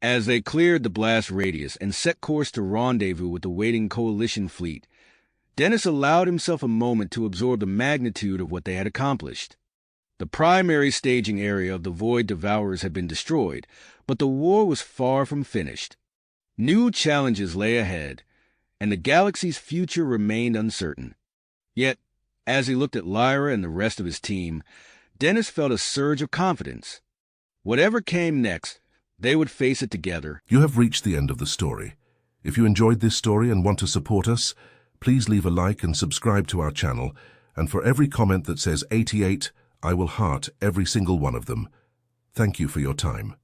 As they cleared the blast radius and set course to rendezvous with the waiting coalition fleet, Dennis allowed himself a moment to absorb the magnitude of what they had accomplished. The primary staging area of the Void Devourers had been destroyed, but the war was far from finished. New challenges lay ahead, and the galaxy's future remained uncertain. Yet, as he looked at Lyra and the rest of his team, Dennis felt a surge of confidence. Whatever came next, they would face it together. You have reached the end of the story. If you enjoyed this story and want to support us, please leave a like and subscribe to our channel, and for every comment that says 88, I will heart every single one of them. Thank you for your time.